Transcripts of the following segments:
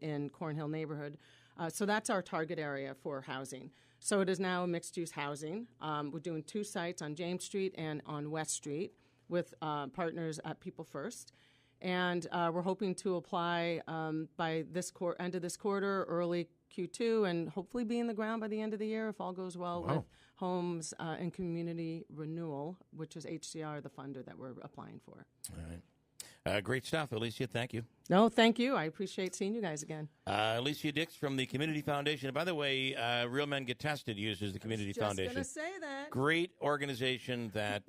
in Cornhill neighborhood. So that's our target area for housing. So it is now mixed-use housing. We're doing 2 sites on James Street and on West Street with partners at People First. And we're hoping to apply by this end of this quarter, early Q2, and hopefully be in the ground by the end of the year if all goes well with Homes and Community Renewal, which is HCR, the funder that we're applying for. All right. Great stuff, Alicia. Thank you. No, thank you. I appreciate seeing you guys again. Alicia Dix from the Community Foundation. And by the way, Real Men Get Tested uses the Community Foundation. I was just going to say that. Great organization that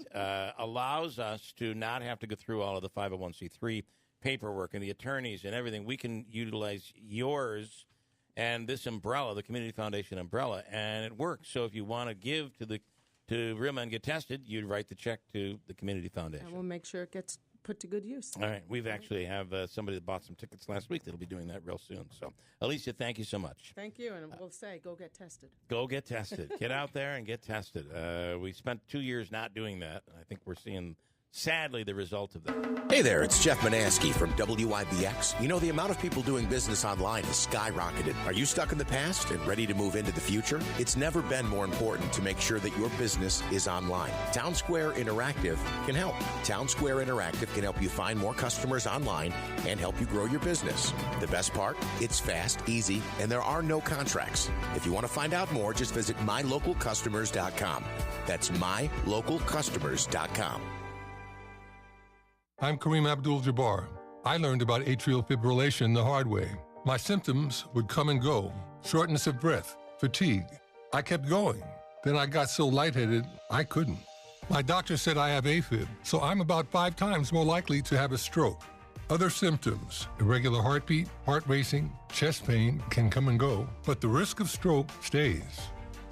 allows us to not have to go through all of the 501c3 paperwork and the attorneys and everything. We can utilize yours and this umbrella, the Community Foundation umbrella, and it works. So if you want to give to Real Men Get Tested, you'd write the check to the Community Foundation. And we'll make sure it gets put to good use. All right. We've actually have somebody that bought some tickets last week that'll be doing that real soon. So, Alicia, thank you so much. Thank you, and we'll say, go get tested. Go get tested. Get out there and get tested. We spent 2 years not doing that, and I think we're seeing, sadly, the result of that. Hey there, it's Jeff Manaski from WIBX. You know, the amount of people doing business online has skyrocketed. Are you stuck in the past and ready to move into the future? It's never been more important to make sure that your business is online. Town Square Interactive can help. Town Square Interactive can help you find more customers online and help you grow your business. The best part? It's fast, easy, and there are no contracts. If you want to find out more, just visit mylocalcustomers.com. That's mylocalcustomers.com. I'm Kareem Abdul-Jabbar. I learned about atrial fibrillation the hard way. My symptoms would come and go. Shortness of breath, fatigue. I kept going. Then I got so lightheaded, I couldn't. My doctor said I have AFib, so I'm about 5 times more likely to have a stroke. Other symptoms, irregular heartbeat, heart racing, chest pain can come and go, but the risk of stroke stays.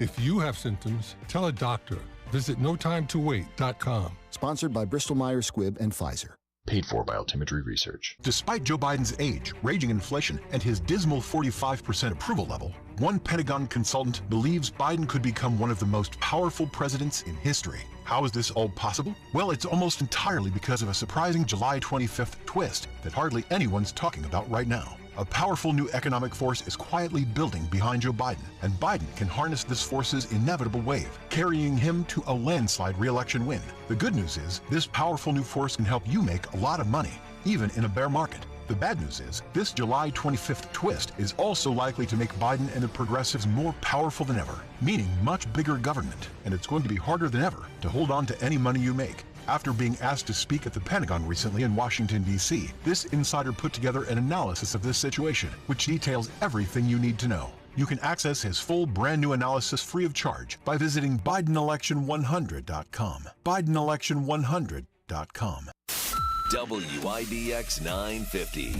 If you have symptoms, tell a doctor. Visit notimetowait.com. Sponsored by Bristol-Myers Squibb and Pfizer. Paid for by Altimetry Research. Despite Joe Biden's age, raging inflation, and his dismal 45% approval level, one Pentagon consultant believes Biden could become one of the most powerful presidents in history. How is this all possible? Well, it's almost entirely because of a surprising July 25th twist that hardly anyone's talking about right now. A powerful new economic force is quietly building behind Joe Biden, and Biden can harness this force's inevitable wave, carrying him to a landslide re-election win. The good news is, this powerful new force can help you make a lot of money, even in a bear market. The bad news is, this July 25th twist is also likely to make Biden and the progressives more powerful than ever, meaning much bigger government, and it's going to be harder than ever to hold on to any money you make. After being asked to speak at the Pentagon recently in Washington, D.C., this insider put together an analysis of this situation, which details everything you need to know. You can access his full brand new analysis free of charge by visiting BidenElection100.com. BidenElection100.com. WIBX 950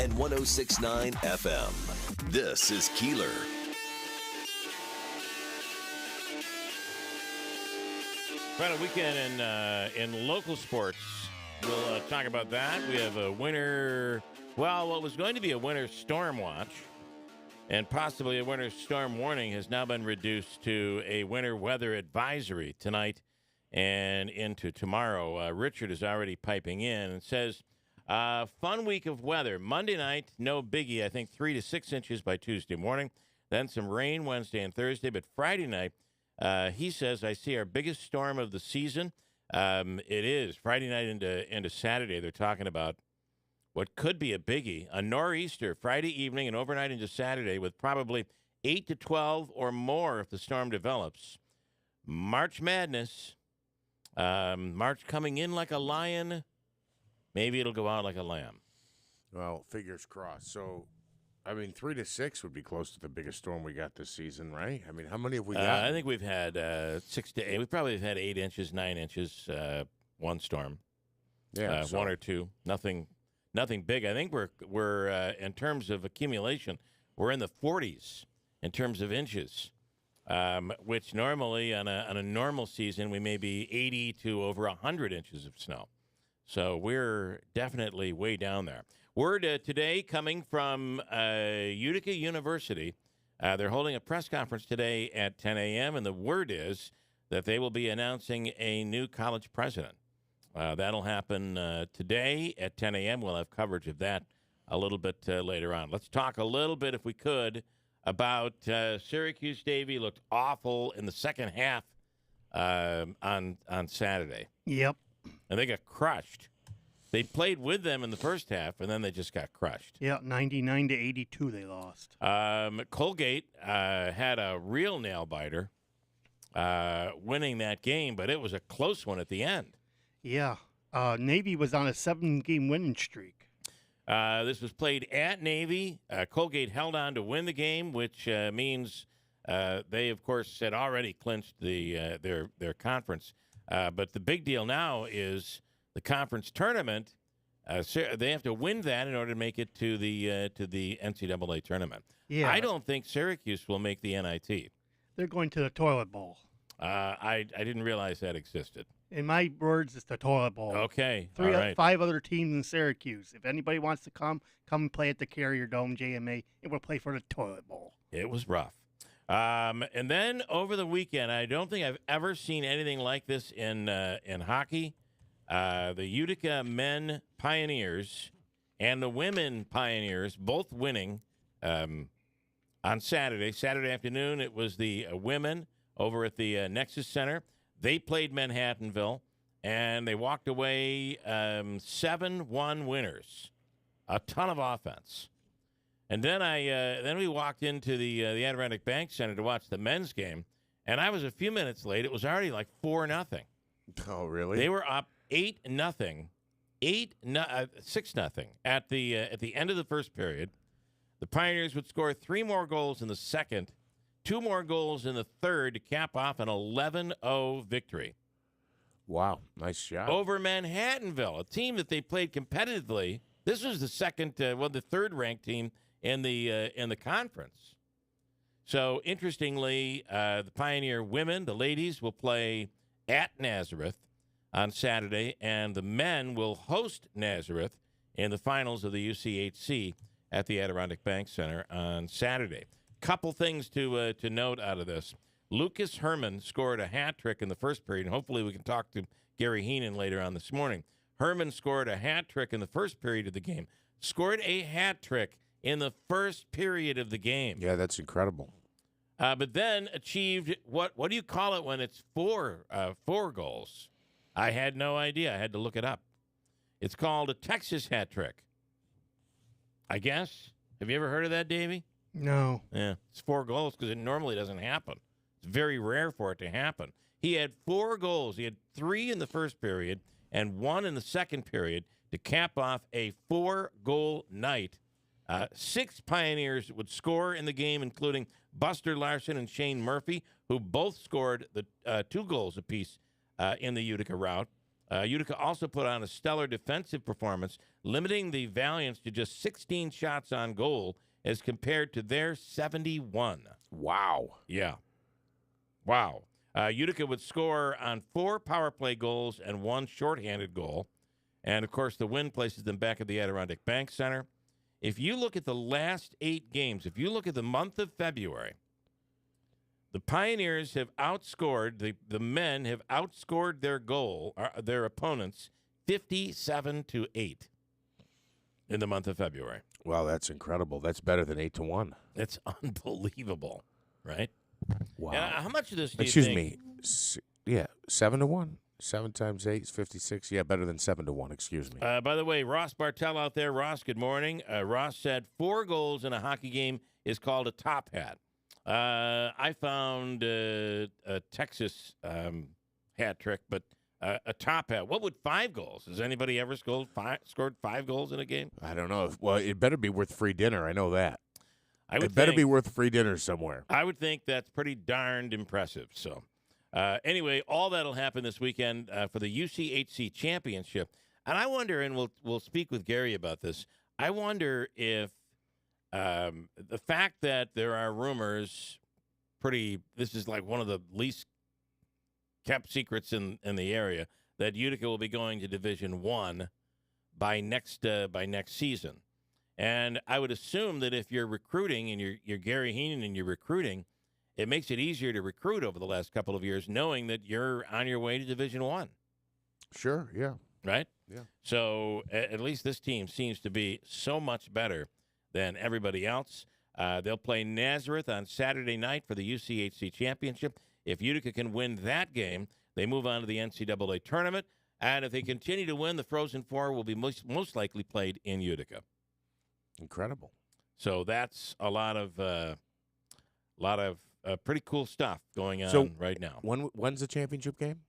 and 106.9 FM. This is Keeler. Quite a weekend in local sports. We'll talk about that. We have a winter, what was going to be a winter storm watch and possibly a winter storm warning has now been reduced to a winter weather advisory tonight and into tomorrow. Richard is already piping in and says, fun week of weather. Monday night, no biggie. I think 3 to 6 inches by Tuesday morning. Then some rain Wednesday and Thursday. But Friday night, he says, I see our biggest storm of the season. It is Friday night into Saturday. They're talking about what could be a biggie, a nor'easter Friday evening and overnight into Saturday with probably 8 to 12 or more if the storm develops. March Madness. March coming in like a lion. Maybe it'll go out like a lamb. Well, fingers crossed. So, 3 to 6 would be close to the biggest storm we got this season, right? How many have we got? I think we've had 6 to 8. We probably have had 8 inches, 9 inches, one storm. Yeah, one or two. Nothing big. I think we're in terms of accumulation, we're in the 40s in terms of inches, which normally on a normal season we may be 80 to over 100 inches of snow. So we're definitely way down there. Word today coming from Utica University. They're holding a press conference today at 10 a.m., and the word is that they will be announcing a new college president. That'll happen today at 10 a.m. We'll have coverage of that a little bit later on. Let's talk a little bit, if we could, about Syracuse. Davey looked awful in the second half on Saturday. Yep. And they got crushed. They played with them in the first half, and then they just got crushed. Yeah, 99-82 they lost. Colgate had a real nail-biter winning that game, but it was a close one at the end. Yeah. Navy was on a 7-game winning streak. This was played at Navy. Colgate held on to win the game, which means they, of course, had already clinched their conference. But the big deal now is the conference tournament. They have to win that in order to make it to the NCAA tournament. Yeah. I don't think Syracuse will make the NIT. They're going to the toilet bowl. I didn't realize that existed. In my words, it's the toilet bowl. Okay. All right. 5 other teams in Syracuse. If anybody wants to come and play at the Carrier Dome, JMA, and we'll play for the toilet bowl. It was rough. And then over the weekend, I don't think I've ever seen anything like this in hockey. The Utica men Pioneers and the women Pioneers both winning on Saturday. Saturday afternoon, it was the women over at the Nexus Center. They played Manhattanville, and they walked away 7-1 winners. A ton of offense. And then we walked into the Adirondack Bank Center to watch the men's game, and I was a few minutes late. It was already like 4-0. Oh, really? They were up 8-0, 6-0 at the end of the first period. The Pioneers would score 3 more goals in the second, 2 more goals in the third to cap off an 11-0 victory. Wow, nice shot. Over Manhattanville, a team that they played competitively. This was the third-ranked team in the conference. So, interestingly, the Pioneer women, the ladies, will play at Nazareth on Saturday, and the men will host Nazareth in the finals of the UCHC at the Adirondack Bank Center on Saturday. Couple things to note out of this. Lucas Herman scored a hat trick in the first period, and hopefully we can talk to Gary Heenan later on this morning. Herman scored a hat trick in the first period of the game. Scored a hat trick in the first period of the game. Yeah, that's incredible. But then achieved what do you call it when it's four goals? I had no idea. I had to look it up. It's called a Texas hat trick, I guess. Have you ever heard of that, Davey? No. Yeah, it's 4 goals because it normally doesn't happen. It's very rare for it to happen. He had 4 goals. He had 3 in the first period and 1 in the second period to cap off a 4-goal night. 6 Pioneers would score in the game, including Buster Larson and Shane Murphy, who both scored the 2 goals apiece in the Utica rout. Utica also put on a stellar defensive performance, limiting the Valiants to just 16 shots on goal as compared to their 71. Wow. Yeah. Wow. Utica would score on 4 power play goals and 1 shorthanded goal. And, of course, the win places them back at the Adirondack Bank Center. If you look at the last 8 games, if you look at the month of February, the Pioneers have outscored, the men have outscored their opponents 57-8 in the month of February. Wow, that's incredible. That's better than 8-1. That's unbelievable, right? Wow. And how much of this do you Excuse think? me. Yeah, 7-1. 7 times 8 is 56. Yeah, better than 7-1. Excuse me. By the way, Ross Bartell out there. Ross, good morning. Ross said 4 goals in a hockey game is called a top hat. I found a Texas hat trick, but a top hat. What would 5 goals? Has anybody ever scored 5 goals in a game? I don't know. Well, it better be worth free dinner. I know that. It better be worth free dinner somewhere. I would think that's pretty darned impressive. So, anyway, all that'll happen this weekend for the UCHC championship. And I wonder, and we'll speak with Gary about this. I wonder if the fact that there are rumors, this is like one of the least kept secrets in the area, that Utica will be going to Division I by next season. And I would assume that if you're recruiting and you're Gary Heenan and you're recruiting, it makes it easier to recruit over the last couple of years, knowing that you're on your way to Division I. Sure, yeah. Right? Yeah. So at least this team seems to be so much better than everybody else. They'll play Nazareth on Saturday night for the UCHC championship. If Utica can win that game, they move on to the NCAA tournament. And if they continue to win, the Frozen Four will be most likely played in Utica. Incredible. So that's a lot of pretty cool stuff going on right now. When's the championship game?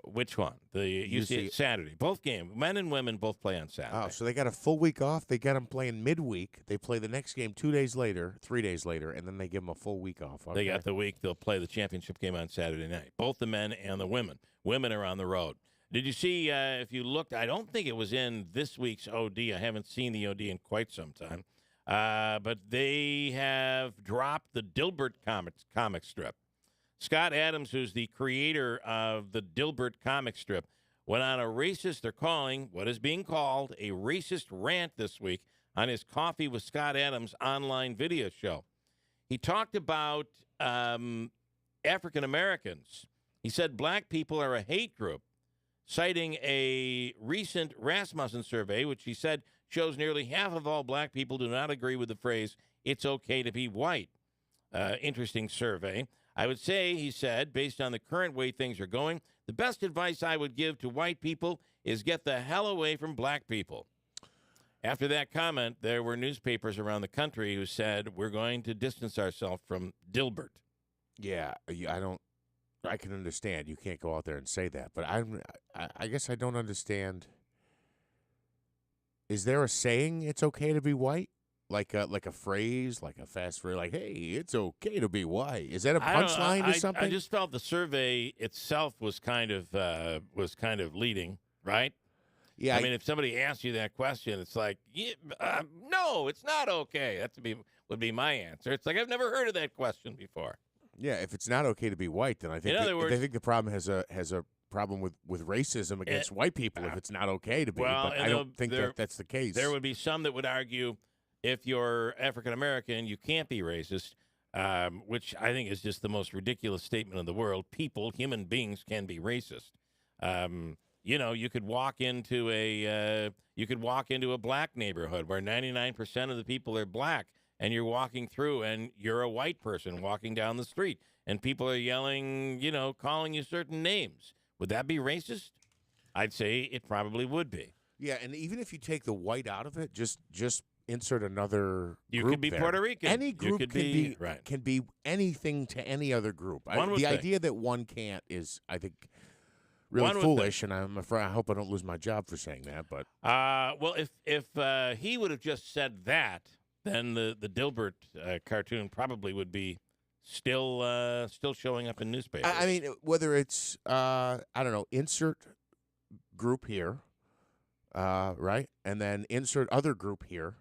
Which one? The UC Saturday. Both games, men and women, both play on Saturday. Oh, so they got a full week off. They got them playing midweek. They play the next game 3 days later, and then they give them a full week off. Okay. They got the week. They'll play the championship game on Saturday night. Both the men and the women. Women are on the road. Did you see, if you looked, I don't think it was in this week's OD. I haven't seen the OD in quite some time. But they have dropped the Dilbert comic strip. Scott Adams, who's the creator of the Dilbert comic strip, went on a racist, they're calling what is being called a racist rant this week on his Coffee with Scott Adams online video show. He talked about African Americans. He said black people are a hate group, citing a recent Rasmussen survey, which he said shows nearly half of all black people do not agree with the phrase, "it's okay to be white." Interesting survey. I would say, he said, based on the current way things are going, the best advice I would give to white people is get the hell away from black people. After that comment, there were newspapers around the country who said, we're going to distance ourselves from Dilbert. Yeah, I can understand. You can't go out there and say that. But I guess I don't understand. Is there a saying it's okay to be white? Like a phrase, like a fast phrase, like, hey, it's okay to be white. Is that a punchline or something? I just felt the survey itself was kind of leading, right? Yeah. I mean, if somebody asks you that question, it's like, no, it's not okay. That would be my answer. It's like, I've never heard of that question before. Yeah, if it's not okay to be white, then I think I think the problem has a problem with racism against white people if it's not okay to be. Well, but I don't think that's the case. There would be some that would argue if you're African American, you can't be racist, which I think is just the most ridiculous statement in the world. Human beings can be racist. You could walk into a black neighborhood where 99% of the people are black, and you're walking through, and you're a white person walking down the street, and people are yelling, calling you certain names. Would that be racist? I'd say it probably would be. Yeah, and even if you take the white out of it, just insert another you group could be there. Puerto Rican. Any group can be anything to any other group. The idea that one can't is, I think, really foolish, and I'm afraid. I hope I don't lose my job for saying that. But well, if he would have just said that, then the Dilbert cartoon probably would be still showing up in newspapers. I mean, whether it's I don't know, insert group here, right, and then insert other group here.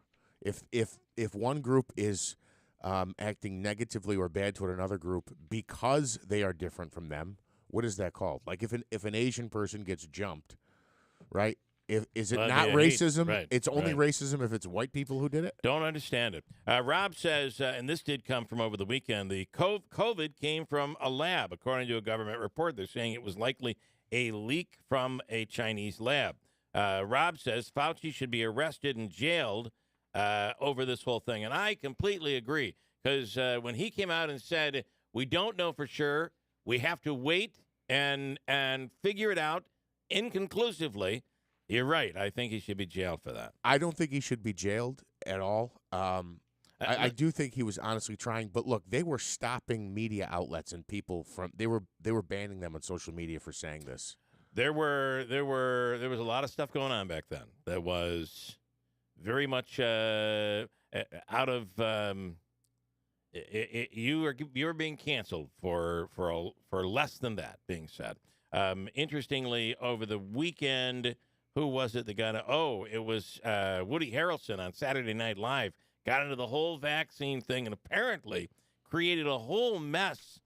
If one group is acting negatively or bad toward another group because they are different from them, what is that called? Like if an Asian person gets jumped, right? Is it not racism? Right, it's only racism if it's white people who did it? Don't understand it. Rob says, and this did come from over the weekend, the COVID came from a lab. According to a government report, they're saying it was likely a leak from a Chinese lab. Rob says Fauci should be arrested and jailed over this whole thing. And I completely agree, because when he came out and said, we don't know for sure, we have to wait and figure it out inconclusively, you're right. I think he should be jailed for that. I don't think he should be jailed at all. I do think he was honestly trying. But look, they were stopping media outlets and people from they were banning them on social media for saying this. There was a lot of stuff going on back then that was very much out of you were being canceled for less than that being said. Interestingly, over the weekend, who was it that got it? Oh, it was Woody Harrelson on Saturday Night Live. Got into the whole vaccine thing and apparently created a whole mess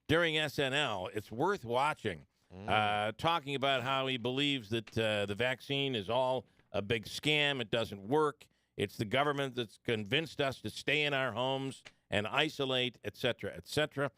during SNL. It's worth watching. Talking about how he believes that the vaccine is all a big scam. It doesn't work. It's the government that's convinced us to stay in our homes and isolate, et cetera, et cetera.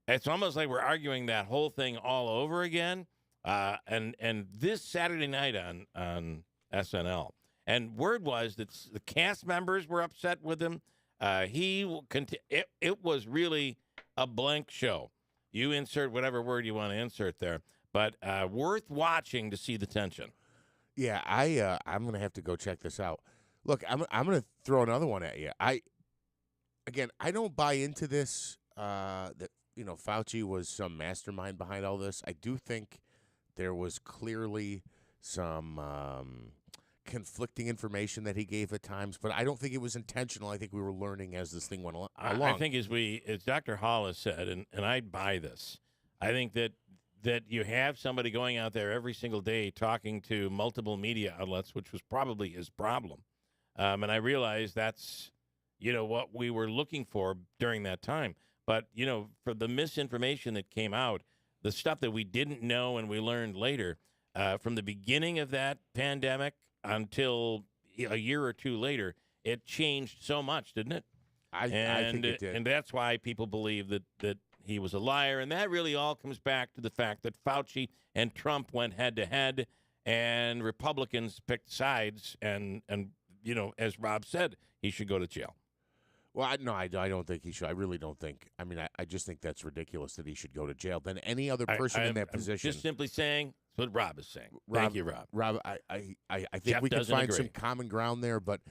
It's almost like we're arguing that whole thing all over again. and this Saturday night on SNL. And word was that the cast members were upset with him. It was really a blank show. You insert whatever word you want to insert there, but worth watching to see the tension. Yeah, I'm gonna have to go check this out. Look, I'm gonna throw another one at you. I don't buy into this that Fauci was some mastermind behind all this. I do think there was clearly some conflicting information that he gave at times, but I don't think it was intentional. I think we were learning as this thing went along. I think as Dr. Hall has said, and I buy this, I think that you have somebody going out there every single day talking to multiple media outlets, which was probably his problem. And I realize that's, what we were looking for during that time. But, for the misinformation that came out, the stuff that we didn't know and we learned later, from the beginning of that pandemic until a year or two later, it changed so much, didn't it? I think it did. And that's why people believe that he was a liar. And that really all comes back to the fact that Fauci and Trump went head-to-head, and Republicans picked sides. And as Rob said, he should go to jail. Well, I don't think he should. I really don't think. I mean, I just think that's ridiculous that he should go to jail. Then any other person in that position. I'm just simply saying what Rob is saying. Thank you, Rob. Rob, I think Jeff we can find agree. some common ground there, but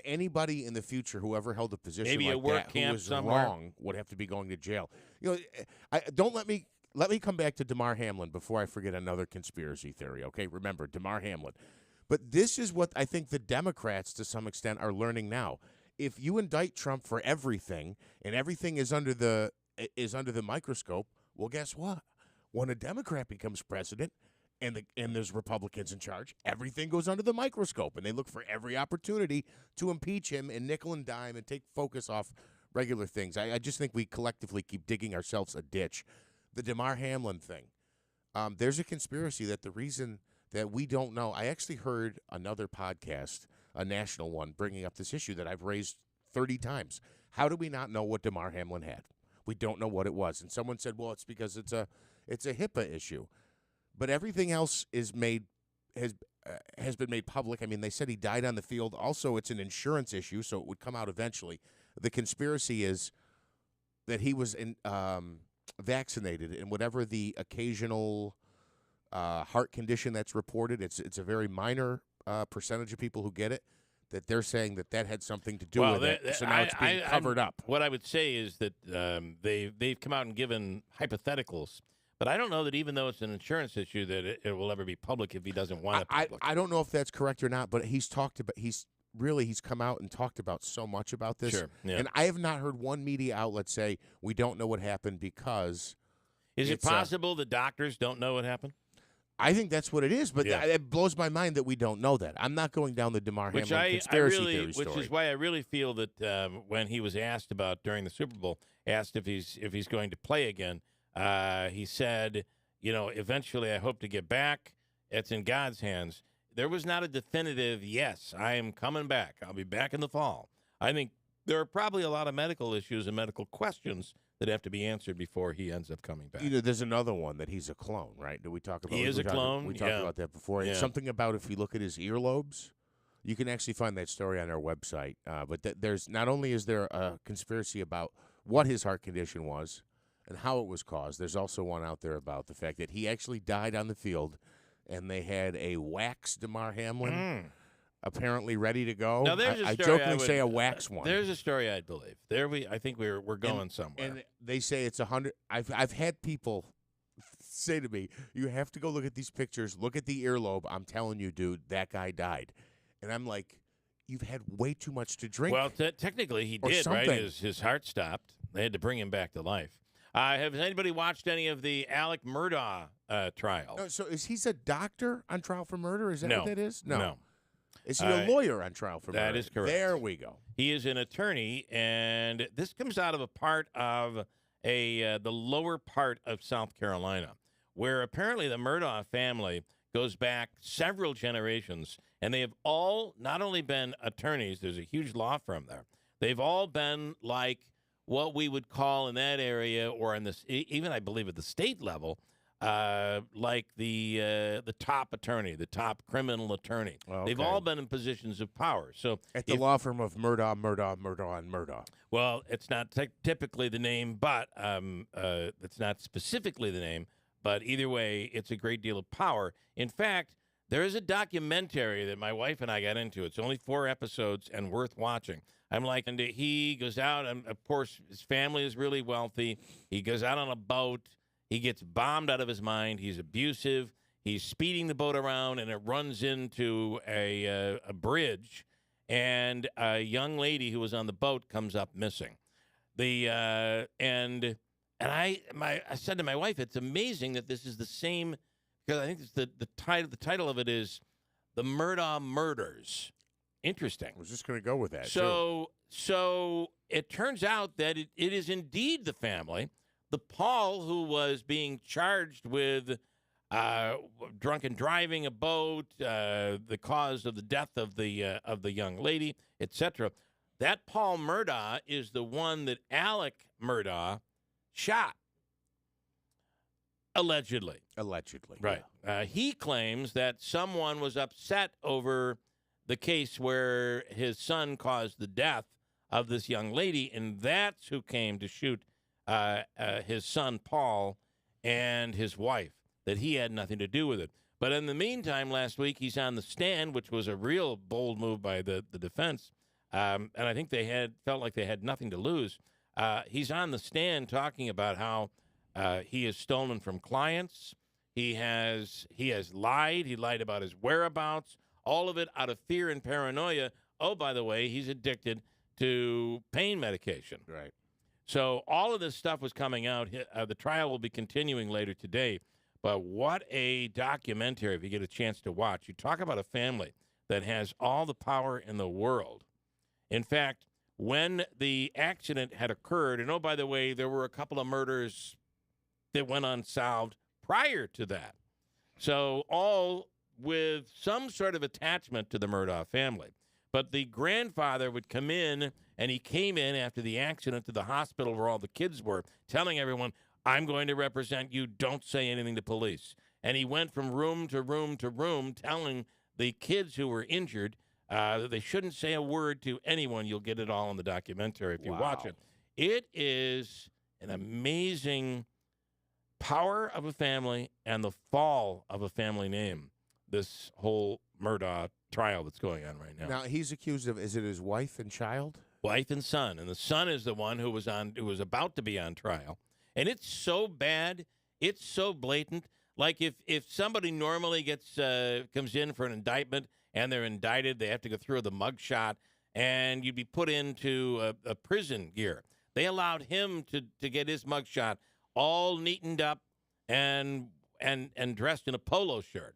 anybody in the future, whoever held a position maybe like a work that camp who was somewhere. wrong would have to be going to jail. Don't let me come back to Damar Hamlin before I forget another conspiracy theory. Okay, remember Damar Hamlin. But this is what I think the Democrats, to some extent, are learning now. If you indict Trump for everything and everything is under the microscope, well, guess what? When a Democrat becomes president and there's Republicans in charge, everything goes under the microscope, and they look for every opportunity to impeach him and nickel and dime and take focus off regular things. I just think we collectively keep digging ourselves a ditch. The Damar Hamlin thing, there's a conspiracy that the reason that we don't know. I actually heard another podcast, a national one, bringing up this issue that I've raised 30 times. How do we not know what Damar Hamlin had? We don't know what it was. And someone said, well, it's because it's a HIPAA issue. But everything else has been made public. I mean, they said he died on the field. Also, it's an insurance issue, so it would come out eventually. The conspiracy is that he was vaccinated, and whatever the occasional heart condition that's reported, it's a very minor percentage of people who get it, that they're saying that had something to do with it. So now it's being covered up. What I would say is that they've come out and given hypotheticals, but I don't know that even though it's an insurance issue that it will ever be public if he doesn't want it public. I don't know if that's correct or not, but he's come out and talked about so much about this. Sure, yeah. And I have not heard one media outlet say we don't know what happened because. Is it possible the doctors don't know what happened? I think that's what it is, but it blows my mind that we don't know that. I'm not going down the Damar Hamlin conspiracy theory story. Which is why I really feel that when he was asked about during the Super Bowl, asked if he's going to play again, he said, eventually I hope to get back. It's in God's hands. There was not a definitive, yes, I am coming back. I'll be back in the fall. I think there are probably a lot of medical issues and medical questions that have to be answered before he ends up coming back. There's another one that he's a clone, right? Did we talk about? He is a clone. We talked about that before. Yeah. Something about if you look at his earlobes, you can actually find that story on our website. But there's not only is there a conspiracy about what his heart condition was and how it was caused. There's also one out there about the fact that he actually died on the field, and they had a wax Damar Hamlin. Apparently ready to go. Now, there's a I story jokingly say a wax one. There's a story I'd believe. I think we're going somewhere. And they say it's 100. I've had people say to me, "You have to go look at these pictures. Look at the earlobe. I'm telling you, dude, that guy died." And I'm like, "You've had way too much to drink." Well, technically he did, right? His heart stopped. They had to bring him back to life. Has anybody watched any of the Alec Murdaugh trial? No, so he's a doctor on trial for murder? Is that what that is? No. Is he a lawyer on trial for murder? That is correct. There we go. He is an attorney, and this comes out of a part of the lower part of South Carolina, where apparently the Murdaugh family goes back several generations, and they have all not only been attorneys, there's a huge law firm there, they've all been like what we would call in that area, or in this, even I believe at the state level, like the top attorney, the top criminal attorney. Okay. They've all been in positions of power. So at the law firm of Murdaugh, and Murdaugh. Well, it's not typically the name, but it's not specifically the name. But either way, it's a great deal of power. In fact, there is a documentary that my wife and I got into. It's only 4 episodes and worth watching. I'm like, and he goes out, and of course, his family is really wealthy. He goes out on a boat. He gets bombed out of his mind. He's abusive. He's speeding the boat around, and it runs into a bridge. And a young lady who was on the boat comes up missing. And I said to my wife, it's amazing that this is the same, because I think it's the title of it is The Murdaugh Murders. Interesting. I was just going to go with that. So it turns out that it is indeed the family. The Paul who was being charged with drunken driving a boat, the cause of the death of the young lady, etc. That Paul Murdaugh is the one that Alec Murdaugh shot, allegedly. Right. Yeah. He claims that someone was upset over the case where his son caused the death of this young lady, and that's who came to shoot his son Paul and his wife, that he had nothing to do with it. But in the meantime, last week, he's on the stand, which was a real bold move by the defense, and I think they felt like they had nothing to lose. He's on the stand talking about how he has stolen from clients. He has lied. He lied about his whereabouts, all of it out of fear and paranoia. Oh, by the way, he's addicted to pain medication. Right. So all of this stuff was coming out. The trial will be continuing later today. But what a documentary, if you get a chance to watch. You talk about a family that has all the power in the world. In fact, when the accident had occurred, and oh, by the way, there were a couple of murders that went unsolved prior to that. So all with some sort of attachment to the Murdaugh family. But the grandfather would come in, and he came in after the accident to the hospital where all the kids were, telling everyone, I'm going to represent you. Don't say anything to police. And he went from room to room to room telling the kids who were injured that they shouldn't say a word to anyone. You'll get it all in the documentary if you watch it. It is an amazing power of a family and the fall of a family name, this whole Murdaugh trial that's going on right now. Now, he's accused of, is it his wife and child? Wife and son. And the son is the one who was about to be on trial. And it's so bad, it's so blatant. Like if somebody normally comes in for an indictment and they're indicted, they have to go through the mugshot and you'd be put into a prison gear. They allowed him to get his mugshot all neatened up and dressed in a polo shirt.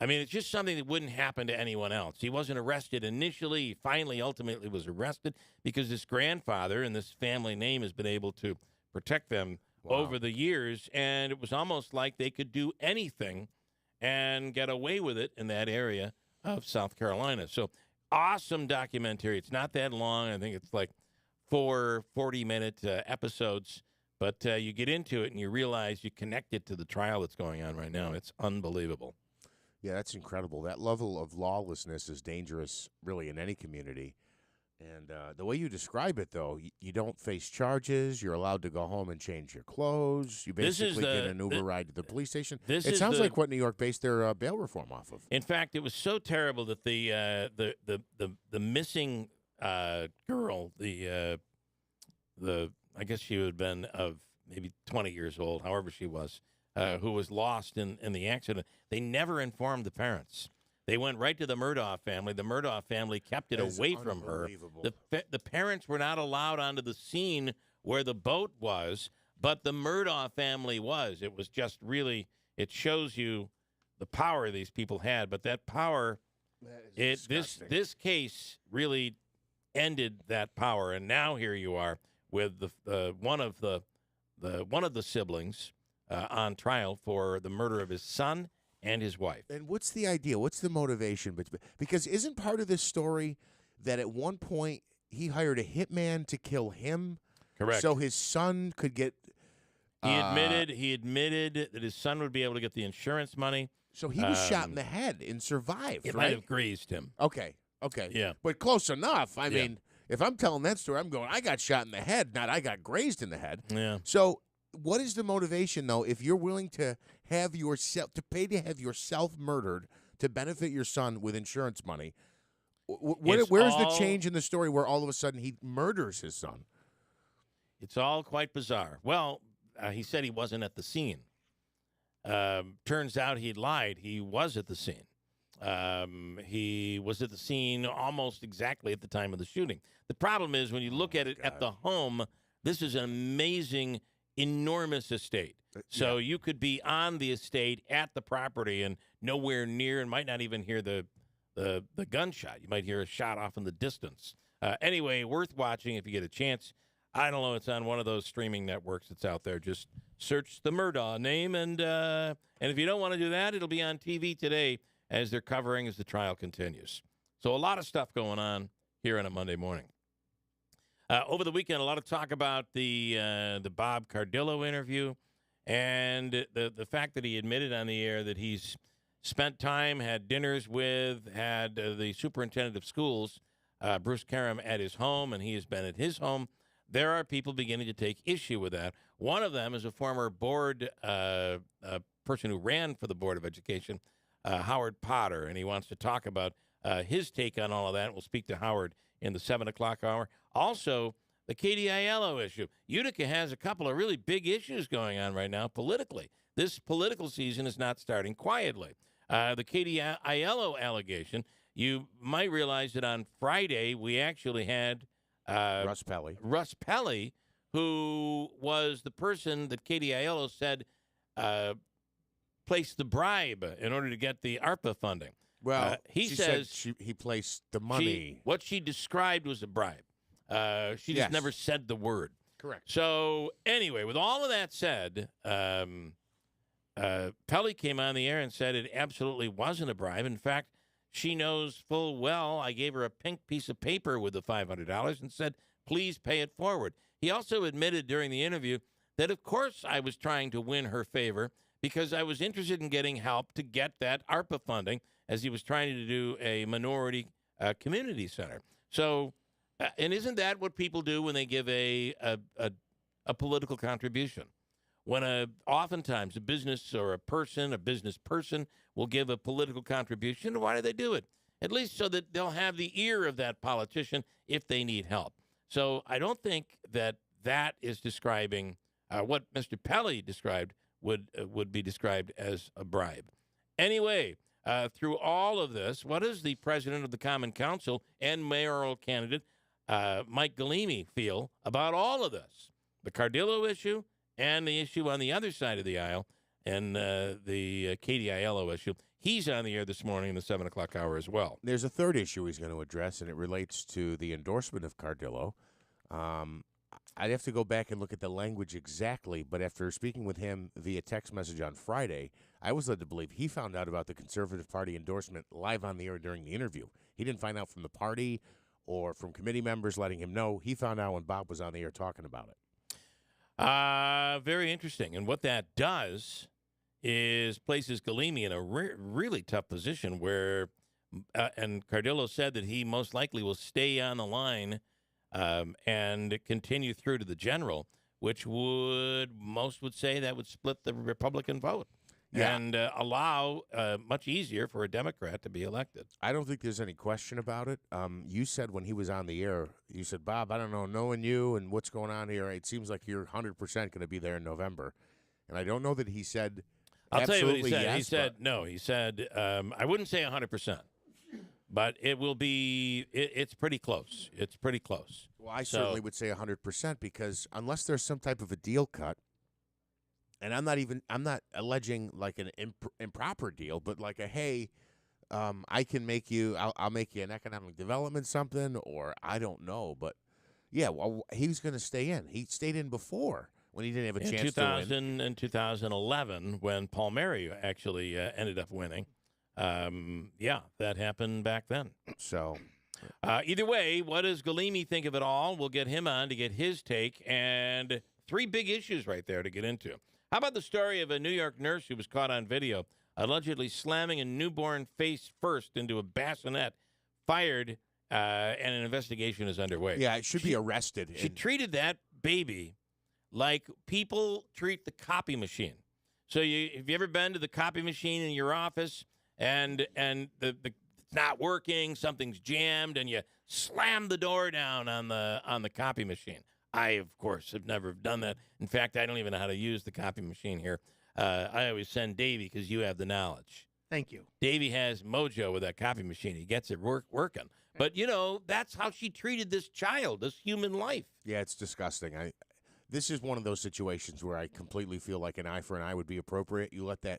I mean, it's just something that wouldn't happen to anyone else. He wasn't arrested initially. He finally, ultimately was arrested because this grandfather and this family name has been able to protect them over the years. And it was almost like they could do anything and get away with it in that area of South Carolina. So awesome documentary. It's not that long. I think it's like 4 40-minute episodes. But you get into it and you realize you connect it to the trial that's going on right now. It's unbelievable. Yeah, that's incredible. That level of lawlessness is dangerous, really, in any community. And the way you describe it, though, you don't face charges. You're allowed to go home and change your clothes. You basically get an Uber ride to the police station. It sounds like what New York based their bail reform off of. In fact, it was so terrible that the missing girl, I guess she would have been of maybe 20 years old, however she was, who was lost in the accident. They never informed the parents. They went right to the Murdaugh family. The Murdaugh family kept it away from her. The parents were not allowed onto the scene where the boat was, but the Murdaugh family was. It was just really, it shows you the power these people had. But that power, this case really ended that power. And now here you are with one of the siblings on trial for the murder of his son and his wife. And what's the idea? What's the motivation? Because isn't part of this story that at one point he hired a hitman to kill him? Correct. So his son could get He admitted that his son would be able to get the insurance money. So he was shot in the head and survived, It right? might have grazed him. Okay. Yeah. But close enough. I Yeah. mean, if I'm telling that story, I'm going, I got shot in the head, not I got grazed in the head. Yeah. So what is the motivation, though, if you're willing to have yourself, to pay to have yourself murdered to benefit your son with insurance money? Where's the change in the story where all of a sudden he murders his son? It's all quite bizarre. Well, he said he wasn't at the scene. Turns out he'd lied. He was at the scene. He was at the scene almost exactly at the time of the shooting. The problem is when you look at it at the home, this is an amazing, enormous estate. So you could be on the estate at the property and nowhere near and might not even hear the gunshot. You might hear a shot off in the distance. Anyway, worth watching if you get a chance. I don't know. It's on one of those streaming networks that's out there. Just search the Murdaugh name, and if you don't want to do that, it'll be on TV today as they're covering as the trial continues. So a lot of stuff going on here on a Monday morning. Over the weekend, a lot of talk about the Bob Cardillo interview and the fact that he admitted on the air that he's spent time, had dinners with, had the superintendent of schools, Bruce Karam, at his home, and he has been at his home. There are people beginning to take issue with that. One of them is a former board person who ran for the Board of Education, Howard Potter, and he wants to talk about his take on all of that. We'll speak to Howard in the 7 o'clock hour. Also, the KDILO issue. Utica has a couple of really big issues going on right now politically. This political season is not starting quietly. The KDILO allegation, you might realize that on Friday we actually had Russ Pelly. Russ Pelly, who was the person that KDILO said placed the bribe in order to get the ARPA funding. Well, he says he placed the money. What she described was a bribe. She just never said the word. Correct. So anyway, with all of that said, Pelly came on the air and said it absolutely wasn't a bribe. In fact, she knows full well I gave her a pink piece of paper with the $500 and said, please pay it forward. He also admitted during the interview that, of course, I was trying to win her favor because I was interested in getting help to get that ARPA funding as he was trying to do a minority community center. So, and isn't that what people do when they give a political contribution? When oftentimes a business or a business person will give a political contribution, why do they do it? At least so that they'll have the ear of that politician if they need help. So I don't think that is describing what Mr. Pelly described would be described as a bribe. Anyway, through all of this, what does the president of the Common Council and mayoral candidate Mike Galimi feel about all of this? The Cardillo issue and the issue on the other side of the aisle and the KDILO issue. He's on the air this morning in the 7 o'clock hour as well. There's a third issue he's going to address, and it relates to the endorsement of Cardillo. I'd have to go back and look at the language exactly, but after speaking with him via text message on Friday, I was led to believe he found out about the Conservative Party endorsement live on the air during the interview. He didn't find out from the party or from committee members letting him know. He found out when Bob was on the air talking about it. Very interesting. And what that does is places Galimi in a really tough position where, and Cardillo said that he most likely will stay on the line and continue through to the general, which most would say that would split the Republican vote and allow much easier for a Democrat to be elected. I don't think there's any question about it. You said when he was on the air, you said, Bob, I don't know, knowing you and what's going on here, it seems like you're 100% going to be there in November. And I don't know that he said I'll tell you what he said. Yes, he said, no, he said, I wouldn't say 100%, but it will be, it's pretty close. It's pretty close. Well, I certainly would say 100% because unless there's some type of a deal cut, and I'm not alleging like an improper deal, but like a, hey, I can make you, I'll make you an economic development something, or I don't know. But yeah, well, he was going to stay in. He stayed in before when he didn't have a chance to win. In 2011, when Paul Mary actually ended up winning. That happened back then. So either way, what does Galimi think of it all? We'll get him on to get his take. And three big issues right there to get into. How about the story of a New York nurse who was caught on video allegedly slamming a newborn face first into a bassinet, fired, and an investigation is underway. Yeah, it should be arrested. She treated that baby like people treat the copy machine. So have you ever been to the copy machine in your office and the it's not working, something's jammed, and you slam the door down on the copy machine? I, of course, have never done that. In fact, I don't even know how to use the copy machine here. I always send Davey because you have the knowledge. Thank you. Davey has mojo with that copy machine. He gets it working. But, that's how she treated this child, this human life. Yeah, it's disgusting. This is one of those situations where I completely feel like an eye for an eye would be appropriate. You let the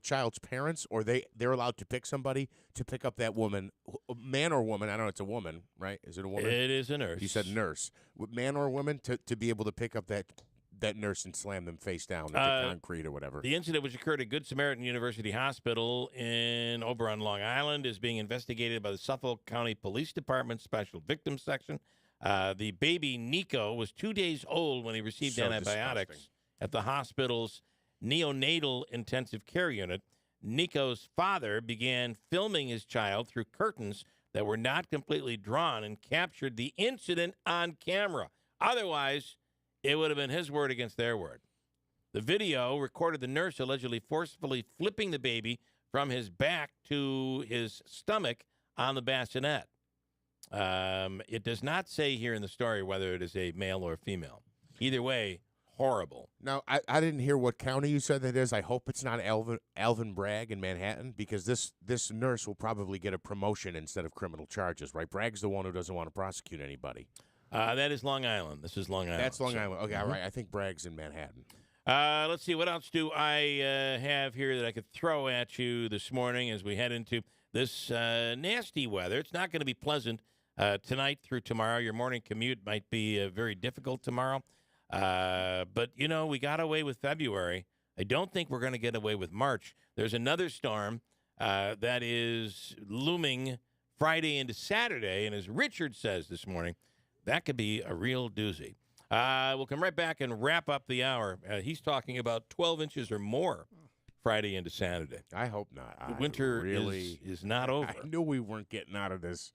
child's parents, or they're allowed to pick somebody to pick up that woman, man or woman. I don't know. It's a woman, right? Is it a woman? It is a nurse. You said nurse. Man or woman to be able to pick up that nurse and slam them face down into concrete or whatever. The incident, which occurred at Good Samaritan University Hospital in Oberon, Long Island, is being investigated by the Suffolk County Police Department Special Victims Section. The baby, Nico, was 2 days old when he received antibiotics at the hospital's neonatal intensive care unit. Nico's father began filming his child through curtains that were not completely drawn and captured the incident on camera. Otherwise, it would have been his word against their word. The video recorded the nurse allegedly forcefully flipping the baby from his back to his stomach on the bassinet. It does not say here in the story whether it is a male or a female. Either way, horrible. Now, I didn't hear what county you said that is. I hope it's not Alvin Bragg in Manhattan, because this nurse will probably get a promotion instead of criminal charges, right? Bragg's the one who doesn't want to prosecute anybody. That is Long Island. This is Long Island. That's Long Island. Okay, all right. I think Bragg's in Manhattan. Let's see. What else do I have here that I could throw at you this morning as we head into this nasty weather? It's not going to be pleasant tonight through tomorrow. Your morning commute might be very difficult tomorrow. But, we got away with February. I don't think we're going to get away with March. There's another storm that is looming Friday into Saturday. And as Richard says this morning, that could be a real doozy. We'll come right back and wrap up the hour. He's talking about 12 inches or more Friday into Saturday. I hope not. The winter is not over. I knew we weren't getting out of this.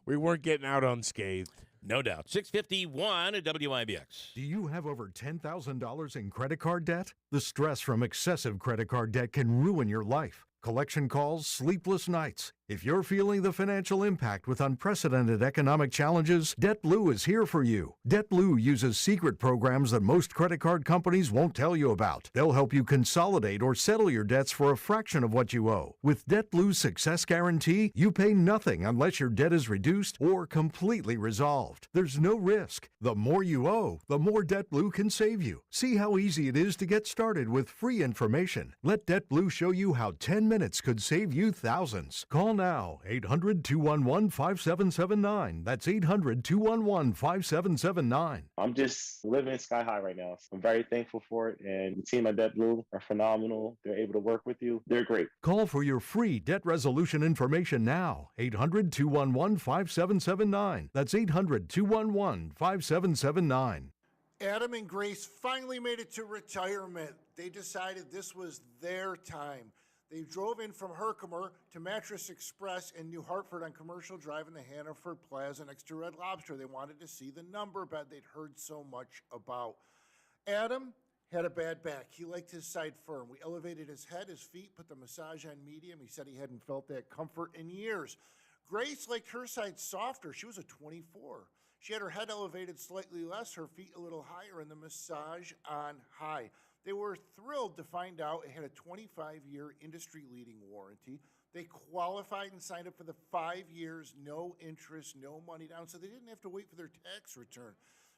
We weren't getting out unscathed. No doubt. 651 at WIBX. Do you have over $10,000 in credit card debt? The stress from excessive credit card debt can ruin your life. Collection calls, sleepless nights. If you're feeling the financial impact with unprecedented economic challenges, DebtBlue is here for you. DebtBlue uses secret programs that most credit card companies won't tell you about. They'll help you consolidate or settle your debts for a fraction of what you owe. With DebtBlue's Success Guarantee, you pay nothing unless your debt is reduced or completely resolved. There's no risk. The more you owe, the more DebtBlue can save you. See how easy it is to get started with free information. Let DebtBlue show you how 10 minutes could save you thousands. Call now, 800-211-5779. That's 800-211-5779. I'm just living sky high right now. I'm very thankful for it, and the team at DebtBlue are phenomenal. They're able to work with you. They're great. Call for your free debt resolution information now, 800-211-5779. That's 800-211-5779. Adam and Grace finally made it to retirement. They decided this was their time. They drove in from Herkimer to Mattress Express in New Hartford on Commercial Drive in the Hannaford Plaza next to Red Lobster. They wanted to see the number bed they'd heard so much about. Adam had a bad back. He liked his side firm. We elevated his head, his feet, put the massage on medium. He said he hadn't felt that comfort in years. Grace liked her side softer. She was a 24. She had her head elevated slightly less, her feet a little higher, and the massage on high. They were thrilled to find out it had a 25-year industry-leading warranty. They qualified and signed up for the 5 years, no interest, no money down, so they didn't have to wait for their tax return.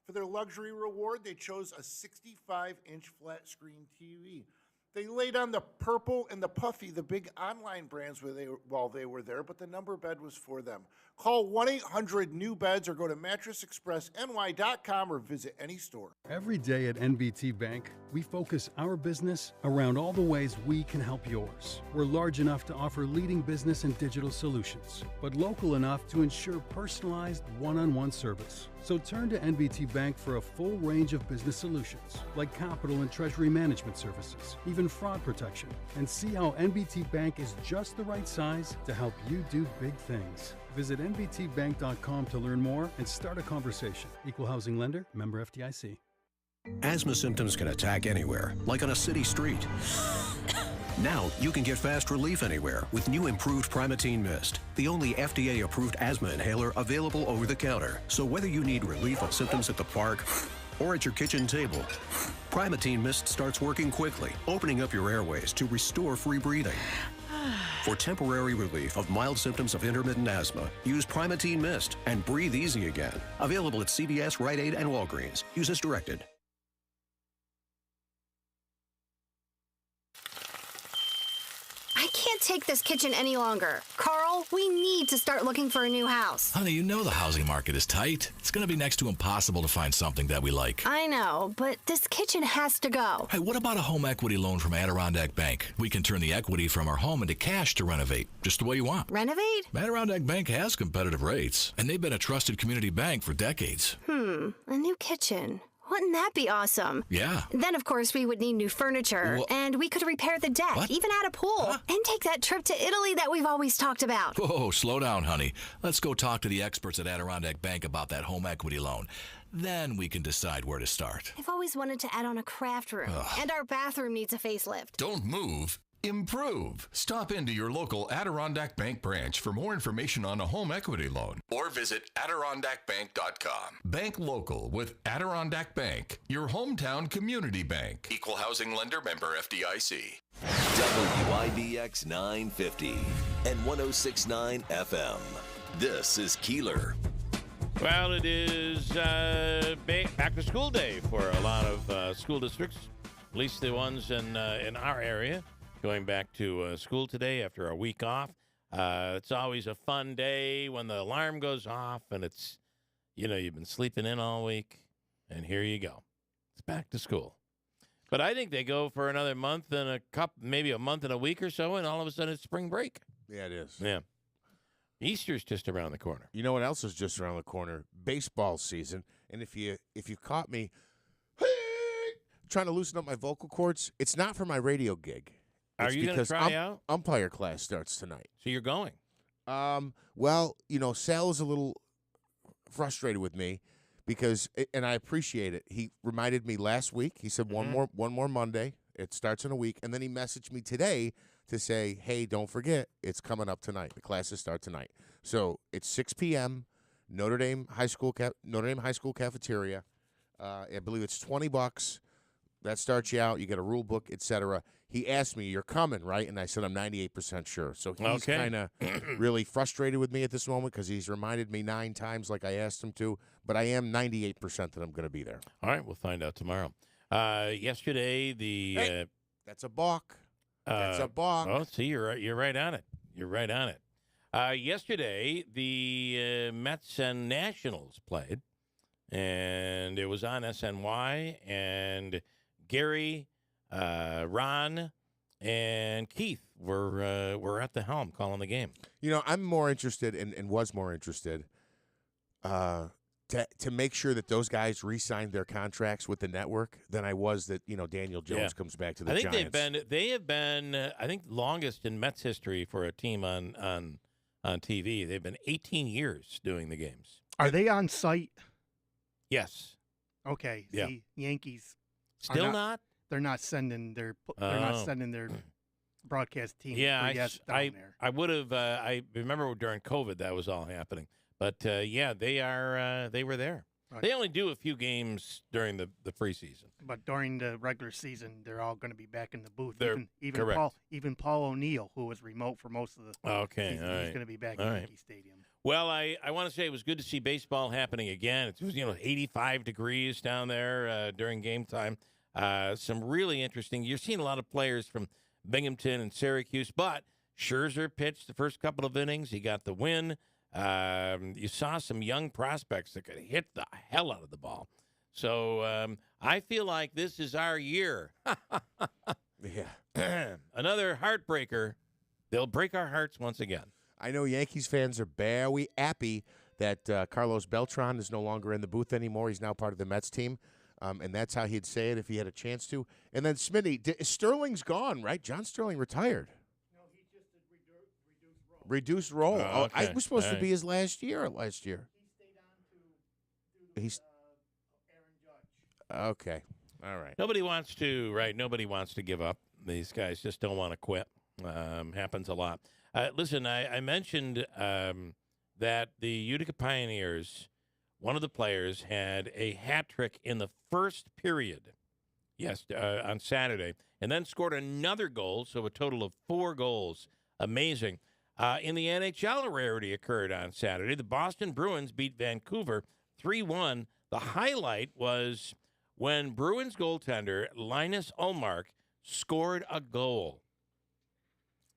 For their luxury reward, they chose a 65-inch flat-screen TV. They laid on the Purple and the Puffy, the big online brands while they were there, but the number bed was for them. Call 1-800-NEW-BEDS or go to mattressexpressny.com or visit any store. Every day at NBT Bank, we focus our business around all the ways we can help yours. We're large enough to offer leading business and digital solutions, but local enough to ensure personalized one-on-one service. So turn to NBT Bank for a full range of business solutions, like capital and treasury management services, even fraud protection, and see how NBT Bank is just the right size to help you do big things. Visit nbtbank.com to learn more and start a conversation. Equal housing lender, member FDIC. Asthma symptoms can attack anywhere, like on a city street. Now, you can get fast relief anywhere with new improved Primatene Mist, the only FDA-approved asthma inhaler available over the counter. So whether you need relief of symptoms at the park or at your kitchen table, Primatene Mist starts working quickly, opening up your airways to restore free breathing. For temporary relief of mild symptoms of intermittent asthma, use Primatene Mist and breathe easy again. Available at CVS, Rite Aid, and Walgreens. Use as directed. I can't take this kitchen any longer. Carl, we need to start looking for a new house. Honey, you know the housing market is tight. It's going to be next to impossible to find something that we like. I know, but this kitchen has to go. Hey, what about a home equity loan from Adirondack Bank? We can turn the equity from our home into cash to renovate, just the way you want. Renovate? Adirondack Bank has competitive rates, and they've been a trusted community bank for decades. A new kitchen. Wouldn't that be awesome? Yeah. Then, of course, we would need new furniture, and we could repair the deck, even add a pool, and take that trip to Italy that we've always talked about. Whoa, slow down, honey. Let's go talk to the experts at Adirondack Bank about that home equity loan. Then we can decide where to start. I've always wanted to add on a craft room, and our bathroom needs a facelift. Don't move. Improve. Stop into your local Adirondack Bank branch for more information on a home equity loan or visit AdirondackBank.com. Bank local with Adirondack Bank, your hometown community bank. Equal housing lender, member FDIC. WIBX 950 and 106.9 FM. This is Keeler. Well, it is back to school day for a lot of school districts, at least the ones in our area. Going back to school today after a week off. It's always a fun day when the alarm goes off and it's, you've been sleeping in all week, and here you go. It's back to school. But I think they go for another month and maybe a month and a week or so, and all of a sudden it's spring break. Yeah, it is. Yeah. Easter's just around the corner. You know what else is just around the corner? Baseball season. And if you caught me trying to loosen up my vocal cords, it's not for my radio gig. Are you going to try out? Umpire class starts tonight. So you're going? Well, Sal is a little frustrated with me because, and I appreciate it. He reminded me last week. He said one more Monday. It starts in a week, and then he messaged me today to say, "Hey, don't forget, it's coming up tonight. The classes start tonight." So it's 6 p.m. Notre Dame High School cafeteria. I believe it's $20. That starts you out. You get a rule book, etc. He asked me, "You're coming, right?" And I said, "I'm 98% sure." So he's kind of really frustrated with me at this moment because he's reminded me 9 times like I asked him to. But I am 98% that I'm going to be there. All right, we'll find out tomorrow. Yesterday, that's a balk. That's a balk. Oh, see, you're right on it. You're right on it. Yesterday, the Mets and Nationals played, and it was on SNY, and Gary, Ron, and Keith were at the helm calling the game. I'm more interested and was more interested to make sure that those guys re-signed their contracts with the network than I was that Daniel Jones comes back to the Giants. They have been I think longest in Mets history for a team on TV. They've been 18 years doing the games. Are they on site? Yes. Okay. Yeah. The Yankees still not. They're not sending their broadcast team. I would have. I remember during COVID that was all happening. But they are. They were there. Right. They only do a few games during the preseason. But during the regular season, they're all going to be back in the booth. Even correct. Paul O'Neill, who was remote for most of the season, all right. he's going to be back in Yankee Stadium. Well, I want to say it was good to see baseball happening again. It was 85 degrees down there during game time. Some really interesting. You're seeing a lot of players from Binghamton and Syracuse, but Scherzer pitched the first couple of innings. He got the win. You saw some young prospects that could hit the hell out of the ball. So I feel like this is our year. Yeah. Another heartbreaker. They'll break our hearts once again. I know Yankees fans are very happy that Carlos Beltran is no longer in the booth anymore. He's now part of the Mets team. And that's how he'd say it if he had a chance to. And then Smitty, Sterling's gone, right? John Sterling retired. No, he just did reduced role. Okay. I was supposed to be his last year. He stayed on to do Aaron Judge. Okay. All right. Nobody wants to give up. These guys just don't want to quit. Happens a lot. Listen, I mentioned that the Utica Pioneers, one of the players had a hat trick in the first period, on Saturday, and then scored another goal, so a total of 4 goals. Amazing. In the NHL, a rarity occurred on Saturday. The Boston Bruins beat Vancouver 3-1. The highlight was when Bruins goaltender Linus Ullmark scored a goal.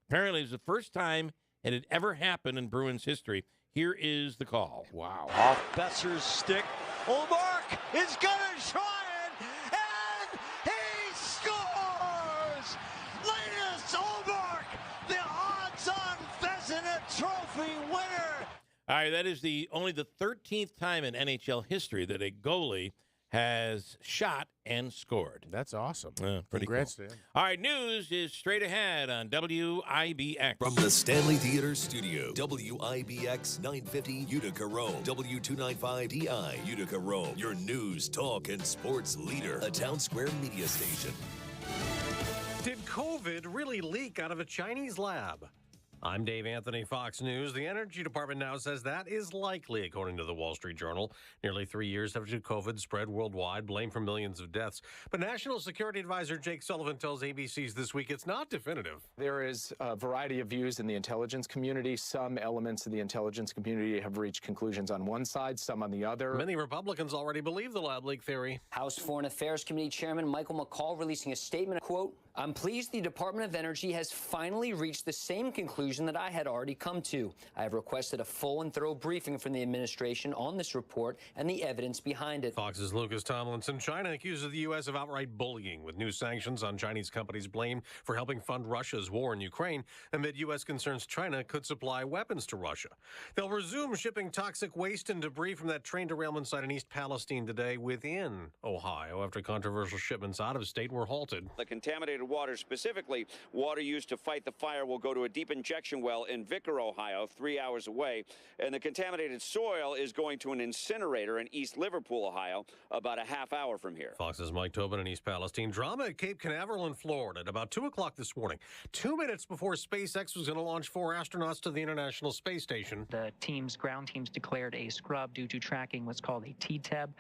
Apparently, it was the first time it had ever happened in Bruins history. Here is the call. Wow. Off Besser's stick. Ullmark is going to try it, and he scores! Linus Ullmark, the odds-on Vezina Trophy winner. All right, that is only the 13th time in NHL history that a goalie has shot and scored. That's awesome. Pretty Congrats cool. to him. All right, news is straight ahead on WIBX. From the Stanley Theater Studio, WIBX 950 Utica Rome, W295DI Utica Rome, your news, talk, and sports leader, a Town Square media station. Did COVID really leak out of a Chinese lab? I'm Dave Anthony, Fox News. The Energy Department now says that is likely, according to the Wall Street Journal. Nearly 3 years after COVID spread worldwide, blame for millions of deaths. But National Security Advisor Jake Sullivan tells ABC's This Week it's not definitive. There is a variety of views in the intelligence community. Some elements of the intelligence community have reached conclusions on one side, some on the other. Many Republicans already believe the lab leak theory. House Foreign Affairs Committee Chairman Michael McCall releasing a statement, quote, "I'm pleased the Department of Energy has finally reached the same conclusion that I had already come to. I have requested a full and thorough briefing from the administration on this report and the evidence behind it." Fox's Lucas Tomlinson. China accuses the U.S. of outright bullying, with new sanctions on Chinese companies blamed for helping fund Russia's war in Ukraine, amid U.S. concerns China could supply weapons to Russia. They'll resume shipping toxic waste and debris from that train derailment site in East Palestine today within Ohio after controversial shipments out of state were halted. The contaminated water, specifically water used to fight the fire, will go to a deep injection well in Vicar, Ohio, 3 hours away. And the contaminated soil is going to an incinerator in East Liverpool, Ohio, about a half hour from here. Fox's Mike Tobin in East Palestine. Drama at Cape Canaveral in Florida at about 2 o'clock this morning. 2 minutes before SpaceX was going to launch 4 astronauts to the International Space Station. The ground teams declared a scrub due to tracking what's called a T-TEB.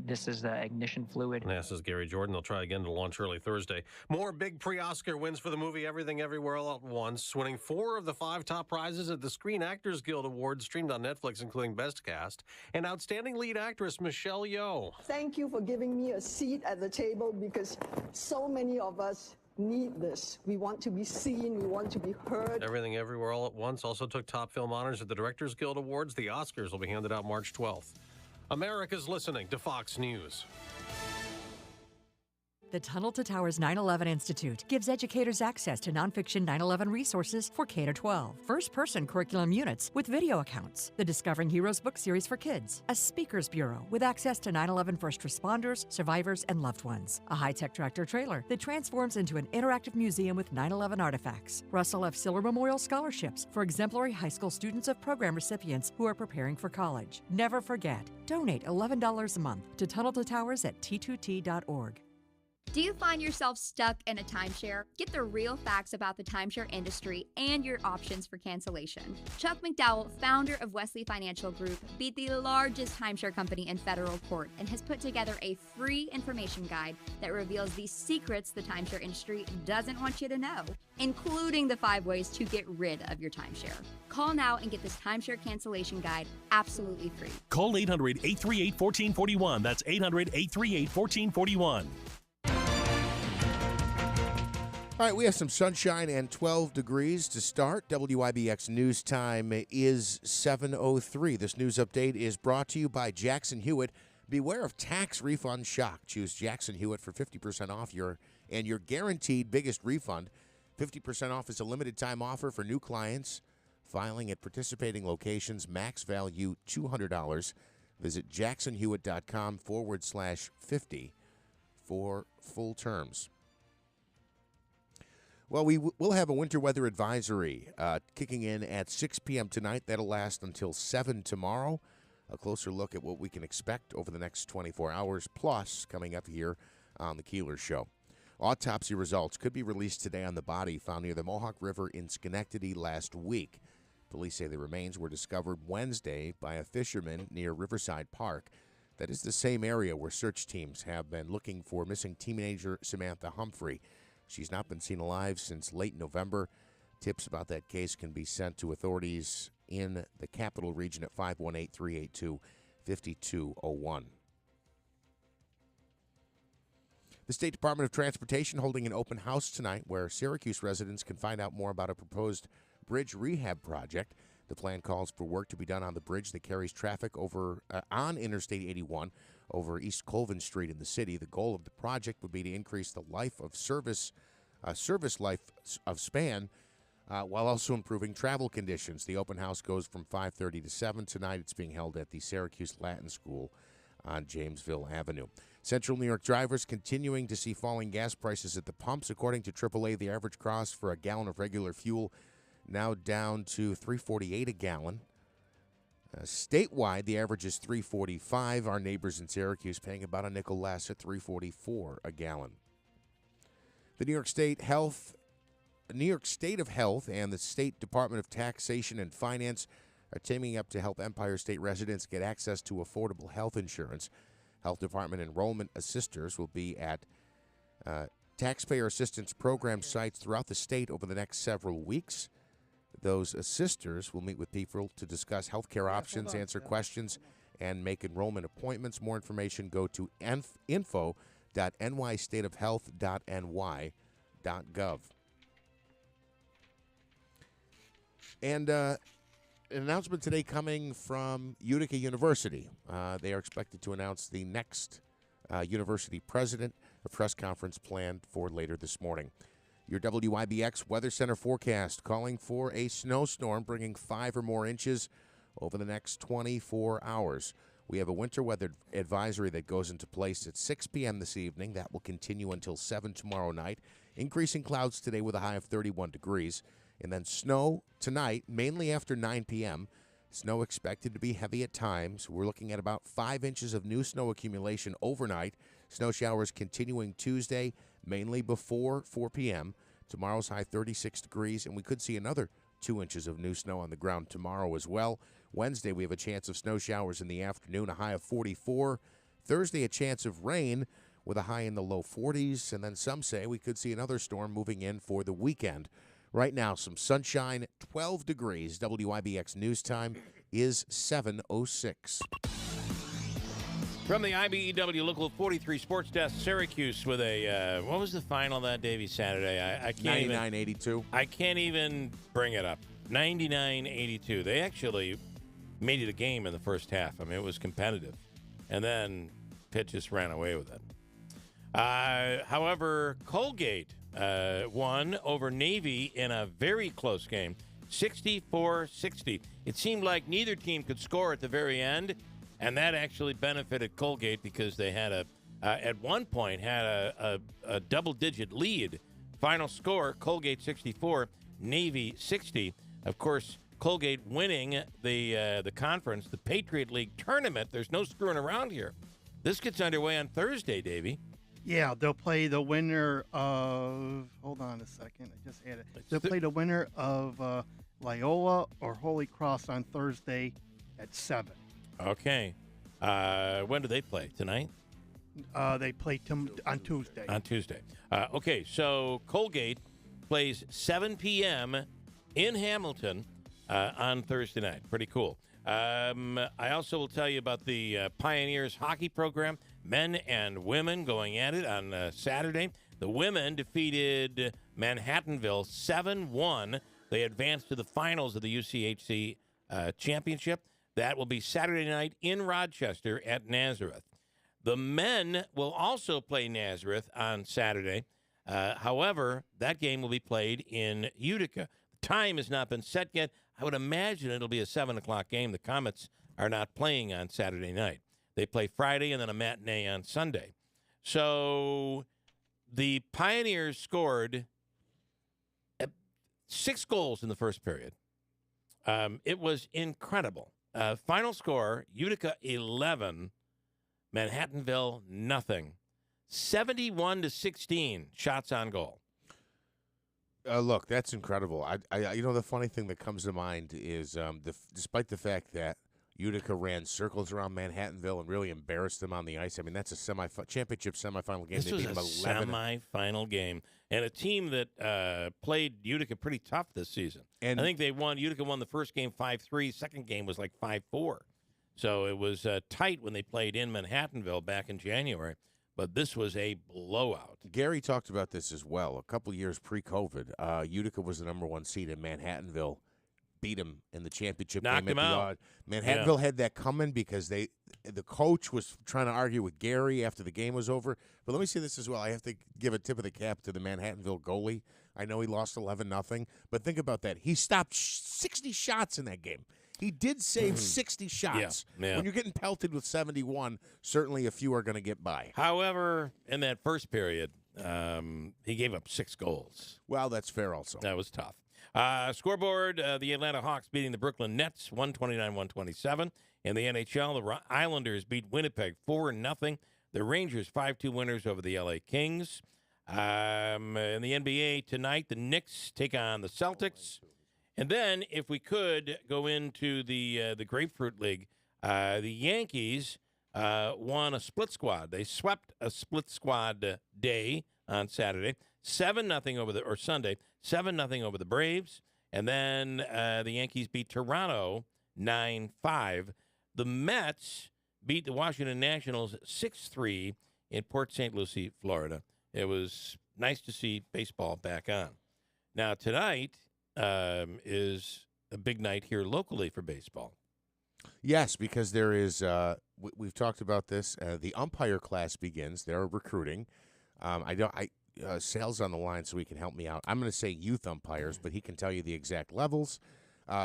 This is the ignition fluid. NASA's Gary Jordan. They'll try again to launch early Thursday. More big pre-Oscar wins for the movie Everything Everywhere All at Once, winning 4 of the 5 top prizes at the Screen Actors Guild Awards, streamed on Netflix, including Best Cast and Outstanding Lead Actress Michelle Yeoh. Thank you for giving me a seat at the table, because so many of us need this. We want to be seen. We want to be heard. Everything Everywhere All at Once also took top film honors at the Directors Guild Awards. The Oscars will be handed out March 12th. America's listening to Fox News. The Tunnel to Towers 9/11 Institute gives educators access to nonfiction 9/11 resources for K-12, first-person curriculum units with video accounts, the Discovering Heroes book series for kids, a speakers bureau with access to 9/11 first responders, survivors, and loved ones, a high-tech tractor-trailer that transforms into an interactive museum with 9/11 artifacts, Russell F. Siller Memorial Scholarships for exemplary high school students of program recipients who are preparing for college. Never forget, donate $11 a month to Tunnel to Towers at t2t.org. Do you find yourself stuck in a timeshare? Get the real facts about the timeshare industry and your options for cancellation. Chuck McDowell, founder of Wesley Financial Group, beat the largest timeshare company in federal court and has put together a free information guide that reveals the secrets the timeshare industry doesn't want you to know, including the 5 ways to get rid of your timeshare. Call now and get this timeshare cancellation guide absolutely free. Call 800-838-1441. That's 800-838-1441. All right, we have some sunshine and 12 degrees to start. WIBX News Time is 7:03. This news update is brought to you by Jackson Hewitt. Beware of tax refund shock. Choose Jackson Hewitt for 50% off your guaranteed biggest refund. 50% off is a limited time offer for new clients Filing at participating locations, max value $200. Visit jacksonhewitt.com/50 for full terms. Well, we'll have a winter weather advisory kicking in at 6 p.m. tonight. That'll last until 7 tomorrow. A closer look at what we can expect over the next 24 hours, plus coming up here on the Keeler Show. Autopsy results could be released today on the body found near the Mohawk River in Schenectady last week. Police say the remains were discovered Wednesday by a fisherman near Riverside Park. That is the same area where search teams have been looking for missing teenager Samantha Humphrey. She's not been seen alive since late November. Tips about that case can be sent to authorities in the Capital Region at 518-382-5201. The State Department of Transportation holding an open house tonight where Syracuse residents can find out more about a proposed bridge rehab project. The plan calls for work to be done on the bridge that carries traffic over on Interstate 81 over East Colvin Street in the city. The goal of the project would be to increase the life of service life of span while also improving travel conditions. The open house goes from 5:30 to 7 tonight. It's being held at the Syracuse Latin School on Jamesville Avenue. Central New York drivers continuing to see falling gas prices at the pumps. According to AAA, the average cost for a gallon of regular fuel now down to $3.48 a gallon. Statewide, the average is $3.45. Our neighbors in Syracuse paying about a nickel less at $3.44 a gallon. The New York State of Health and the State Department of Taxation and Finance are teaming up to help Empire State residents get access to affordable health insurance. Health Department enrollment assisters will be at taxpayer assistance program sites throughout the state over the next several weeks. Those assisters will meet with people to discuss health care options, answer questions, and make enrollment appointments. More information, go to info.nystateofhealth.ny.gov. And an announcement today coming from Utica University. They are expected to announce the next university president. A press conference planned for later this morning. Your WIBX Weather Center forecast calling for a snowstorm bringing 5 or more inches over the next 24 hours. We have a winter weather advisory that goes into place at 6 p.m. this evening. That will continue until 7 tomorrow night. Increasing clouds today with a high of 31 degrees. And then snow tonight, mainly after 9 p.m. Snow expected to be heavy at times. We're looking at about 5 inches of new snow accumulation overnight. Snow showers continuing Tuesday, mainly before 4 p.m. Tomorrow's high 36 degrees, and we could see another 2 inches of new snow on the ground tomorrow as well. Wednesday, we have a chance of snow showers in the afternoon, a high of 44. Thursday, a chance of rain with a high in the low 40s. And then some say we could see another storm moving in for the weekend. Right now, some sunshine, 12 degrees. WIBX News Time is 7:06. From the IBEW Local 43 Sports Desk, Syracuse with a, what was the final that Davey Saturday? I can't 99-82. I can't even bring it up. 99-82. They actually made it a game in the first half. I mean, it was competitive. And then Pitt just ran away with it. However, Colgate won over Navy in a very close game, 64-60. It seemed like neither team could score at the very end, and that actually benefited Colgate because they had at one point had a double-digit lead. Final score, Colgate 64, Navy 60. Of course, Colgate winning the conference, the Patriot League tournament. There's no screwing around here. This gets underway on Thursday, Davey. Yeah, they'll play the winner of. Hold on a second, I just had it. They'll play the winner of Loyola or Holy Cross on Thursday at 7. Okay. When do they play? Tonight? They play on Tuesday. On Tuesday. Okay, so Colgate plays 7 p.m. in Hamilton on Thursday night. Pretty cool. I also will tell you about the Pioneers hockey program, men and women going at it on Saturday. The women defeated Manhattanville 7-1. They advanced to the finals of the UCHC championship. That will be Saturday night in Rochester at Nazareth. The men will also play Nazareth on Saturday. However, that game will be played in Utica. time has not been set yet. I would imagine it'll be a 7 o'clock game. The Comets are not playing on Saturday night. They play Friday and then a matinee on Sunday. So the Pioneers scored 6 goals in the first period. It was incredible. Final score, Utica 11, Manhattanville nothing. 71-16 shots on goal. Look, that's incredible. I the funny thing that comes to mind is despite the fact that Utica ran circles around Manhattanville and really embarrassed them on the ice. I mean, that's a championship semifinal game. This was a semifinal game, and a team that played Utica pretty tough this season. And I think Utica won the first game 5-3. Second game was like 5-4. So it was tight when they played in Manhattanville back in January. But this was a blowout. Gary talked about this as well. A couple years pre-COVID, Utica was the number 1 seed in Manhattanville. Beat him in the championship Knocked game him at the out. odd. Manhattanville had that coming because the coach was trying to argue with Gary after the game was over. But let me say this as well. I have to give a tip of the cap to the Manhattanville goalie. I know he lost 11-0, but think about that. He stopped 60 shots in that game. He did save 60 shots. Yeah. When you're getting pelted with 71, certainly a few are going to get by. However, in that first period, he gave up 6 goals. Well, that's fair also. That was tough. Scoreboard, the Atlanta Hawks beating the Brooklyn Nets 129-127. In the NHL, the Islanders beat Winnipeg 4-0. The Rangers 5-2 winners over the LA Kings. In the NBA tonight, the Knicks take on the Celtics. And then, if we could go into the Grapefruit League, the Yankees won a split squad. They swept a split squad day on Saturday, 7-0 over Sunday, 7-0 over the Braves, and then the Yankees beat Toronto 9-5. The Mets beat the Washington Nationals 6-3 in Port St. Lucie, Florida. It was nice to see baseball back on. Now tonight is a big night here locally for baseball. Yes, because there is. We've talked about this. The umpire class begins. They're recruiting. Sal's on the line, so he can help me out. I'm going to say youth umpires, but he can tell you the exact levels.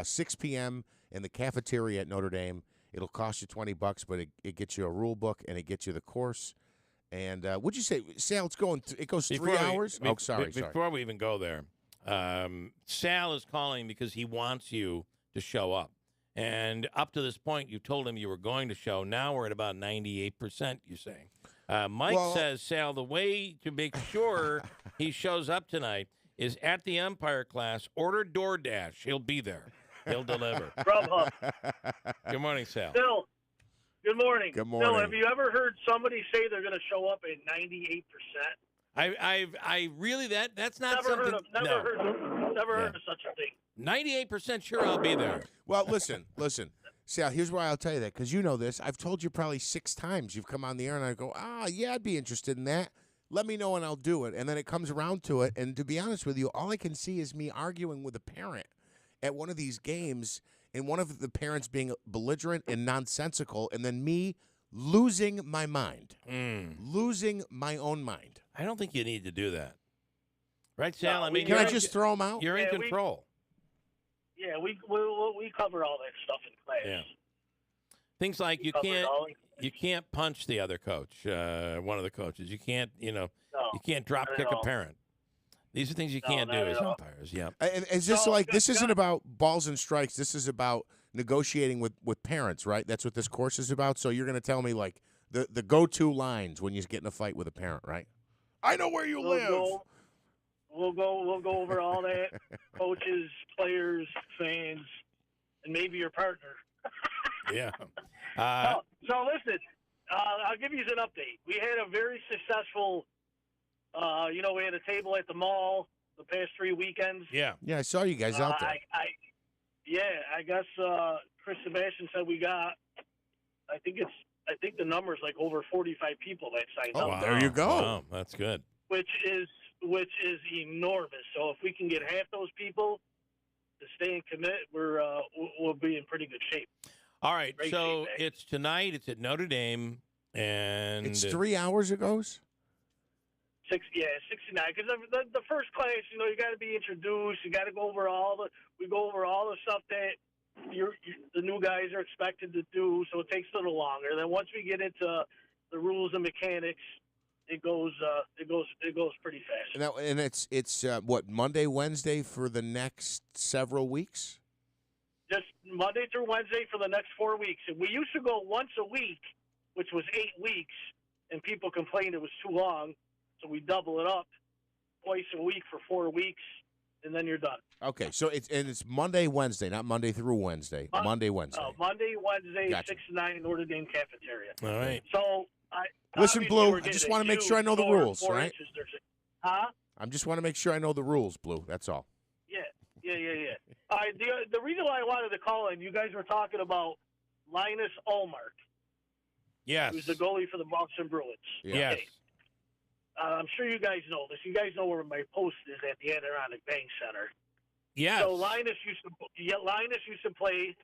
6 p.m. in the cafeteria at Notre Dame. It'll cost you $20, but it gets you a rule book and it gets you the course. And what'd you say, Sal? It goes 3 hours. Sorry. Before we even go there, Sal is calling because he wants you to show up. And up to this point, you told him you were going to show. Now we're at about 98%, you're saying. Mike says, Sal, the way to make sure he shows up tonight is at the umpire class, order DoorDash. He'll be there. He'll deliver. Grubhub. Good morning, Sal. Bill, good morning. Good morning. Bill, have you ever heard somebody say they're going to show up at 98%? I really that's not never something. Never heard of such a thing. 98% sure I'll be there. Well, listen. Sal, here's why I'll tell you that, because you know this. I've told you probably 6 times you've come on the air, and I go, yeah, I'd be interested in that. Let me know, and I'll do it. And then it comes around to it, and to be honest with you, all I can see is me arguing with a parent at one of these games, and one of the parents being belligerent and nonsensical, and then me losing my mind, losing my own mind. I don't think you need to do that. Right, Sal? No, I mean, can I just throw them out? You're in control. We cover all that stuff in class. Yeah. Things like you can't punch the other coach, one of the coaches. You can't, you can't drop kick a parent. These are things you can't do as umpires. Yeah. And it's just this isn't about balls and strikes. This is about negotiating with parents, right? That's what this course is about. So you're going to tell me like the go-to lines when you get in a fight with a parent, right? I know where you live. We'll go over all that. Coaches, players, fans, and maybe your partner. Yeah. So listen, I'll give you an update. We had a very successful, we had a table at the mall the past 3 weekends. Yeah. Yeah, I saw you guys out there. I guess Chris Sebastian said we got, I think the number's like over 45 people that signed up. Oh, there you go. Wow, that's good. Which is enormous. So if we can get half those people to stay and commit, we'll be in pretty good shape. All right, Great so feedback. it's tonight. It's at Notre Dame, and It's 3 hours it goes? 69. Because the first class, you got to be introduced. You got to go over all the stuff that the new guys are expected to do. So it takes a little longer. Then once we get into the rules and mechanics, it goes pretty fast. And it's what, Monday, Wednesday for the next several weeks? Just Monday through Wednesday for the next 4 weeks. And we used to go once a week, which was 8 weeks, and people complained it was too long. So we double it up twice a week for 4 weeks, and then you're done. Okay, so it's Monday, Wednesday, not Monday through Wednesday. Monday, Wednesday. Monday, Wednesday, Gotcha. 6 to 9 Notre Dame cafeteria. All right. So Listen, Blue, I just want to make sure I know the rules, right? Huh? I just want to make sure I know the rules, Blue. That's all. Yeah. The reason why I wanted to call in, you guys were talking about Linus Ullmark. Yes. Who's the goalie for the Boston Bruins. Yes. Okay. I'm sure you guys know this. You guys know where my post is at the Adirondack Bank Center. Yes. So Linus used to play.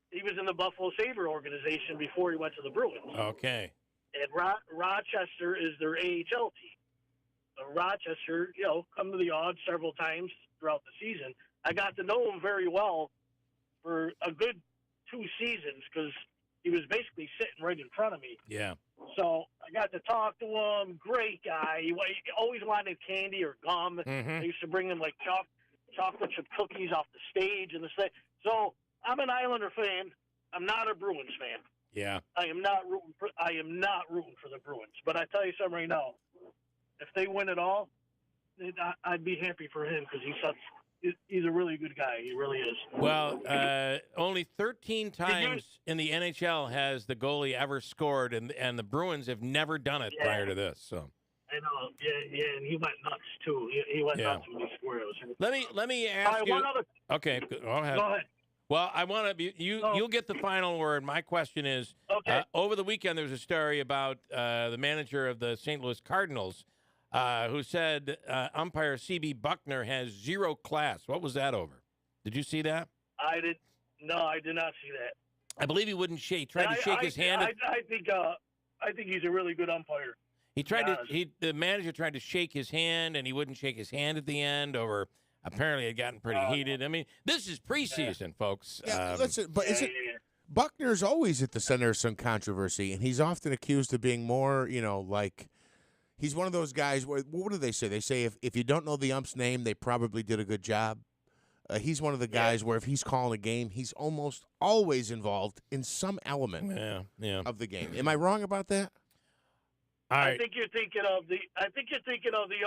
He was in the Buffalo Sabre organization before he went to the Bruins. Okay. And Rochester is their AHL team. Rochester, come to the odds several times throughout the season. I got to know him very well for a good 2 seasons because he was basically sitting right in front of me. Yeah. So I got to talk to him. Great guy. He always wanted candy or gum. Mm-hmm. I used to bring him like chocolate chip cookies off the stage and the stage. So I'm an Islander fan. I'm not a Bruins fan. Yeah. I am not rooting for the Bruins. But I tell you something right now. If they win it all, I'd be happy for him because he's a really good guy. He really is. Well, only 13 times in the NHL has the goalie ever scored, and the Bruins have never done it prior to this. So I know. Yeah, and he went nuts too. He went nuts when he scored. Let me ask you. One other. Okay, go ahead. Go ahead. Well, I want to. You'll get the final word. My question is: over the weekend, there was a story about the manager of the St. Louis Cardinals. Who said umpire C.B. Buckner has 0 class. What was that over? Did you see that? No, I did not see that. I believe he wouldn't shake. Tried to shake his hand. I think he's a really good umpire. The manager tried to shake his hand, and he wouldn't shake his hand at the end. Apparently, it had gotten pretty heated. I mean, this is preseason, folks. Yeah, listen, but Buckner's always at the center of some controversy, and he's often accused of being more, like. He's one of those guys where, what do they say? They say if you don't know the ump's name, they probably did a good job. He's one of the guys where if he's calling a game, he's almost always involved in some element of the game. Am I wrong about that? I think you're thinking of the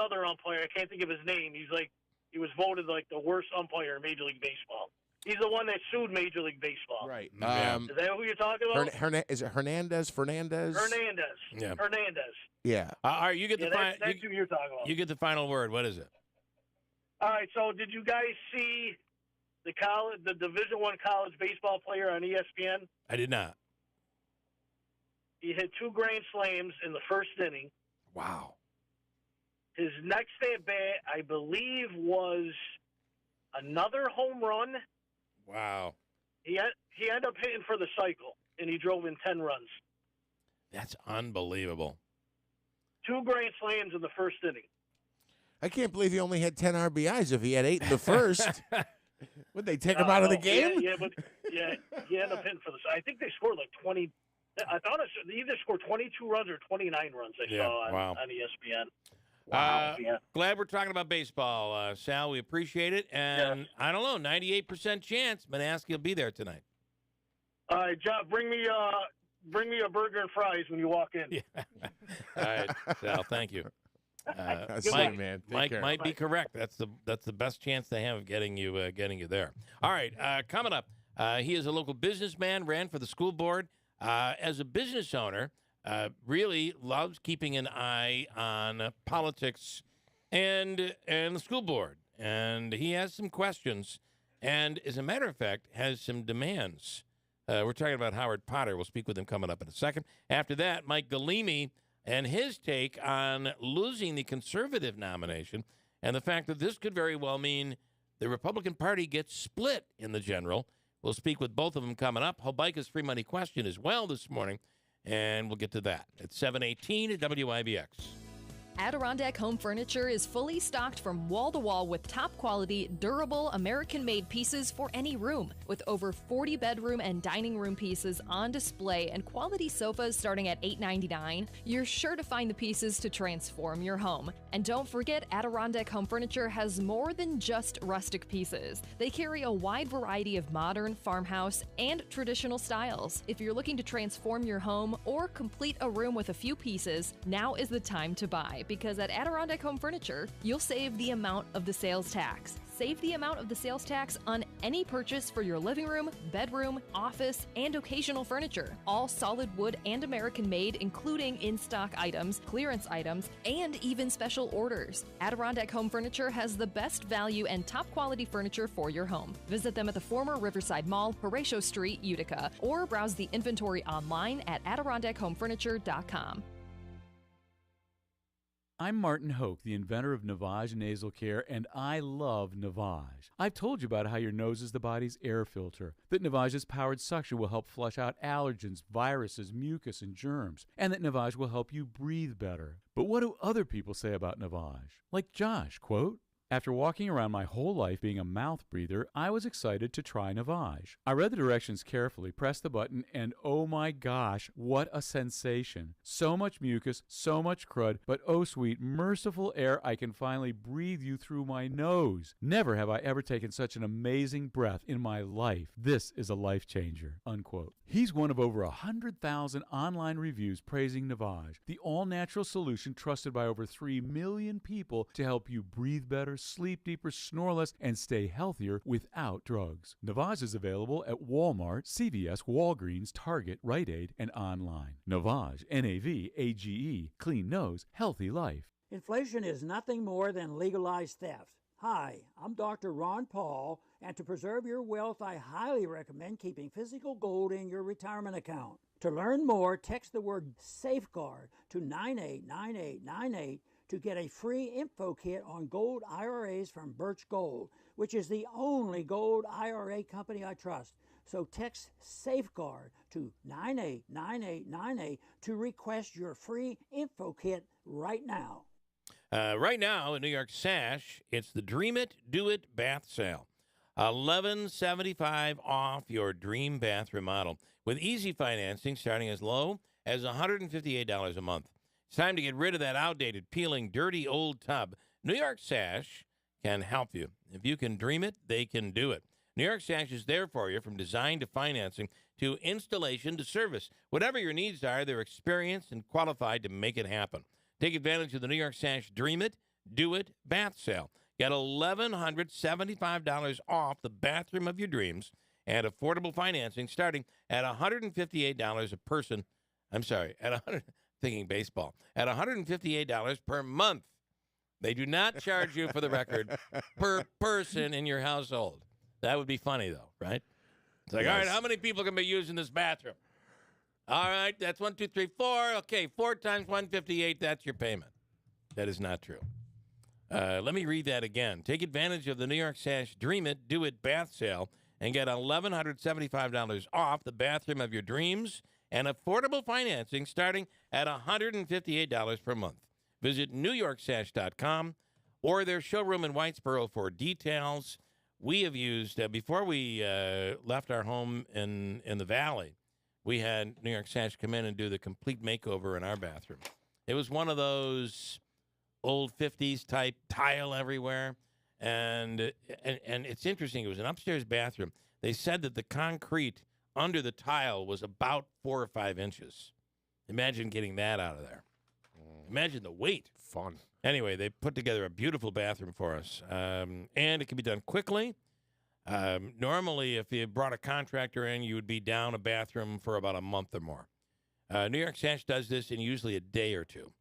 other umpire. I can't think of his name. He was voted like the worst umpire in Major League Baseball. He's the one that sued Major League Baseball. Right. Is that who you're talking about? Is it Hernandez? Fernandez. Yeah. Hernandez. Yeah. All right, you get the final. That's who you're talking about. You get the final word. What is it? All right. So, did you guys see the Division I college baseball player on ESPN? I did not. He hit 2 grand slams in the first inning. Wow. His next at bat, I believe, was another home run. Wow. He ended up hitting for the cycle, and he drove in 10 runs. That's unbelievable. 2 grand slams in the first inning. I can't believe he only had 10 RBIs if he had 8 in the first. Would they take him out of the game? Yeah, he ended up hitting for the cycle. I think they scored like 20. I thought they either scored 22 runs or 29 runs I saw on ESPN. Wow. Glad we're talking about baseball, Sal. We appreciate it. And I don't know, 98% chance Manaski will be there tonight. All right, John, bring me a burger and fries when you walk in. Yeah. All right, Sal, thank you. Mike might be correct. That's the best chance they have of getting you there. All right, coming up, he is a local businessman, ran for the school board. As a business owner, really loves keeping an eye on politics and the school board. And he has some questions and, as a matter of fact, has some demands. We're talking about Howard Potter. We'll speak with him coming up in a second. After that, Mike Galimi and his take on losing the conservative nomination and the fact that this could very well mean the Republican Party gets split in the general. We'll speak with both of them coming up. Hobica's free money question as well this morning. And we'll get to that at 7:18 at WIBX. Adirondack Home Furniture is fully stocked from wall to wall with top quality, durable, American-made pieces for any room. With over 40 bedroom and dining room pieces on display and quality sofas starting at $8.99, you're sure to find the pieces to transform your home. And don't forget, Adirondack Home Furniture has more than just rustic pieces. They carry a wide variety of modern, farmhouse, and traditional styles. If you're looking to transform your home or complete a room with a few pieces, now is the time to buy, because at Adirondack Home Furniture, you'll save the amount of the sales tax. Save the amount of the sales tax on any purchase for your living room, bedroom, office, and occasional furniture. All solid wood and American-made, including in-stock items, clearance items, and even special orders. Adirondack Home Furniture has the best value and top-quality furniture for your home. Visit them at the former Riverside Mall, Horatio Street, Utica, or browse the inventory online at AdirondackHomeFurniture.com. I'm Martin Hoke, the inventor of Navage Nasal Care, and I love Navage. I've told you about how your nose is the body's air filter, that Navage's powered suction will help flush out allergens, viruses, mucus, and germs, and that Navage will help you breathe better. But what do other people say about Navage? Like Josh, quote, "After walking around my whole life being a mouth breather, I was excited to try Navage. I read the directions carefully, pressed the button, and oh my gosh, what a sensation. So much mucus, so much crud, but oh sweet, merciful air, I can finally breathe you through my nose. Never have I ever taken such an amazing breath in my life. This is a life changer," unquote. He's one of over 100,000 online reviews praising Navage, the all-natural solution trusted by over 3 million people to help you breathe better, sleep deeper, snore less, and stay healthier without drugs. Navage is available at Walmart, CVS, Walgreens, Target, Rite Aid, and online. Navage, Navage, clean nose, healthy life. Inflation is nothing more than legalized theft. Hi, I'm Dr. Ron Paul, and to preserve your wealth, I highly recommend keeping physical gold in your retirement account. To learn more, text the word SAFEGUARD to 989898 to get a free info kit on gold IRAs from Birch Gold, which is the only gold IRA company I trust. So text SAFEGUARD to 989898 to request your free info kit right now. Right now in New York Sash, it's the Dream It, Do It bath sale. $11.75 off your dream bath remodel with easy financing starting as low as $158 a month. It's time to get rid of that outdated, peeling, dirty old tub. New York Sash can help you. If you can dream it, they can do it. New York Sash is there for you from design to financing to installation to service. Whatever your needs are, they're experienced and qualified to make it happen. Take advantage of the New York Sash Dream It, Do It bath sale. Get $1,175 off the bathroom of your dreams and affordable financing starting at $158 a person. I'm sorry, thinking baseball, at $158 per month. They do not charge you, for the record, per person in your household. That would be funny, though, right? It's like, all right, how many people can be using this bathroom? All right, that's 1, 2, 3, 4. Okay, 4 times 158, that's your payment. That is not true. Let me read that again. Take advantage of the New York Sash Dream It, Do It bath sale and get $1,175 off the bathroom of your dreams and affordable financing starting at $158 per month. Visit NewYorkSash.com or their showroom in Whitesboro for details. We have used, before we left our home in the Valley, we had New York Sash come in and do the complete makeover in our bathroom. It was one of those old 50s type tile everywhere. And it's interesting. It was an upstairs bathroom. They said that the concrete under the tile was about 4 or 5 inches. Imagine getting that out of there. Imagine the weight. Fun. Anyway, they put together a beautiful bathroom for us. And it can be done quickly. Normally, if you brought a contractor in, you would be down a bathroom for about a month or more. New York Sash does this in usually a day or two.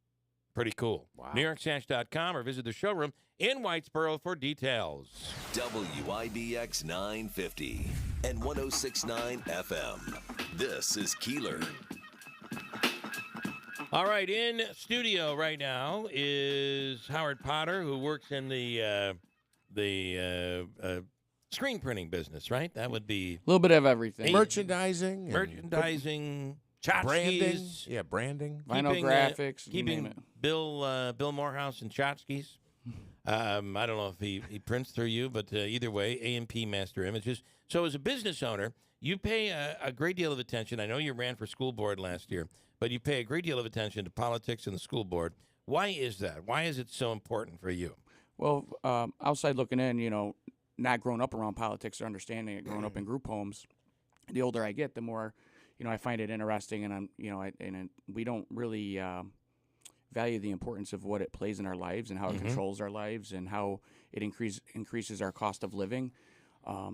Pretty cool. Wow. NewYorkSash.com or visit the showroom in Whitesboro for details. WIBX 950 and 106.9 FM. This is Keeler. All right, in studio right now is Howard Potter, who works in the screen printing business, right? That would be a little bit of everything. Merchandising, tchotchkes. Branding. Yeah, branding. Vinyl graphics. Keeping Bill Morehouse and Chotsky's. I don't know if he prints through you, but either way, A&P Master Images. So as a business owner, you pay a great deal of attention. I know you ran for school board last year, but you pay a great deal of attention to politics and the school board. Why is that? Why is it so important for you? Well, outside looking in, not growing up around politics or understanding it, growing up in group homes, the older I get, the more, I find it interesting, and we don't really value the importance of what it plays in our lives and how it controls our lives and how it increases our cost of living.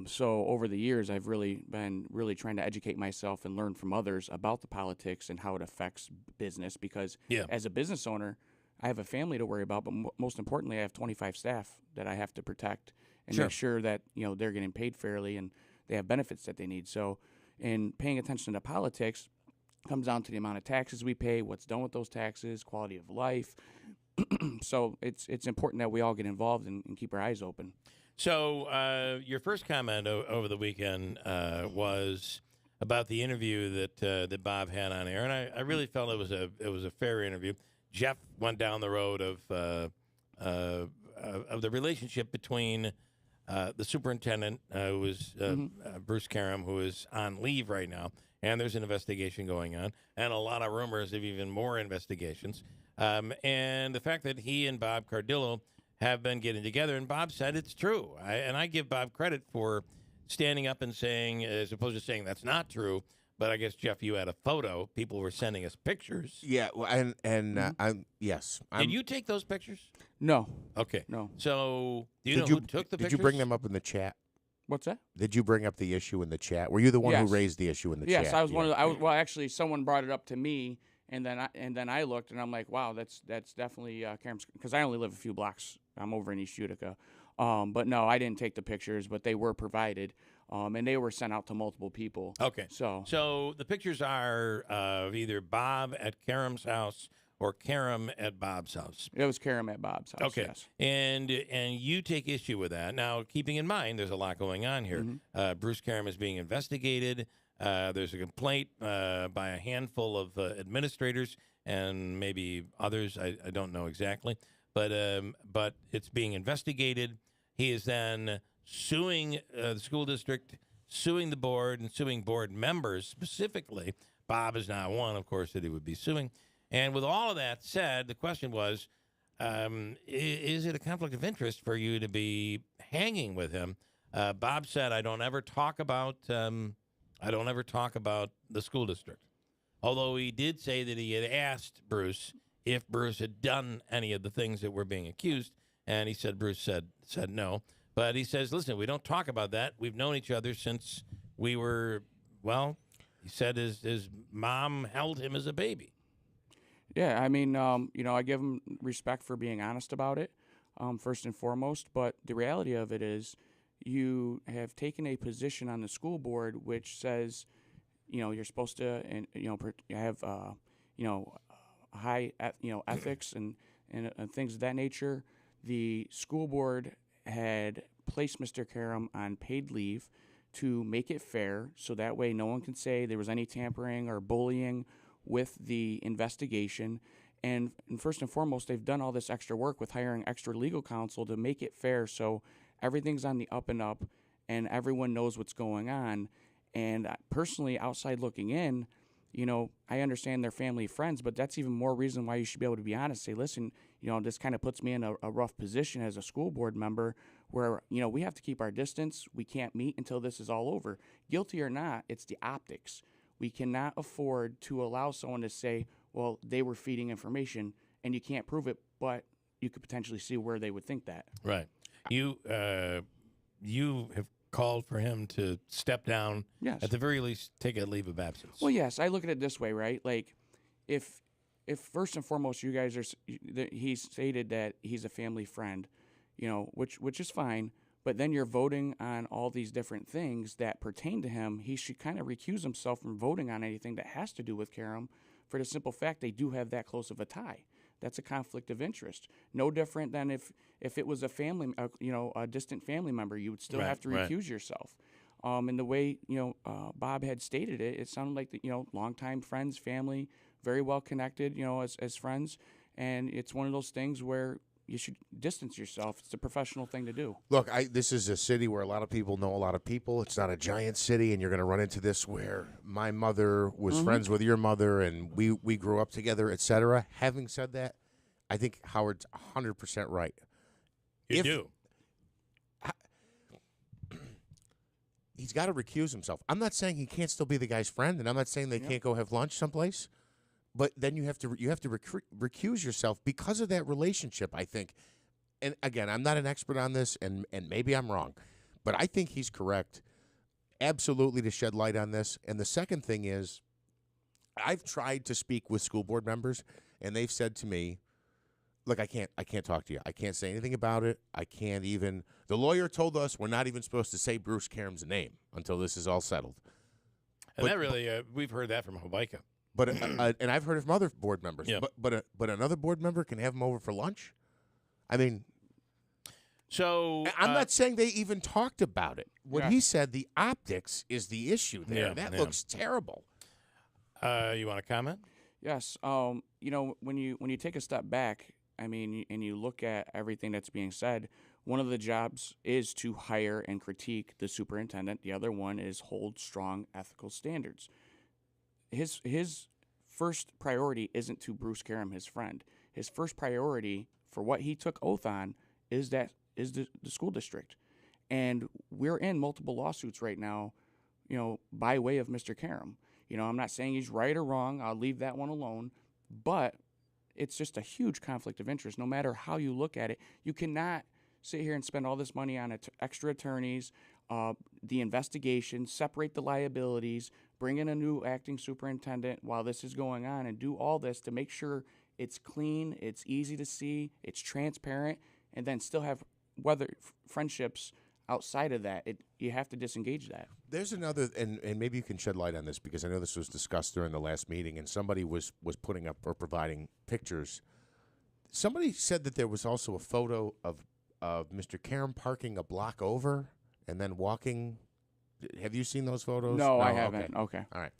So over the years, I've really been trying to educate myself and learn from others about the politics and how it affects business, because as a business owner, I have a family to worry about, but most importantly, I have 25 staff that I have to protect and make sure that, they're getting paid fairly and they have benefits that they need. So in paying attention to politics comes down to the amount of taxes we pay, what's done with those taxes, quality of life. So it's important that we all get involved and keep our eyes open. So your first comment over the weekend was about the interview that Bob had on air, and I really felt it was a fair interview. Jeff went down the road of the relationship between the superintendent, who was Bruce Karam, who is on leave right now, and there's an investigation going on, and a lot of rumors of even more investigations, and the fact that he and Bob Cardillo have been getting together, and Bob said it's true. I give Bob credit for standing up and saying, as opposed to saying that's not true. But I guess, Jeff, you had a photo. People were sending us pictures. Yeah, well, yes. Did you take those pictures? No. Okay. No. So do you know who took the pictures? Did you bring them up in the chat? What's that? Did you bring up the issue in the chat? Were you the one who raised the issue in the chat? Yes, I was one of the. Well, actually, someone brought it up to me, and then I looked, and I'm like, wow, that's definitely Karam's, because I only live a few blocks. I'm over in East Utica. But no, I didn't take the pictures, but they were provided, and they were sent out to multiple people. Okay. So the pictures are of either Bob at Karam's house or Karam at Bob's house. It was Karam at Bob's house. Okay. Yes. And you take issue with that. Now, keeping in mind, there's a lot going on here. Bruce Karam is being investigated. There's a complaint by a handful of administrators and maybe others. I don't know exactly. But it's being investigated. He is then suing the school district, suing the board, and suing board members specifically. Bob is not one, of course, that he would be suing. And with all of that said, the question was, is it a conflict of interest for you to be hanging with him? Bob said, I don't ever talk about the school district. Although he did say that he had asked Bruce if Bruce had done any of the things that were being accused, and he said Bruce said no. But he says, listen, we don't talk about that. We've known each other since we were, well, he said his mom held him as a baby. Yeah, I mean, I give him respect for being honest about it, first and foremost. But the reality of it is, you have taken a position on the school board which says, you're supposed to, and have, high, ethics and things of that nature. The school board had placed Mr. Karam on paid leave to make it fair, so that way no one can say there was any tampering or bullying with the investigation. And first and foremost, they've done all this extra work with hiring extra legal counsel to make it fair, so everything's on the up and up and everyone knows what's going on. And personally, outside looking in, I understand they're family friends, but that's even more reason why you should be able to be honest. Say, listen, this kind of puts me in a rough position as a school board member where, we have to keep our distance. We can't meet until this is all over. Guilty or not, it's the optics. We cannot afford to allow someone to say, well, they were feeding information, and you can't prove it, but you could potentially see where they would think that. Right. You have called for him to step down, yes, at the very least take a leave of absence. Well, yes, I look at it this way, right? Like, if first and foremost you guys he's stated that he's a family friend, which is fine, but then you're voting on all these different things that pertain to him. He should kind of recuse himself from voting on anything that has to do with Karam, for the simple fact they do have that close of a tie. That's a conflict of interest. No different than if it was a family, a distant family member, you would still have to recuse yourself. And the way, Bob had stated it, it sounded like longtime friends, family, very well connected, as friends. and it's one of those things where you should distance yourself. It's a professional thing to do. Look, this is a city where a lot of people know a lot of people. It's not a giant city, and you're going to run into this where my mother was friends with your mother, and we grew up together, etc. Having said that, I think Howard's 100% right. You do. He's got to recuse himself. I'm not saying he can't still be the guy's friend, and I'm not saying they can't go have lunch someplace. But then you have to recuse yourself because of that relationship, I think. And again, I'm not an expert on this, and maybe I'm wrong, but I think he's correct. Absolutely, to shed light on this. And the second thing is, I've tried to speak with school board members, and they've said to me, "Look, I can't talk to you. I can't say anything about it. I can't even." The lawyer told us we're not even supposed to say Bruce Karem's name until this is all settled. And that really, we've heard that from Hawaika. But and I've heard of other board members. Yeah. But another board member can have him over for lunch. I mean, so I'm not saying they even talked about it. What he said, the optics is the issue there. Yeah, that looks terrible. You want to comment? Yes. When you take a step back, I mean, and you look at everything that's being said, one of the jobs is to hire and critique the superintendent. The other one is hold strong ethical standards. His first priority isn't to Bruce Karem, his friend. His first priority for what he took oath on is the school district. And we're in multiple lawsuits right now, by way of Mr. Karem. I'm not saying he's right or wrong. I'll leave that one alone. But it's just a huge conflict of interest. No matter how you look at it, you cannot sit here and spend all this money on extra attorneys, the investigation, separate the liabilities, bring in a new acting superintendent while this is going on, and do all this to make sure it's clean, it's easy to see, it's transparent, and then still have friendships outside of that. You have to disengage that. There's another, and maybe you can shed light on this, because I know this was discussed during the last meeting, and somebody was putting up or providing pictures. Somebody said that there was also a photo of Mr. Karem parking a block over and then walking. Have you seen those photos? No, I haven't. Okay. All right.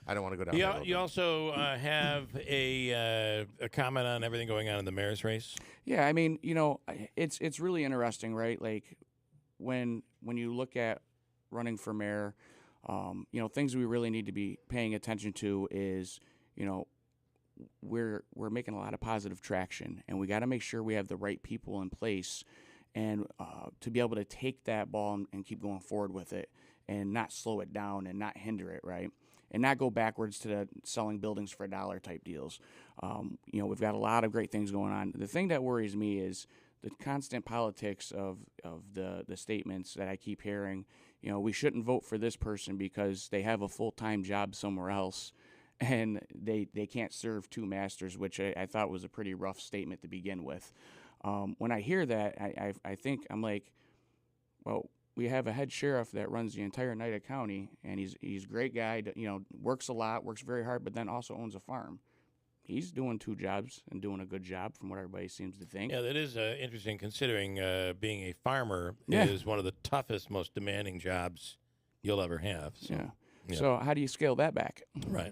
I don't want to go down that road. You also have a comment on everything going on in the mayor's race? Yeah, I mean, it's really interesting, right? Like when you look at running for mayor, things we really need to be paying attention to is, we're making a lot of positive traction, and we got to make sure we have the right people in place, and to be able to take that ball and keep going forward with it, and not slow it down and not hinder it, right? And not go backwards to the selling buildings for $1 type deals. We've got a lot of great things going on. The thing that worries me is the constant politics of the statements that I keep hearing. We shouldn't vote for this person because they have a full-time job somewhere else, and they can't serve two masters, which I thought was a pretty rough statement to begin with. When I hear that, I think I'm like, well, we have a head sheriff that runs the entire Oneida County, and he's a great guy. Works a lot, works very hard, but then also owns a farm. He's doing two jobs and doing a good job from what everybody seems to think. Yeah, that is interesting, considering being a farmer is one of the toughest, most demanding jobs you'll ever have. So. Yeah. So how do you scale that back? Right.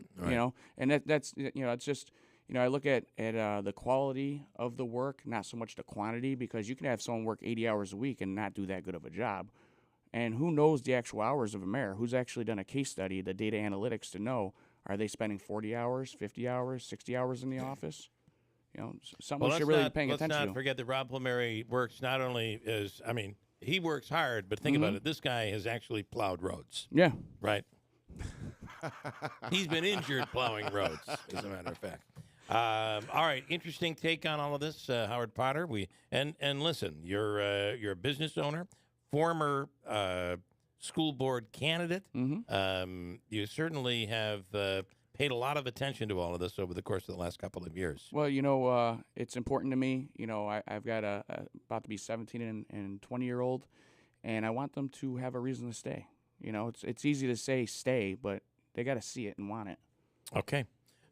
And that's it's just, I look at the quality of the work, not so much the quantity, because you can have someone work 80 hours a week and not do that good of a job. And who knows the actual hours of a mayor? Who's actually done a case study, the data analytics to know, are they spending 40 hours, 50 hours, 60 hours in the office? Something we should really be paying attention to. Let's not forget that Rob Palmieri works not only he works hard, but think about it. This guy has actually plowed roads. Yeah. Right. He's been injured plowing roads, as a matter of fact. All right, interesting take on all of this, Howard Potter. And listen, you're a business owner, former school board candidate. You certainly have paid a lot of attention to all of this over the course of the last couple of years. Well, it's important to me. I've got about to be 17 and 20-year-old, and I want them to have a reason to stay. It's easy to say stay, but they got to see it and want it. Okay.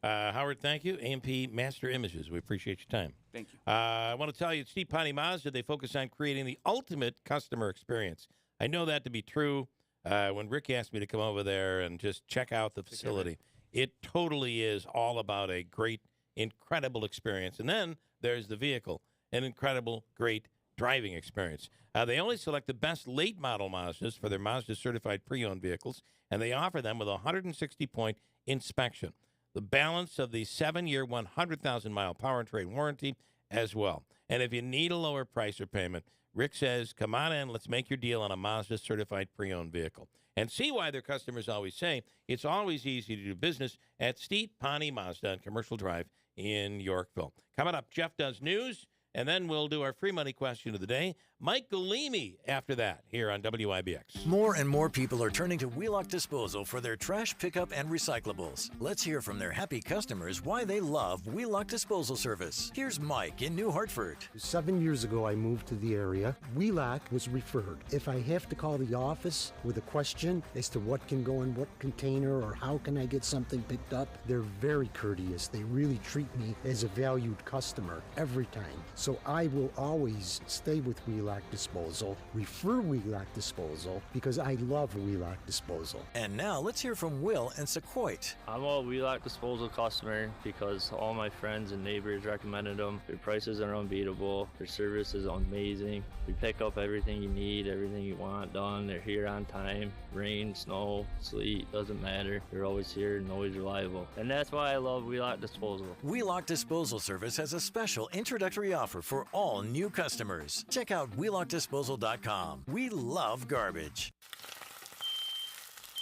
Howard, thank you. AMP Master Images. We appreciate your time. Thank you. I want to tell you, Steve Pawnee Mazda, they focus on creating the ultimate customer experience. I know that to be true. When Rick asked me to come over there and just check out the facility, it totally is all about a great incredible experience. And then there's the vehicle, an incredible, great driving experience. They only select the best late model Mazdas for their Mazda certified pre-owned vehicles, and they offer them with a 160-point inspection. The balance of the 7-year, 100,000-mile power and trade warranty as well. And if you need a lower price or payment, Rick says, come on in, let's make your deal on a Mazda certified pre-owned vehicle. And see why their customers always say it's always easy to do business at Steet Pawnee Mazda on Commercial Drive in Yorkville. Coming up, Jeff does news, and then we'll do our free money question of the day. Mike Galimi after that here on WIBX. More and more people are turning to Wheelock Disposal for their trash pickup and recyclables. Let's hear from their happy customers why they love Wheelock Disposal Service. Here's Mike in New Hartford. 7 years ago, I moved to the area. Wheelock was referred. If I have to call the office with a question as to what can go in what container or how can I get something picked up, they're very courteous. They really treat me as a valued customer every time. So I will always stay with Wheelock Disposal, refer Wheelock Disposal, because I love Wheelock Disposal. And now let's hear from Will and Sequoit. I'm a Wheelock Disposal customer because all my friends and neighbors recommended them. Their prices are unbeatable. Their service is amazing. We pick up everything you need, everything you want done. They're here on time. Rain, snow, sleet, doesn't matter. They're always here and always reliable. And that's why I love Wheelock Disposal. Wheelock Disposal Service has a special introductory offer for all new customers. Check out WheelockDisposal.com. We love garbage.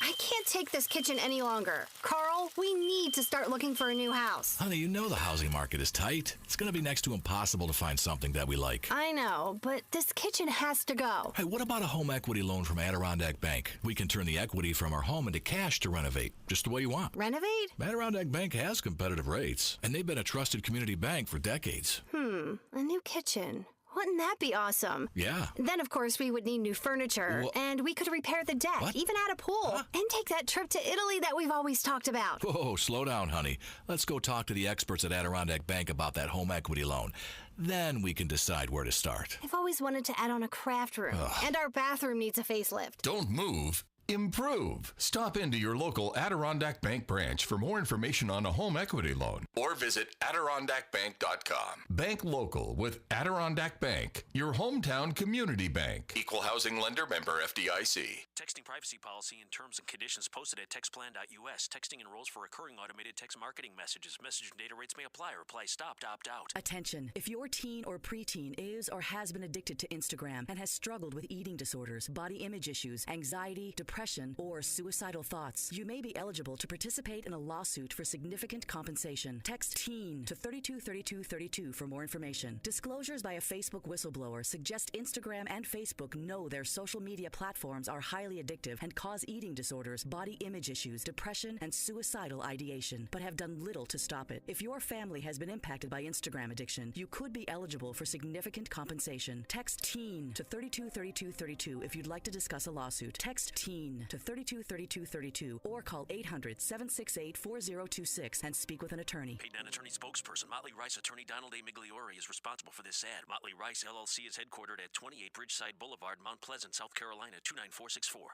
I can't take this kitchen any longer. Carl, we need to start looking for a new house. Honey, you know the housing market is tight. It's going to be next to impossible to find something that we like. I know, but this kitchen has to go. Hey, what about a home equity loan from Adirondack Bank? We can turn the equity from our home into cash to renovate, just the way you want. Renovate? Adirondack Bank has competitive rates, and they've been a trusted community bank for decades. A new kitchen. Wouldn't that be awesome? Yeah. Then, of course, we would need new furniture, and we could repair the deck, even add a pool, and take that trip to Italy that we've always talked about. Whoa, slow down, honey. Let's go talk to the experts at Adirondack Bank about that home equity loan. Then we can decide where to start. I've always wanted to add on a craft room, and our bathroom needs a facelift. Don't move. Improve. Stop into your local Adirondack Bank branch for more information on a home equity loan or visit AdirondackBank.com. Bank local with Adirondack Bank, your hometown community bank. Equal housing lender, member FDIC. Texting privacy policy and terms and conditions posted at textplan.us. Texting enrolls for recurring automated text marketing messages. Message and data rates may apply. Reply stop to opt out. Attention. If your teen or preteen is or has been addicted to Instagram and has struggled with eating disorders, body image issues, anxiety, depression, or suicidal thoughts, you may be eligible to participate in a lawsuit for significant compensation. Text TEEN to 323232 for more information. Disclosures by a Facebook whistleblower suggest Instagram and Facebook know their social media platforms are highly addictive and cause eating disorders, body image issues, depression, and suicidal ideation, but have done little to stop it. If your family has been impacted by Instagram addiction, you could be eligible for significant compensation. Text TEEN to 323232 if you'd like to discuss a lawsuit. Text TEEN to 323232 or call 800-768-4026 and speak with an attorney. Paid non-attorney spokesperson Motley Rice attorney Donald A. Migliore is responsible for this ad. Motley Rice LLC is headquartered at 28 Bridgeside Boulevard, Mount Pleasant, South Carolina 29464.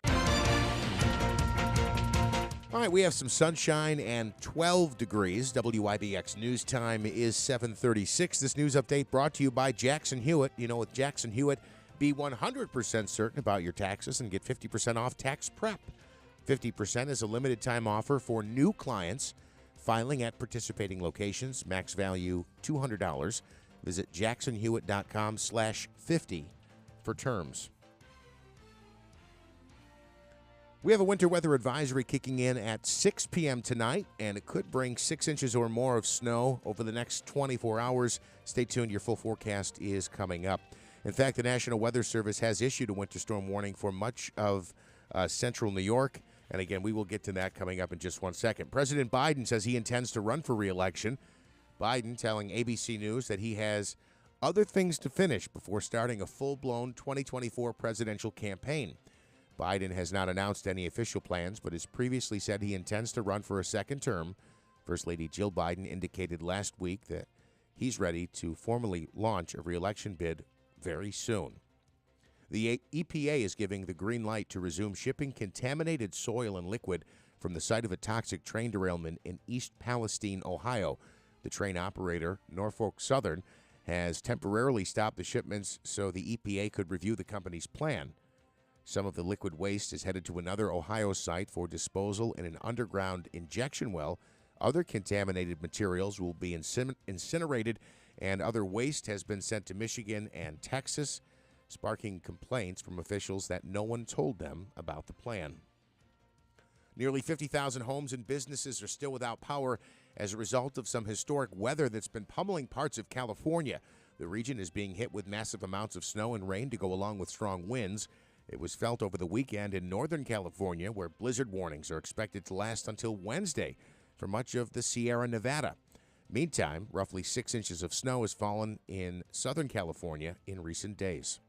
All right, we have some sunshine and 12 degrees. WIBX News Time is 7:36. This news update brought to you by Jackson Hewitt. You know, with Jackson Hewitt, be 100% certain about your taxes and get 50% off tax prep. 50% is a limited time offer for new clients filing at participating locations. Max value $200. Visit jacksonhewitt.com/50 for terms. We have a winter weather advisory kicking in at 6 p.m. tonight, and it could bring 6 inches or more of snow over the next 24 hours. Stay tuned. Your full forecast is coming up. In fact, the National Weather Service has issued a winter storm warning for much of central New York. And again, we will get to that coming up in just 1 second. President Biden says he intends to run for re-election. Biden telling ABC News that he has other things to finish before starting a full-blown 2024 presidential campaign. Biden has not announced any official plans, but has previously said he intends to run for a second term. First Lady Jill Biden indicated last week that he's ready to formally launch a re-election bid very soon. The EPA is giving the green light to resume shipping contaminated soil and liquid from the site of a toxic train derailment in East Palestine, Ohio. The train operator, Norfolk Southern, has temporarily stopped the shipments so the EPA could review the company's plan. Some of the liquid waste is headed to another Ohio site for disposal in an underground injection well. Other contaminated materials will be incinerated, and other waste has been sent to Michigan and Texas, sparking complaints from officials that no one told them about the plan. Nearly 50,000 homes and businesses are still without power as a result of some historic weather that's been pummeling parts of California. The region is being hit with massive amounts of snow and rain to go along with strong winds. It was felt over the weekend in Northern California, where blizzard warnings are expected to last until Wednesday for much of the Sierra Nevada. Meantime, roughly 6 inches of snow has fallen in Southern California in recent days.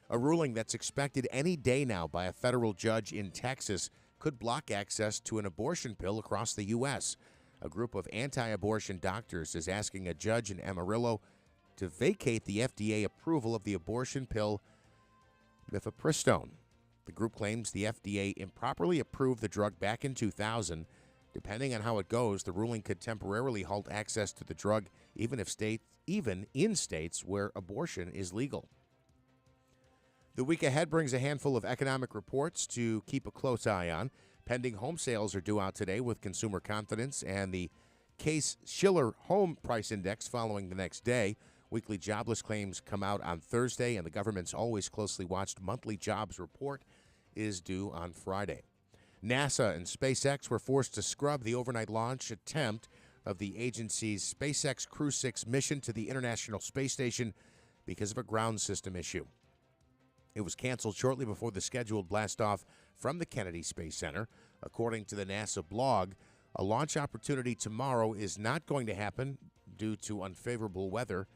A ruling that's expected any day now by a federal judge in Texas could block access to an abortion pill across the U.S. A group of anti-abortion doctors is asking a judge in Amarillo to vacate the FDA approval of the abortion pill mifepristone. The group claims the FDA improperly approved the drug back in 2000. Depending on how it goes, the ruling could temporarily halt access to the drug, even in states where abortion is legal. The week ahead brings a handful of economic reports to keep a close eye on. Pending home sales are due out today with consumer confidence and the Case-Shiller Home Price Index following the next day. Weekly jobless claims come out on Thursday, and the government's always closely watched monthly jobs report is due on Friday. NASA and SpaceX were forced to scrub the overnight launch attempt of the agency's SpaceX Crew 6 mission to the International Space Station because of a ground system issue. It was canceled shortly before the scheduled blast-off from the Kennedy Space Center. According to the NASA blog, a launch opportunity tomorrow is not going to happen due to unfavorable weather.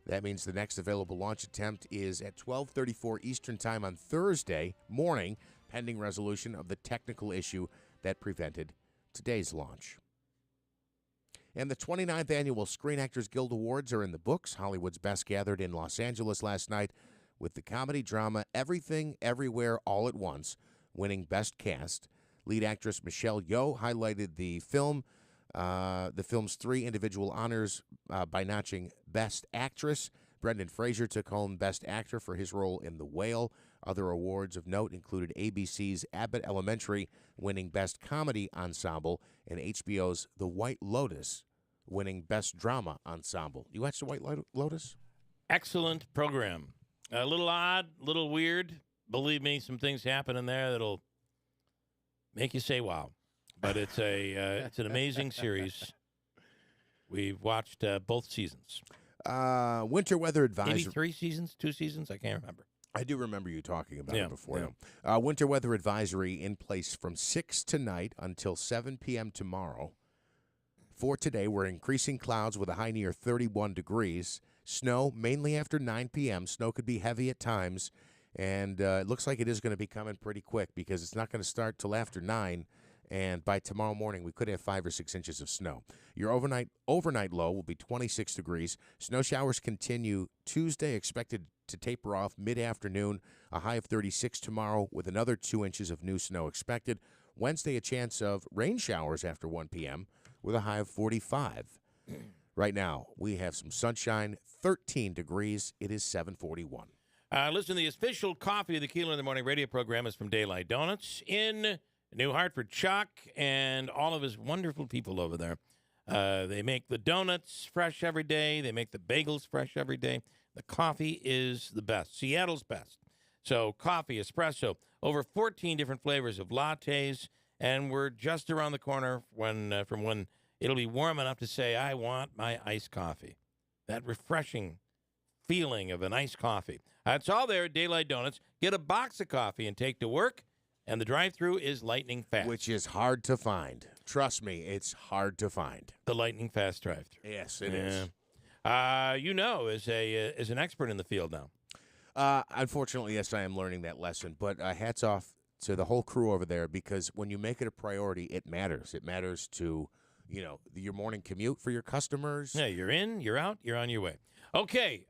That means the next available launch attempt is at 12:34 Eastern Time on Thursday morning, pending resolution of the technical issue that prevented today's launch. And the 29th Annual Screen Actors Guild Awards are in the books. Hollywood's best gathered in Los Angeles last night with the comedy drama Everything, Everywhere, All at Once, winning Best Cast. Lead actress Michelle Yeoh highlighted the film's 3 individual honors by notching Best Actress. Brendan Fraser took home Best Actor for his role in The Whale. Other awards of note included ABC's Abbott Elementary winning Best Comedy Ensemble and HBO's The White Lotus winning Best Drama Ensemble. You watched The White Lotus? Excellent program. A little odd, a little weird. Believe me, some things happen in there that'll make you say wow. But it's an amazing series. We've watched both seasons. Winter weather advisory. Maybe 3 seasons, 2 seasons? I can't remember. I do remember you talking about it before. Yeah. Winter weather advisory in place from 6 tonight until 7 p.m. tomorrow. For today, we're increasing clouds with a high near 31 degrees. Snow mainly after 9 p.m. Snow could be heavy at times, and it looks like it is going to be coming pretty quick because it's not going to start till after 9, and by tomorrow morning we could have 5 or 6 inches of snow. Your overnight low will be 26 degrees. Snow showers continue Tuesday, expected to taper off mid-afternoon, a high of 36 tomorrow with another 2 inches of new snow expected. Wednesday, a chance of rain showers after 1 p.m. with a high of 45. Right now, we have some sunshine, 13 degrees. It is 7:41. Listen, the official coffee of the Keeler in the Morning radio program is from Daylight Donuts in New Hartford. Chuck and all of his wonderful people over there. They make the donuts fresh every day. They make the bagels fresh every day. The coffee is the best, Seattle's best. So coffee, espresso, over 14 different flavors of lattes, and we're just around the corner from when it'll be warm enough to say, I want my iced coffee. That refreshing feeling of an iced coffee. It's all there at Daylight Donuts. Get a box of coffee and take to work, and the drive-thru is lightning fast. Which is hard to find. Trust me, it's hard to find. The lightning fast drive-thru. Yes, it is. As an expert in the field now. Unfortunately, yes, I am learning that lesson. But hats off to the whole crew over there because when you make it a priority, it matters. It matters to your morning commute for your customers. Yeah, you're in, you're out, you're on your way. Okay.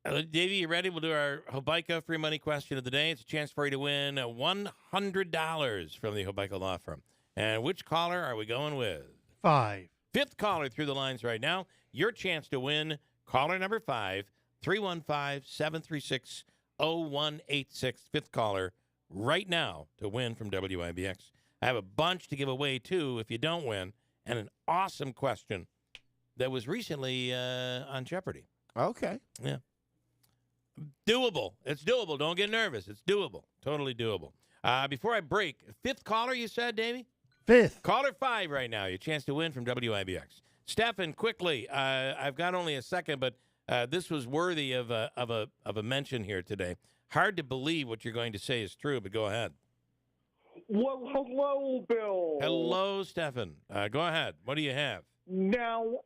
Davey, you ready? We'll do our Hobica free money question of the day. It's a chance for you to win $100 from the Hobica Law Firm. And which caller are we going with? 5. Fifth caller through the lines right now. Your chance to win. Caller number 5, 315-736-0186. Fifth caller right now to win from WIBX. I have a bunch to give away, too, if you don't win, and an awesome question that was recently on Jeopardy. Okay. Yeah. Doable. It's doable. Don't get nervous. It's doable. Totally doable. Before I break, fifth caller, you said, Davey? Fifth. Caller 5 right now. Your chance to win from WIBX. Stefan, quickly. I've got only a second, but this was worthy of a mention here today. Hard to believe what you're going to say is true, but go ahead. Well, hello, Bill. Hello, Stefan. Go ahead. What do you have? Now,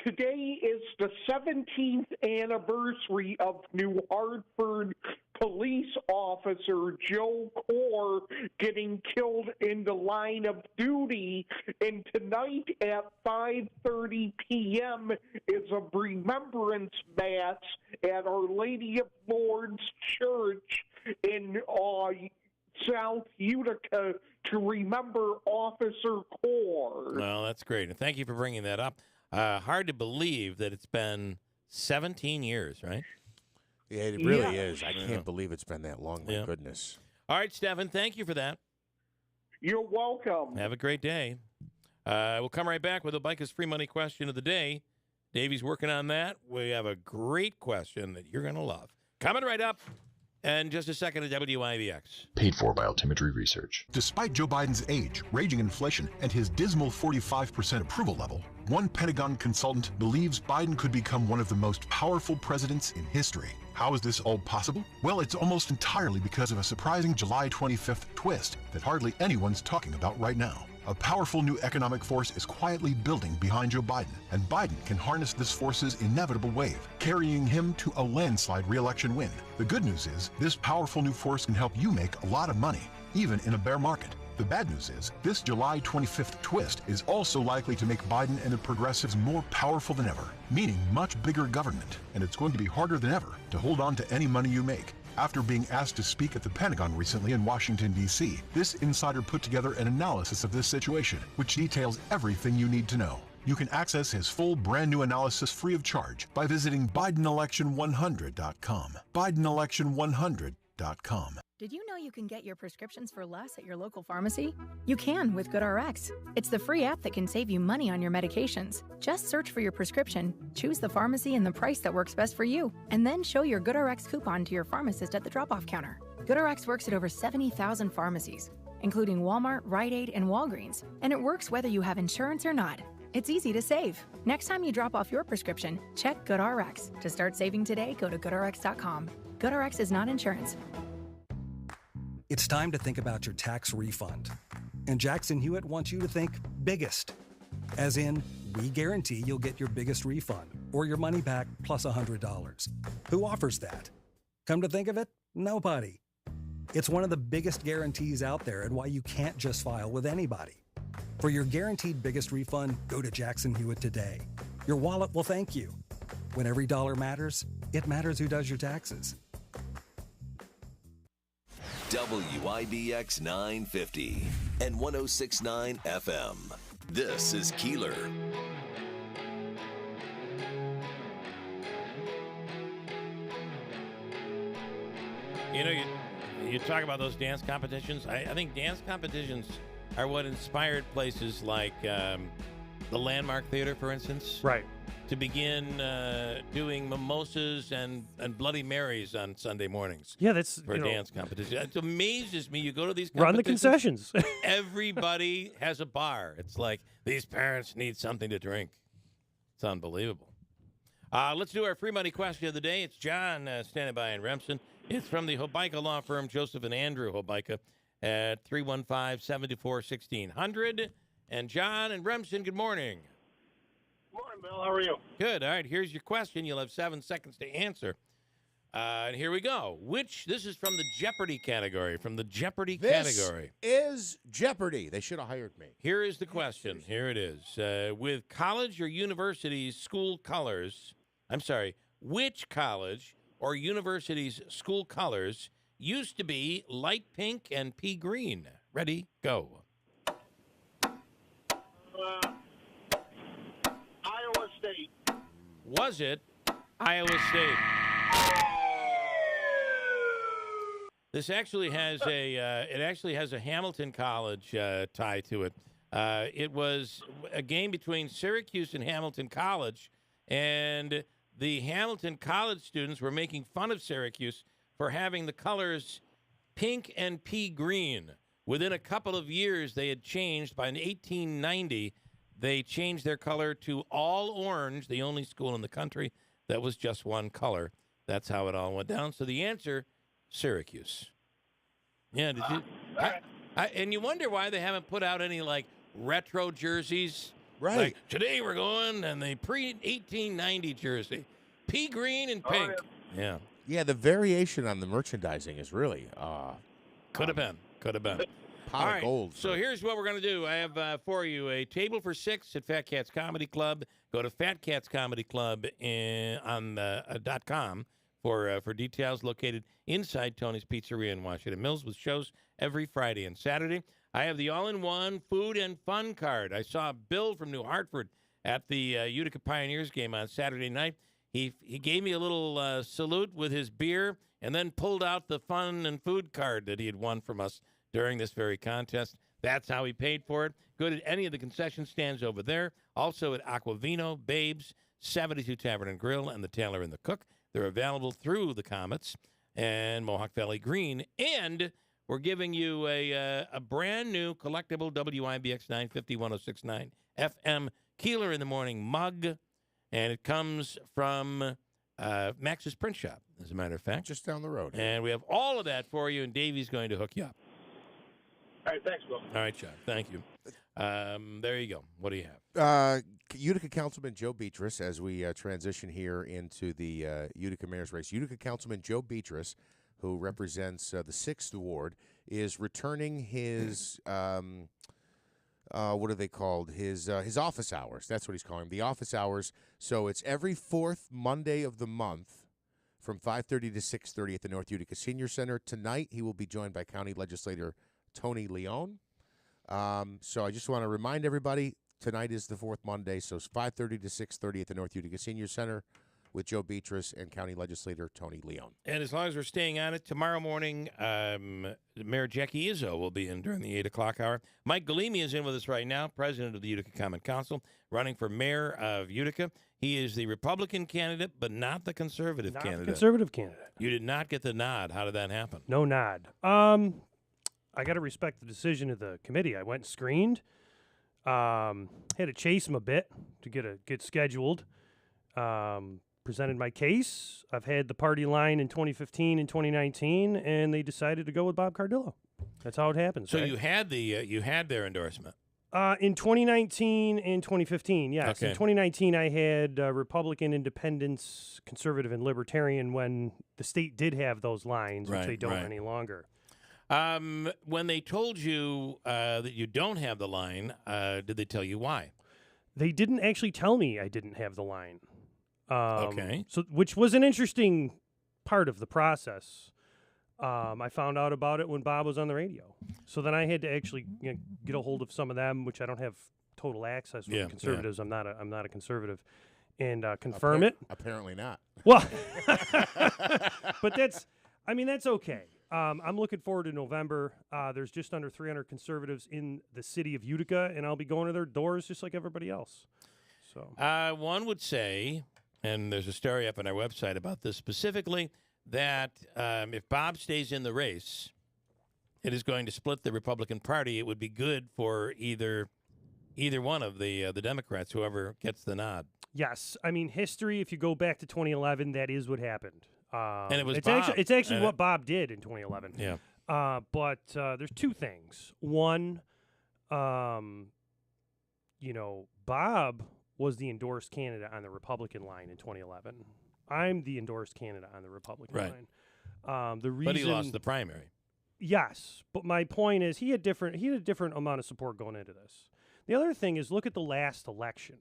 today is the 17th anniversary of New Hartford police officer Joe Corr getting killed in the line of duty, and tonight at 5:30 p.m. is a remembrance mass at Our Lady of Lourdes Church in South Utica to remember Officer Corr. Well, that's great. And thank you for bringing that up. Hard to believe that it's been 17 years, right? Yeah, it really is. I can't believe it's been that long. My goodness. All right, Stefan, thank you for that. You're welcome. Have a great day. We'll come right back with Ubica's free money question of the day. Davey's working on that. We have a great question that you're going to love. Coming right up. And just a second at WIBX. Paid for by Altimetry Research. Despite Joe Biden's age, raging inflation, and his dismal 45% approval level, one Pentagon consultant believes Biden could become one of the most powerful presidents in history. How is this all possible? Well, it's almost entirely because of a surprising July 25th twist that hardly anyone's talking about right now. A powerful new economic force is quietly building behind Joe Biden, and Biden can harness this force's inevitable wave, carrying him to a landslide re-election win. The good news is, this powerful new force can help you make a lot of money, even in a bear market. The bad news is, this July 25th twist is also likely to make Biden and the progressives more powerful than ever, meaning much bigger government, and it's going to be harder than ever to hold on to any money you make. After being asked to speak at the Pentagon recently in Washington, D.C., this insider put together an analysis of this situation, which details everything you need to know. You can access his full brand new analysis free of charge by visiting BidenElection100.com. BidenElection100.com. Did you know you can get your prescriptions for less at your local pharmacy? You can with GoodRx. It's the free app that can save you money on your medications. Just search for your prescription, choose the pharmacy and the price that works best for you, and then show your GoodRx coupon to your pharmacist at the drop-off counter. GoodRx works at over 70,000 pharmacies, including Walmart, Rite Aid, and Walgreens, and it works whether you have insurance or not. It's easy to save. Next time you drop off your prescription, check GoodRx. To start saving today, go to GoodRx.com. GoodRx is not insurance. It's time to think about your tax refund. And Jackson Hewitt wants you to think biggest. As in, we guarantee you'll get your biggest refund or your money back plus $100. Who offers that? Come to think of it, nobody. It's one of the biggest guarantees out there and why you can't just file with anybody. For your guaranteed biggest refund, go to Jackson Hewitt today. Your wallet will thank you. When every dollar matters, it matters who does your taxes. WIBX 950 and 106.9 FM. This is Keeler. You know, you talk about those dance competitions. I think dance competitions are what inspired places like the Landmark Theater, for instance. Right. To begin doing mimosas and Bloody Marys on Sunday mornings. Yeah, that's for a dance competition. It amazes me. You go to these competitions. Run the concessions. Everybody has a bar. It's like these parents need something to drink. It's unbelievable. Let's do our free money question of the day. It's John standing by in Remsen. It's from the Hobica law firm, Joseph and Andrew Hobica, at 315-724-1600. And John and Remsen, good morning. Morning, Bill. How are you? Good. All right, here's your question. You'll have 7 seconds to answer. And here we go. This is from the Jeopardy category. This is Jeopardy. They should have hired me. Here is the question. Here it is. With college or university's school colors, which college or university's school colors used to be light pink and pea green? Ready, go. State. Was it Iowa State? This actually has a Hamilton College tie to it. It was a game between Syracuse and Hamilton College, and the Hamilton College students were making fun of Syracuse for having the colors pink and pea green. Within a couple of years, they had changed. By 1890, they changed their color to all orange, the only school in the country that was just one color. That's how it all went down. So the answer, Syracuse. Yeah, did you? And you wonder why they haven't put out any, like, retro jerseys. Right. Like, today we're going, and the pre-1890 jersey. Pea green and pink. Yeah. Yeah, the variation on the merchandising is really Could have been. pot of gold. So here's what we're going to do. I have for you a table for six at Fat Cats Comedy Club. Go to Fat Cats Comedy Club on .com for details. Located inside Tony's Pizzeria in Washington Mills with shows every Friday and Saturday. I have the all-in-one food and fun card. I saw Bill from New Hartford at the Utica Pioneers game on Saturday night. He gave me a little salute with his beer and then pulled out the fun and food card that he had won from us during this very contest. That's how he paid for it. Good at any of the concession stands over there. Also at Aquavino, Babes, 72 Tavern and Grill, and the Tailor and the Cook. They're available through the Comets and Mohawk Valley Green. And we're giving you a brand new collectible WIBX 950 1069 FM Keeler in the Morning mug. And it comes from Max's Print Shop, as a matter of fact. Just down the road. And we have all of that for you, and Davey's going to hook you up. All right, thanks, Bill. All right, John. Thank you. There you go. What do you have? Utica Councilman Joe Beatrice, as we transition here into the Utica Mayor's race. Utica Councilman Joe Beatrice, who represents the 6th Ward, is returning his... what are they called? His office hours. That's what he's calling them, the office hours. So it's every 4th Monday of the month from 5:30 to 6:30 at the North Utica Senior Center. Tonight, he will be joined by County Legislator Tony Leone. So I just want to remind everybody, tonight is the 4th Monday, so it's 5:30 to 6:30 at the North Utica Senior Center with Joe Beatrice and County Legislator Tony Leone. And as long as we're staying on it, tomorrow morning, Mayor Jackie Izzo will be in during the 8 o'clock hour. Mike Galimi is in with us right now, president of the Utica Common Council, running for mayor of Utica. He is the Republican candidate, but not the conservative candidate. Not the conservative candidate. You did not get the nod. How did that happen? No nod. I got to respect the decision of the committee. I went and screened. Had to chase him a bit to get scheduled. Presented my case. I've had the party line in 2015 and 2019, and they decided to go with Bob Cardillo. That's how it happens. So right? you had their endorsement. In 2019 and 2015, yes. Okay. In 2019, I had Republican, Independents, Conservative, and Libertarian when the state did have those lines, which they don't any longer. When they told you that you don't have the line, did they tell you why? They didn't actually tell me I didn't have the line. Okay. So, which was an interesting part of the process. I found out about it when Bob was on the radio. So then I had to actually get a hold of some of them, which I don't have total access with conservatives. I'm not a conservative, and confirm it. Apparently not. Well, but that's okay. I'm looking forward to November. There's just under 300 conservatives in the city of Utica, and I'll be going to their doors just like everybody else. So one would say, and there's a story up on our website about this specifically, that if Bob stays in the race, it is going to split the Republican Party. It would be good for either one of the Democrats, whoever gets the nod. Yes. I mean, history, if you go back to 2011, that is what happened. And it was Bob. It's actually what Bob did in 2011. Yeah. But there's two things. One, Bob was the endorsed candidate on the Republican line in 2011. I'm the endorsed candidate on the Republican line. The reason, but he lost the primary. Yes, but my point is he had a different amount of support going into this. The other thing is look at the last election.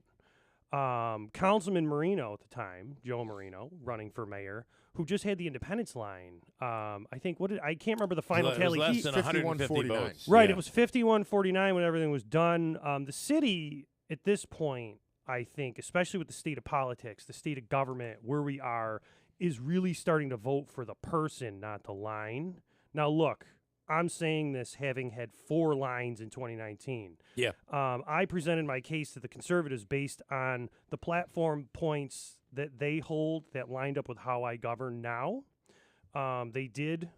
Councilman Marino at the time, Joe Marino, running for mayor, who just had the independence line. I think I can't remember the final tally. It was less than 150 votes. Right, it was 51-49 when everything was done. The city at this point, I think, especially with the state of politics, the state of government, where we are, is really starting to vote for the person, not the line. Now, look, I'm saying this having had 4 lines in 2019. Yeah. I presented my case to the conservatives based on the platform points that they hold that lined up with how I govern now. They did,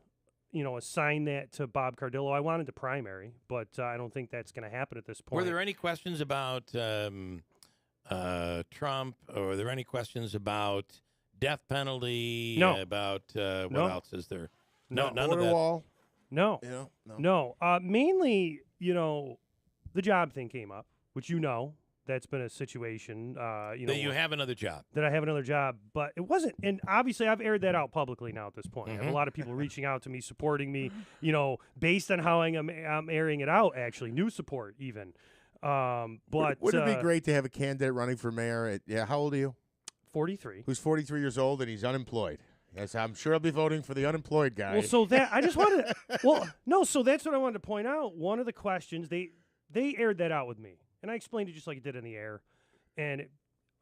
assign that to Bob Cardillo. I wanted the primary, but I don't think that's going to happen at this point. Were there any questions about Trump? Or were there any questions about death penalty? No. About what No. else is there? No. None of Border that. wall. No. No. Mainly, the job thing came up, which that's been a situation. That you have another job. That I have another job, but it wasn't. And obviously, I've aired that out publicly now at this point. I have a lot of people reaching out to me, supporting me, based on how I'm airing it out. Actually, new support even. But would it be great to have a candidate running for mayor? How old are you? 43. Who's 43 years old and he's unemployed. Yes, I'm sure I'll be voting for the unemployed guy. Well, so that I just wanted. So that's what I wanted to point out. One of the questions they aired that out with me. And I explained it just like it did in the air. And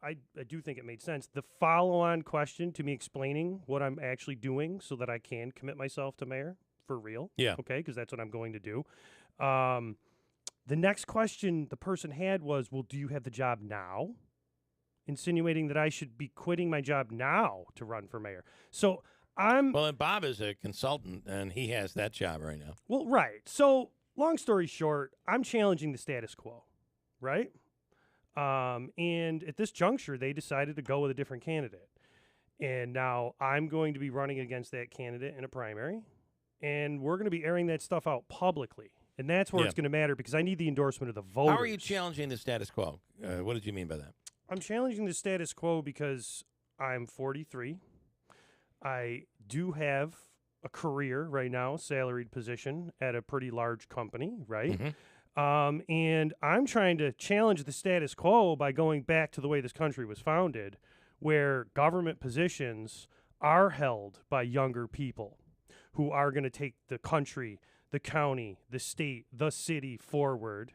I do think it made sense. The follow-on question to me explaining what I'm actually doing so that I can commit myself to mayor for real. Yeah. Okay, because that's what I'm going to do. The next question the person had was, well, do you have the job now? Insinuating that I should be quitting my job now to run for mayor. So Well, and Bob is a consultant, and he has that job right now. Well, right. So long story short, I'm challenging the status quo. Right? And at this juncture, they decided to go with a different candidate. And now I'm going to be running against that candidate in a primary. And we're going to be airing that stuff out publicly. And that's where it's going to matter because I need the endorsement of the voters. How are you challenging the status quo? What did you mean by that? I'm challenging the status quo because I'm 43. I do have a career right now, salaried position at a pretty large company, right? Mm-hmm. And I'm trying to challenge the status quo by going back to the way this country was founded, where government positions are held by younger people who are going to take the country, the county, the state, the city forward.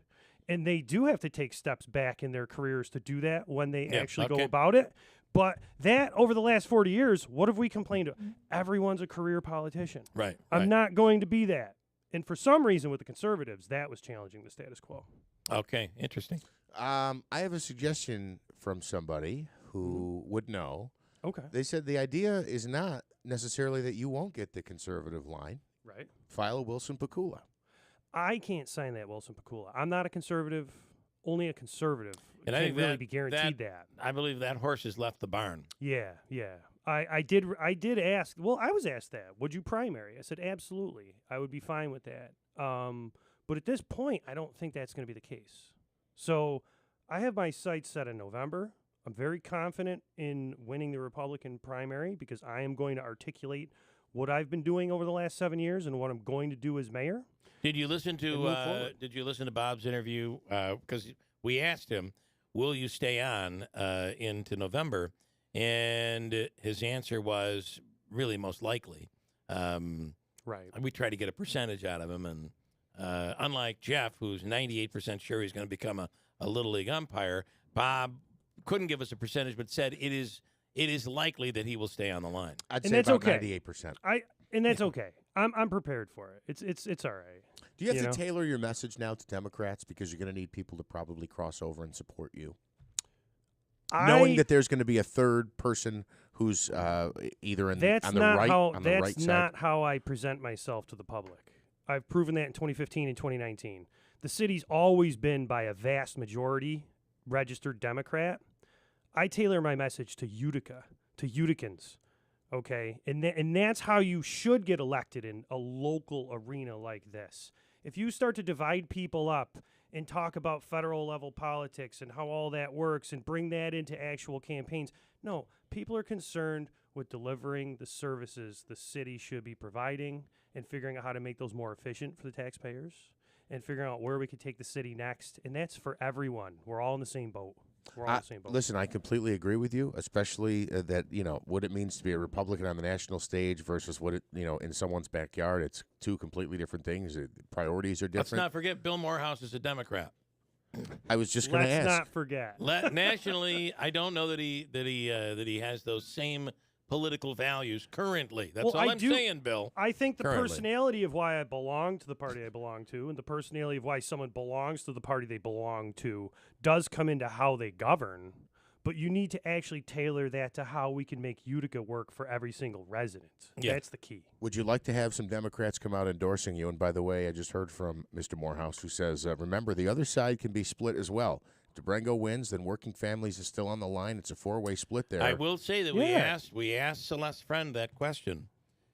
And they do have to take steps back in their careers to do that when they actually go about it. But that, over the last 40 years, what have we complained of? Everyone's a career politician. Right. I'm not going to be that. And for some reason with the conservatives, that was challenging the status quo. Okay, interesting. I have a suggestion from somebody who would know. Okay. They said the idea is not necessarily that you won't get the conservative line. Right. File a Wilson Pakula. I can't sign that Wilson Pakula. I'm not a conservative, only a conservative. And I I can't think really be guaranteed that. I believe that horse has left the barn. Yeah. I did ask. Well, I was asked that. Would you primary? I said absolutely. I would be fine with that. But at this point, I don't think that's going to be the case. So I have my sights set in November. I'm very confident in winning the Republican primary because I am going to articulate what I've been doing over the last 7 years and what I'm going to do as mayor. Did you listen to Bob's interview? Because we asked him, "Will you stay on into November?" And his answer was really most likely. Right. We tried to get a percentage out of him, and unlike Jeff, who's 98% sure he's going to become a Little League umpire, Bob couldn't give us a percentage, but said it is likely that he will stay on the line. I'd say about 98%. That's okay. I'm prepared for it. It's all right. Do you have to tailor your message now to Democrats because you're going to need people to probably cross over and support you? Knowing that there's going to be a third person who's either on the right side. That's not how I present myself to the public. I've proven that in 2015 and 2019. The city's always been by a vast majority registered Democrat. I tailor my message to Utica, to Uticans, okay? And that's how you should get elected in a local arena like this. If you start to divide people up and talk about federal level politics and how all that works and bring that into actual campaigns, no, people are concerned with delivering the services the city should be providing and figuring out how to make those more efficient for the taxpayers and figuring out where we could take the city next. And that's for everyone. We're all in the same boat. We're all in the same boat. Listen, I completely agree with you, especially that, what it means to be a Republican on the national stage versus what it, in someone's backyard. It's two completely different things. Priorities are different. Let's not forget Bill Morehouse is a Democrat. I was just going to ask. Let's not forget. Nationally, I don't know that he has those same political values currently. That's all I'm saying, Bill. I think the currently. personality of why I belong to the party I belong to and the personality of why someone belongs to the party they belong to does come into how they govern, but you need to actually tailor that to how we can make Utica work for every single resident. Yeah. That's the key. Would you like to have some Democrats come out endorsing you? And by the way, I just heard from Mr. Morehouse, who says, remember, the other side can be split as well. If DeBrango wins, then working families is still on the line. It's a four-way split there. I will say that we asked Celeste Friend that question,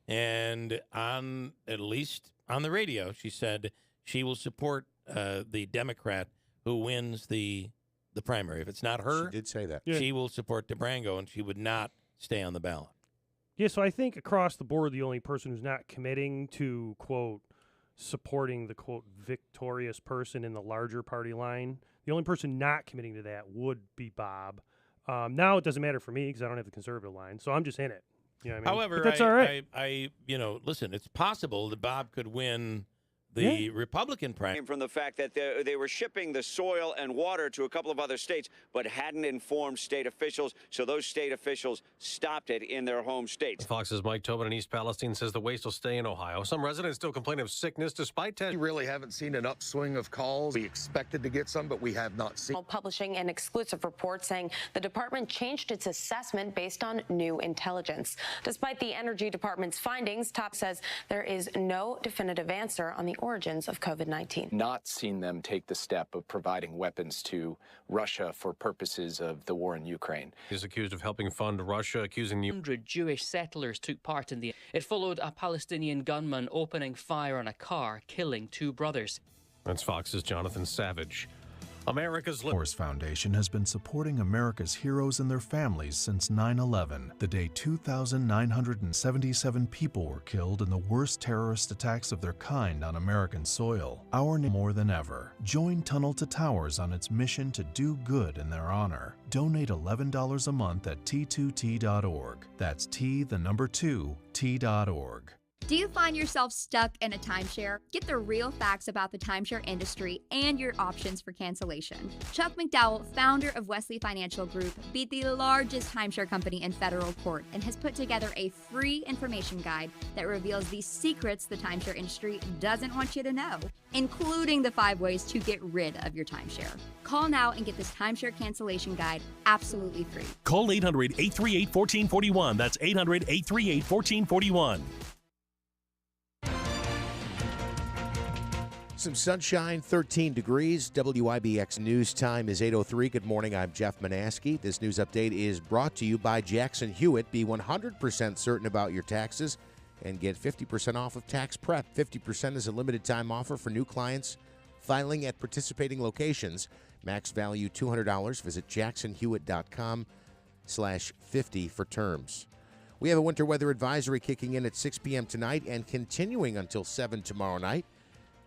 and at least on the radio, she said she will support the Democrat who wins the primary. If it's not her, she did say that. She will support DeBrango, and she would not stay on the ballot. Yeah, so I think across the board, the only person who's not committing to, quote, supporting the, quote, victorious person in the larger party line, the only person not committing to that would be Bob. Now it doesn't matter for me because I don't have the conservative line, so I'm just in it. You know what I mean? However, but that's all right. Listen, it's possible that Bob could win the Republican primary. From the fact that they were shipping the soil and water to a couple of other states, but hadn't informed state officials, so those state officials stopped it in their home states. Fox's Mike Tobin in East Palestine says the waste will stay in Ohio. Some residents still complain of sickness despite tests. We really haven't seen an upswing of calls. We expected to get some, but we have not seen. Publishing an exclusive report saying the department changed its assessment based on new intelligence. Despite the Energy Department's findings, TOP says there is no definitive answer on the origins of COVID-19. Not seen them take the step of providing weapons to Russia for purposes of the war in Ukraine. He's accused of helping fund Russia, accusing the 100 Jewish settlers took part in the. It followed a Palestinian gunman opening fire on a car, killing 2 brothers. That's Fox's Jonathan Savage. America's Force Foundation has been supporting America's heroes and their families since 9/11, the day 2,977 people were killed in the worst terrorist attacks of their kind on American soil. More than ever. Join Tunnel to Towers on its mission to do good in their honor. Donate $11 a month at T2T.org. That's T2T.org. Do you find yourself stuck in a timeshare? Get the real facts about the timeshare industry and your options for cancellation. Chuck McDowell, founder of Wesley Financial Group, beat the largest timeshare company in federal court and has put together a free information guide that reveals the secrets the timeshare industry doesn't want you to know, including the 5 ways to get rid of your timeshare. Call now and get this timeshare cancellation guide absolutely free. Call 800-838-1441. That's 800-838-1441. Some sunshine, 13 degrees. WIBX News Time is 8:03. Good morning, I'm Jeff Manaski. This news update is brought to you by Jackson Hewitt. Be 100% certain about your taxes and get 50% off of tax prep. 50% is a limited time offer for new clients filing at participating locations. Max value $200. Visit jacksonhewitt.com/50 for terms. We have a winter weather advisory kicking in at 6 p.m. tonight and continuing until 7 tomorrow night.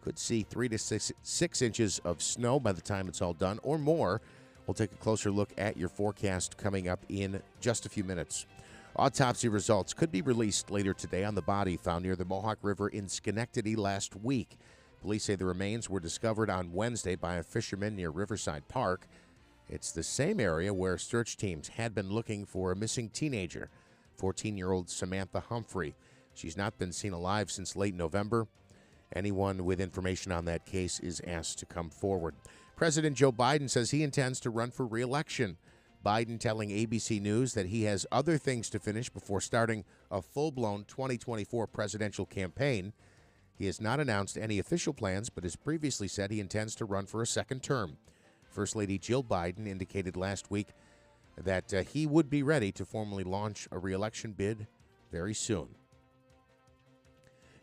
Could see 3 to 6 inches of snow by the time it's all done or more. We'll take a closer look at your forecast coming up in just a few minutes. Autopsy results could be released later today on the body found near the Mohawk River in Schenectady last week. Police say the remains were discovered on Wednesday by a fisherman near Riverside Park. It's the same area where search teams had been looking for a missing teenager, 14-year-old Samantha Humphrey. She's not been seen alive since late November. Anyone with information on that case is asked to come forward. President Joe Biden says he intends to run for re-election. Biden telling ABC News that he has other things to finish before starting a full-blown 2024 presidential campaign. He has not announced any official plans, but has previously said he intends to run for a second term. First Lady Jill Biden indicated last week that he would be ready to formally launch a re-election bid very soon.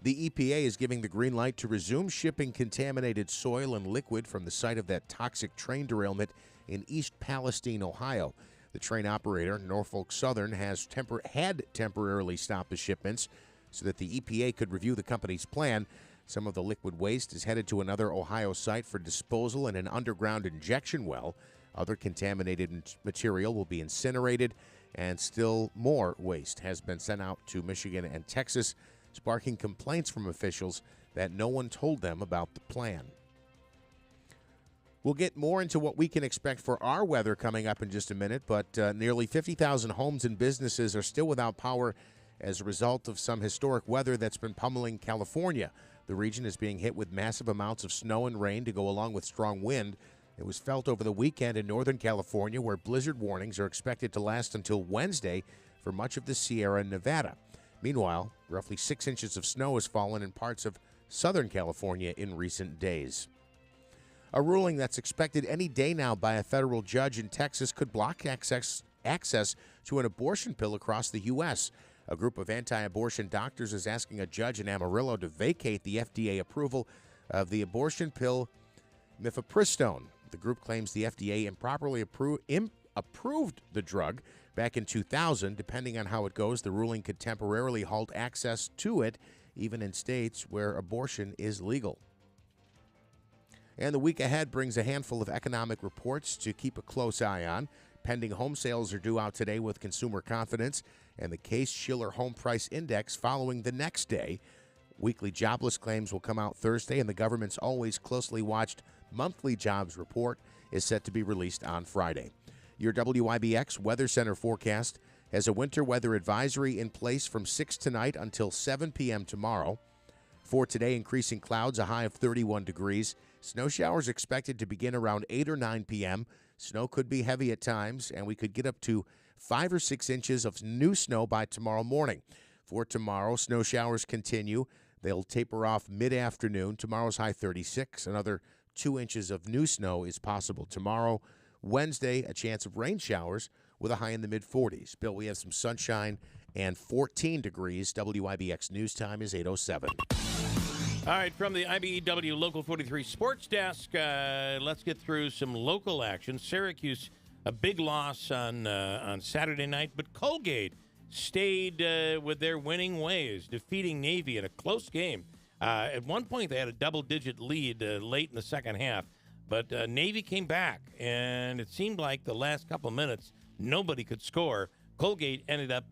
The EPA is giving the green light to resume shipping contaminated soil and liquid from the site of that toxic train derailment in East Palestine, Ohio. The train operator, Norfolk Southern, had temporarily stopped the shipments so that the EPA could review the company's plan. Some of the liquid waste is headed to another Ohio site for disposal in an underground injection well. Other contaminated material will be incinerated, and still more waste has been sent out to Michigan and Texas, sparking complaints from officials that no one told them about the plan. We'll get more into what we can expect for our weather coming up in just a minute, but nearly 50,000 homes and businesses are still without power as a result of some historic weather that's been pummeling California. The region is being hit with massive amounts of snow and rain to go along with strong wind. It was felt over the weekend in Northern California, where blizzard warnings are expected to last until Wednesday for much of the Sierra Nevada. Meanwhile, roughly 6 inches of snow has fallen in parts of Southern California in recent days. A ruling that's expected any day now by a federal judge in Texas could block access to an abortion pill across the U.S. A group of anti-abortion doctors is asking a judge in Amarillo to vacate the FDA approval of the abortion pill mifepristone. The group claims the FDA improperly approved the drug back in 2000. Depending on how it goes, the ruling could temporarily halt access to it, even in states where abortion is legal. And the week ahead brings a handful of economic reports to keep a close eye on. Pending home sales are due out today with consumer confidence and the Case-Shiller Home Price Index following the next day. Weekly jobless claims will come out Thursday, and the government's always closely watched monthly jobs report is set to be released on Friday. Your WIBX Weather Center forecast has a winter weather advisory in place from 6 tonight until 7 p.m. tomorrow. For today, increasing clouds, a high of 31 degrees. Snow showers expected to begin around 8 or 9 p.m. Snow could be heavy at times, and we could get up to 5 or 6 inches of new snow by tomorrow morning. For tomorrow, snow showers continue. They'll taper off mid-afternoon. Tomorrow's high 36. Another 2 inches of new snow is possible tomorrow. Wednesday, a chance of rain showers with a high in the mid-40s. Bill, we have some sunshine and 14 degrees. WIBX News Time is 8:07. All right, from the IBEW Local 43 Sports Desk, let's get through some local action. Syracuse, a big loss on Saturday night, but Colgate stayed with their winning ways, defeating Navy in a close game. At one point, they had a double-digit lead late in the second half, but Navy came back, and it seemed like the last couple of minutes, nobody could score. Colgate ended up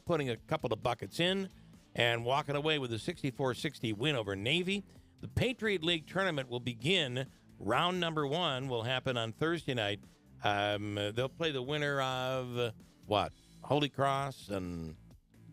putting a couple of buckets in and walking away with a 64-60 win over Navy. The Patriot League tournament will begin. Round number 1 will happen on Thursday night. They'll play the winner of Holy Cross and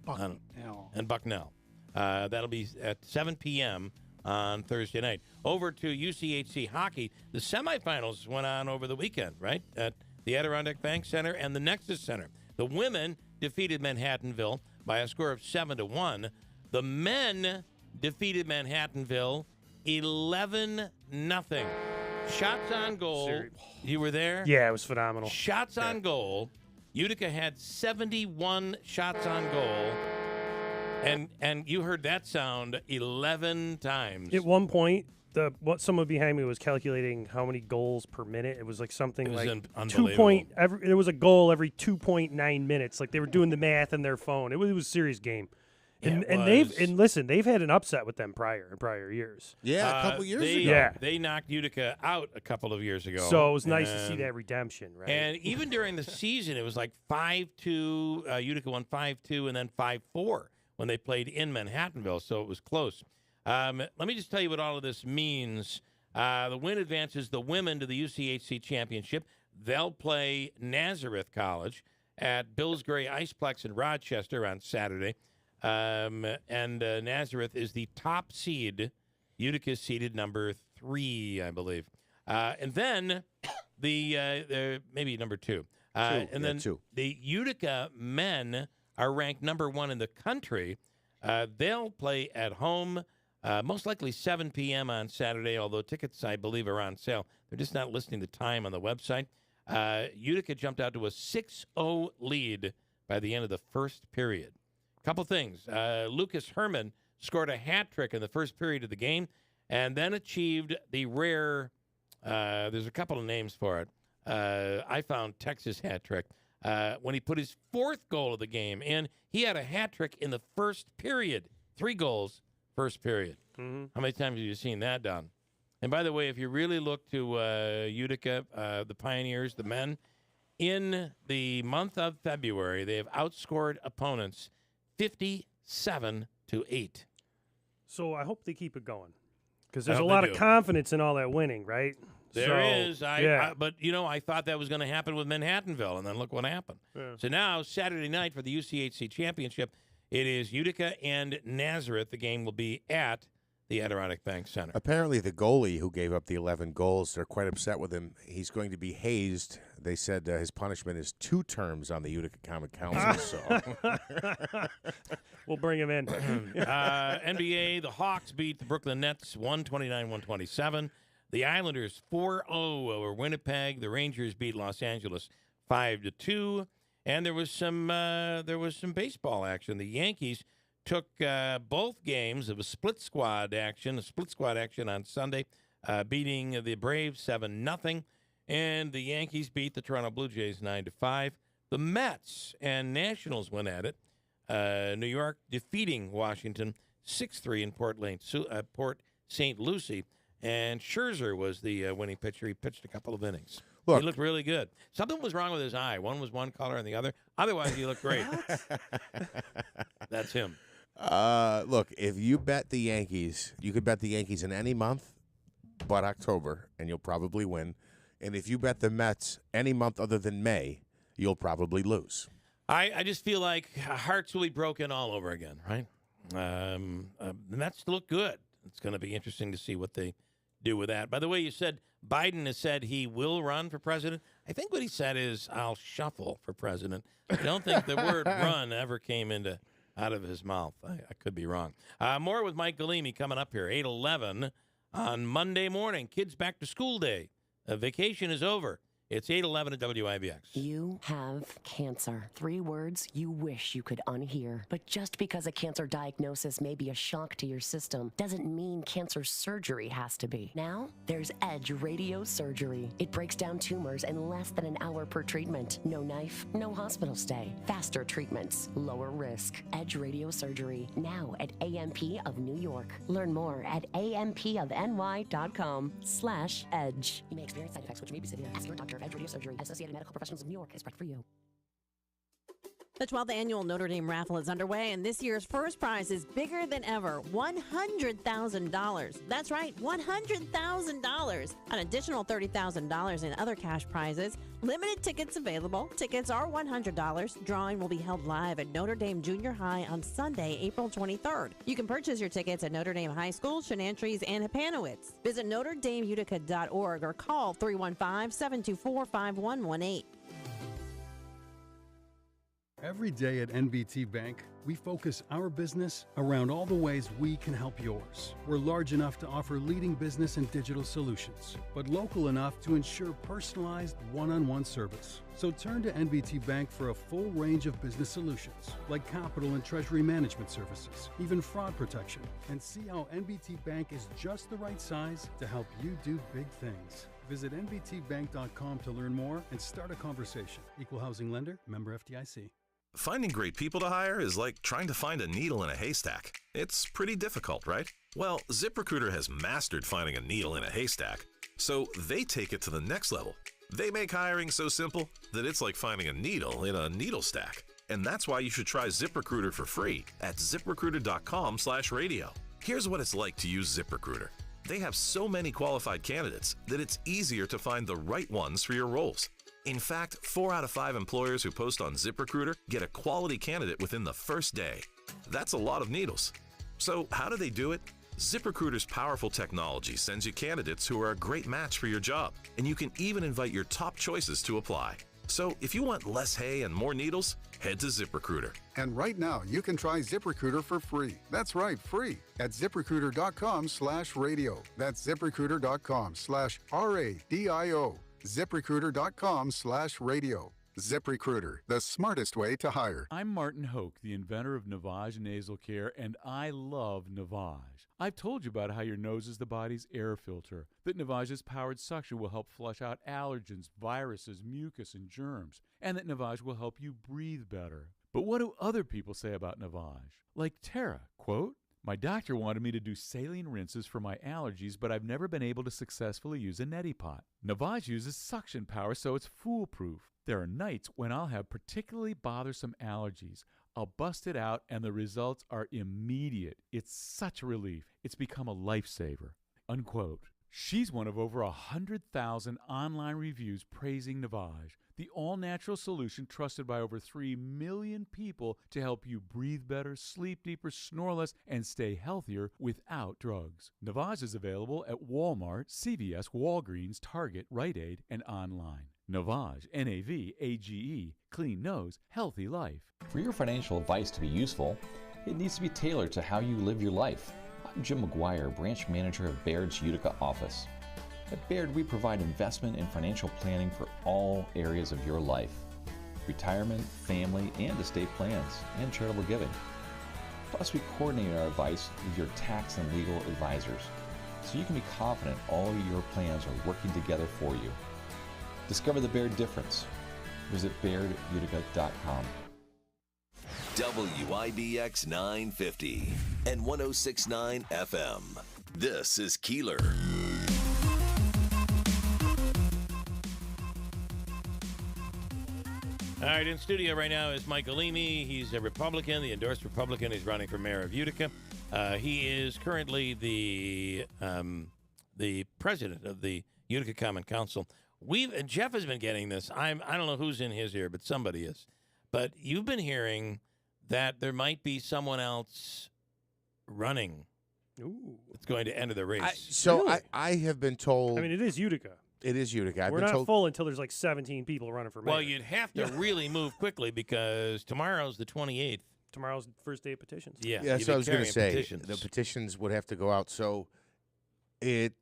Bucknell. That'll be at 7 p.m. on Thursday night. Over to UCHC hockey. The semifinals went on over the weekend, right? At the Adirondack Bank Center and the Nexus Center. The women defeated Manhattanville by a score of 7-1. The men defeated Manhattanville 11-0. Shots on goal. You were there? Yeah, it was phenomenal. Shots on goal. Utica had 71 shots on goal. And you heard that sound 11 times. At one point, someone behind me was calculating how many goals per minute. It was like something like there was a goal every 2.9 minutes. Like they were doing the math in their phone. It was a serious game. And they've had an upset with them in prior years. Yeah, a couple years ago. Yeah. They knocked Utica out a couple of years ago. So it was nice to see that redemption, right? And even during the season, it was like 5-2. Utica won 5-2 and then 5-4 when they played in Manhattanville. So it was close. Let me just tell you what all of this means. The win advances the women to the UCHC championship. They'll play Nazareth College at Bills Gray Iceplex in Rochester on Saturday. And Nazareth is the top seed. Utica is seeded number 3, I believe. And then maybe number 2. The Utica men are ranked number 1 in the country. They'll play at home. Most likely 7 p.m. on Saturday, although tickets, I believe, are on sale. They're just not listing the time on the website. Utica jumped out to a 6-0 lead by the end of the first period. Couple things. Lucas Herman scored a hat trick in the first period of the game and then achieved the rare, there's a couple of names for it. I found Texas hat trick. When he put his 4th goal of the game in, he had a hat trick in the first period. 3 goals. First period. Mm-hmm. How many times have you seen that done? And by the way, if you really look to Utica, the Pioneers, the men, in the month of February, they have outscored opponents 57-8. So I hope they keep it going because there's a lot of confidence in all that winning, right? There is. But, I thought that was going to happen with Manhattanville, and then look what happened. Yeah. So now, Saturday night for the UCHC Championship, it is Utica and Nazareth. The game will be at the Adirondack Bank Center. Apparently, the goalie who gave up the 11 goals, they're quite upset with him. He's going to be hazed. They said his punishment is 2 terms on the Utica Common Council. So we'll bring him in. NBA, the Hawks beat the Brooklyn Nets 129-127. The Islanders 4-0 over Winnipeg. The Rangers beat Los Angeles 5-2. And there was some baseball action. The Yankees took both games of a split squad action on Sunday, beating the Braves 7-0. And the Yankees beat the Toronto Blue Jays 9-5. The Mets and Nationals went at it. New York defeating Washington 6-3 in Port St. Lucie. And Scherzer was the winning pitcher. He pitched a couple of innings. Look, he looked really good. Something was wrong with his eye. One was one color and the other. Otherwise, he looked great. That's him. Look, if you bet the Yankees, you could bet the Yankees in any month but October, and you'll probably win. And if you bet the Mets any month other than May, you'll probably lose. I just feel like hearts will be broken all over again, right? The Mets look good. It's going to be interesting to see what they do with that. By the way, you said Biden has said he will run for president. I think what he said is, I'll shuffle for president. I don't think the word run ever came out of his mouth. I could be wrong. More with Mike Galimi coming up here, 8:11 on Monday morning. Kids back to school day. Vacation is over. It's 8:11 at WIBX. You have cancer. 3 words you wish you could unhear. But just because a cancer diagnosis may be a shock to your system doesn't mean cancer surgery has to be. Now, there's Edge Radiosurgery. It breaks down tumors in less than an hour per treatment. No knife, no hospital stay. Faster treatments, lower risk. Edge Radiosurgery, now at AMP of New York. Learn more at ampofny.com/edge. You may experience side effects which may be severe. Ask your doctor. Edge Radiosurgery, Associated Medical Professionals of New York is correct for you. The 12th annual Notre Dame raffle is underway, and this year's first prize is bigger than ever, $100,000. That's right, $100,000. An additional $30,000 in other cash prizes. Limited tickets available. Tickets are $100. Drawing will be held live at Notre Dame Junior High on Sunday, April 23rd. You can purchase your tickets at Notre Dame High School, Shenantrese, and Happanowitz. Visit NotreDameUtica.org or call 315-724-5118. Every day at NBT Bank, we focus our business around all the ways we can help yours. We're large enough to offer leading business and digital solutions, but local enough to ensure personalized one-on-one service. So turn to NBT Bank for a full range of business solutions, like capital and treasury management services, even fraud protection, and see how NBT Bank is just the right size to help you do big things. Visit nbtbank.com to learn more and start a conversation. Equal housing lender, member FDIC. Finding great people to hire is like trying to find a needle in a haystack. It's pretty difficult, right? Well, ZipRecruiter has mastered finding a needle in a haystack, so they take it to the next level. They make hiring so simple that it's like finding a needle in a needle stack. And that's why you should try ZipRecruiter for free at ZipRecruiter.com/radio. Here's what it's like to use ZipRecruiter. They have so many qualified candidates that it's easier to find the right ones for your roles. In fact, 4 out of 5 employers who post on ZipRecruiter get a quality candidate within the first day. That's a lot of needles. So how do they do it? ZipRecruiter's powerful technology sends you candidates who are a great match for your job, and you can even invite your top choices to apply. So if you want less hay and more needles, head to ZipRecruiter. And right now, you can try ZipRecruiter for free. That's right, free at ZipRecruiter.com/radio. That's ZipRecruiter.com/RADIO. ZipRecruiter.com/radio. ZipRecruiter, the smartest way to hire. I'm Martin Hoke, the inventor of Navage Nasal Care, and I love Navage. I've told you about how your nose is the body's air filter, that Navage's powered suction will help flush out allergens, viruses, mucus, and germs, and that Navage will help you breathe better. But what do other people say about Navage? Like Tara, quote, "My doctor wanted me to do saline rinses for my allergies, but I've never been able to successfully use a neti pot. Navage uses suction power, so it's foolproof. There are nights when I'll have particularly bothersome allergies. I'll bust it out, and the results are immediate. It's such a relief. It's become a lifesaver." Unquote. She's one of over 100,000 online reviews praising Navage, the all-natural solution trusted by over 3 million people to help you breathe better, sleep deeper, snore less, and stay healthier without drugs. Navage is available at Walmart, CVS, Walgreens, Target, Rite Aid, and online. Navage, N-A-V-A-G-E, clean nose, healthy life. For your financial advice to be useful, it needs to be tailored to how you live your life. I'm Jim McGuire, branch manager of Baird's Utica office. At Baird, we provide investment and financial planning for all areas of your life: retirement, family, and estate plans, and charitable giving. Plus, we coordinate our advice with your tax and legal advisors, so you can be confident all your plans are working together for you. Discover the Baird difference. Visit BairdUtica.com. WIBX 950 and 106.9 FM. This is Keeler. All right, in studio right now is Michael Leamy. He's a Republican, the endorsed Republican. He's running for mayor of Utica. He is currently the president of the Utica Common Council. Jeff has been getting this. I don't know who's in his ear, but somebody is. But you've been hearing that there might be someone else running. Ooh. It's going to enter the race. I have been told. I mean, it is Utica. It is Utica. We're not full until there's like 17 people running for mayor. Well, you'd have to really move quickly because tomorrow's the 28th. Tomorrow's the first day of petitions. Yeah, that's what I was going to say. Petitions. The petitions would have to go out. So it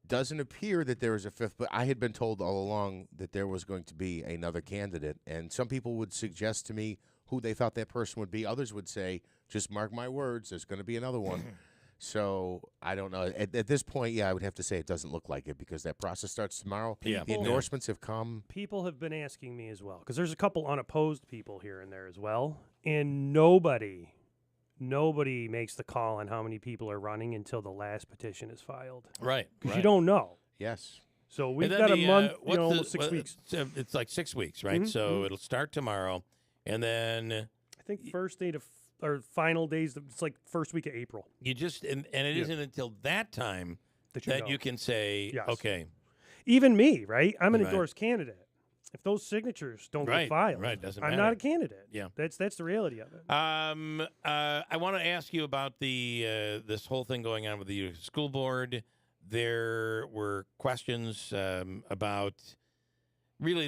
doesn't appear that there is a fifth, but I had been told all along that there was going to be another candidate. And some people would suggest to me who they thought that person would be. Others would say, just mark my words, there's going to be another one. So I don't know. At this point, yeah, I would have to say it doesn't look like it because that process starts tomorrow. Yeah. The endorsements have come. People have been asking me as well because there's a couple unopposed people here and there as well. And nobody makes the call on how many people are running until the last petition is filed. Right. Because you don't know. Yes. So we've got a month, almost 6 weeks. It's like 6 weeks, right? Mm-hmm. So it'll start tomorrow. And then I think first day to or final days, it's like first week of April. You just and it isn't until that time that you can say, yes. Okay. Even me, right? I'm an endorsed candidate. If those signatures don't get filed, doesn't I'm matter. not a candidate. Yeah, that's the reality of it. I want to ask you about the this whole thing going on with the Utica School Board. There were questions about. Really,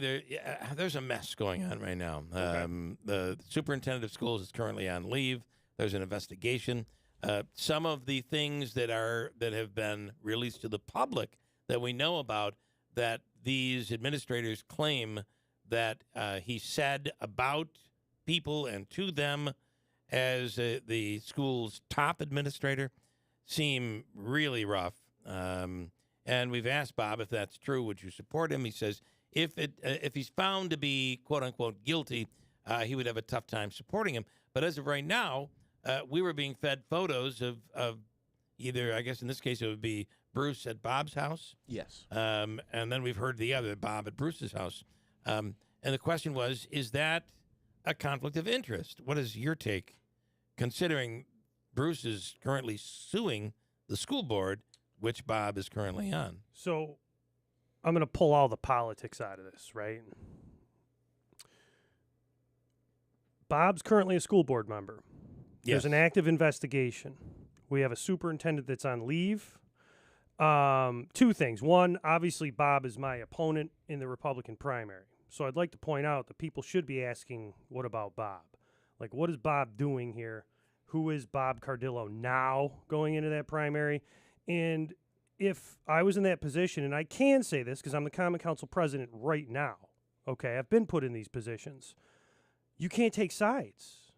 there's a mess going on right now. The superintendent of schools is currently on leave. There's an investigation. Some of the things that have been released to the public that we know about that these administrators claim that he said about people and to them as the school's top administrator seem really rough. And we've asked Bob if that's true. Would you support him? He says, if he's found to be, quote, unquote, guilty, he would have a tough time supporting him. But as of right now, we were being fed photos of either, I guess in this case, it would be Bruce at Bob's house. Yes. And then we've heard the other, Bob at Bruce's house. And the question was, is that a conflict of interest? What is your take, considering Bruce is currently suing the school board, which Bob is currently on? So I'm going to pull all the politics out of this, right? Bob's currently a school board member. Yes. There's an active investigation. We have a superintendent that's on leave. Two things. One, obviously, Bob is my opponent in the Republican primary. So I'd like to point out that people should be asking, what about Bob? Like, what is Bob doing here? Who is Bob Cardillo now going into that primary? And if I was in that position, and I can say this because I'm the Common Council president right now, okay, I've been put in these positions, you can't take sides.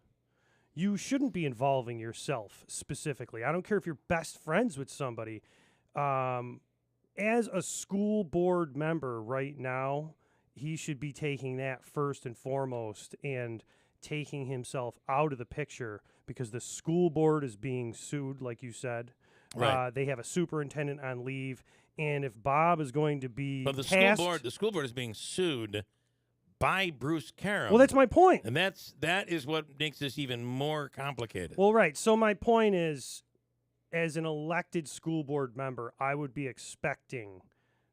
You shouldn't be involving yourself specifically. I don't care if you're best friends with somebody. As a school board member right now, he should be taking that first and foremost and taking himself out of the picture because the school board is being sued, like you said. Right. They have a superintendent on leave, and if Bob is going to be But the school board is being sued by Bruce Karam. Well, that's my point. And that is what makes this even more complicated. Well, right. So my point is, as an elected school board member, I would be expecting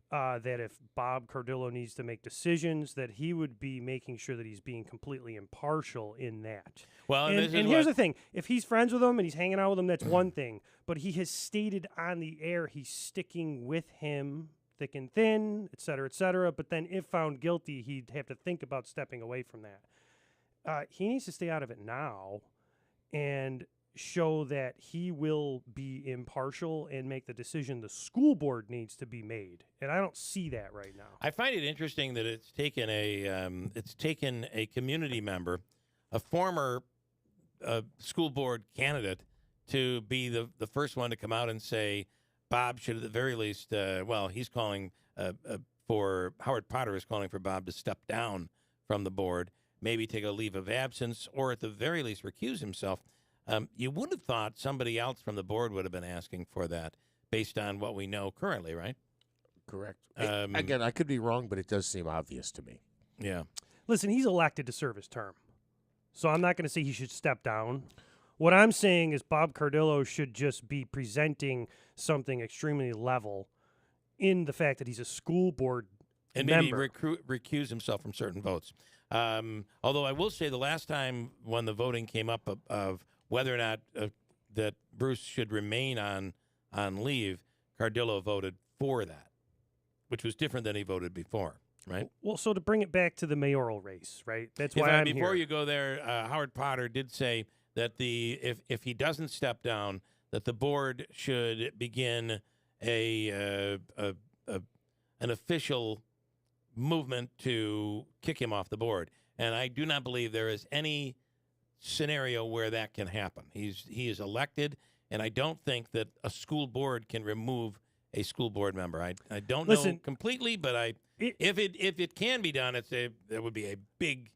that if Bob Cardillo needs to make decisions, that he would be making sure that he's being completely impartial in that. Well, and here's the thing. If he's friends with him and he's hanging out with him, that's one thing. But he has stated on the air he's sticking with him thick and thin, et cetera, et cetera. But then if found guilty, he'd have to think about stepping away from that. He needs to stay out of it now and show that he will be impartial and make the decision the school board needs to be made. And I don't see that right now. I find it interesting that it's taken a community member, a former school board candidate, to be the first one to come out and say Bob should at the very least, he's calling for Howard Potter is calling for Bob to step down from the board, maybe take a leave of absence, or at the very least recuse himself. You would have thought somebody else from the board would have been asking for that based on what we know currently, right? Correct. Again, I could be wrong, but it does seem obvious to me. Yeah. Listen, he's elected to serve his term, so I'm not going to say he should step down. What I'm saying is Bob Cardillo should just be presenting something extremely level in the fact that he's a school board and member. maybe recuse himself from certain votes. Although I will say the last time when the voting came up of whether or not that Bruce should remain on leave, Cardillo voted for that, which was different than he voted before, right? Well, so to bring it back to the mayoral race, right? That's why I'm before here. you go there, Howard Potter did say that if he doesn't step down, that the board should begin an official movement to kick him off the board. And I do not believe there is any scenario where that can happen. He is elected, and I don't think that a school board can remove a school board member. I don't know completely, but if it can be done, that would be a big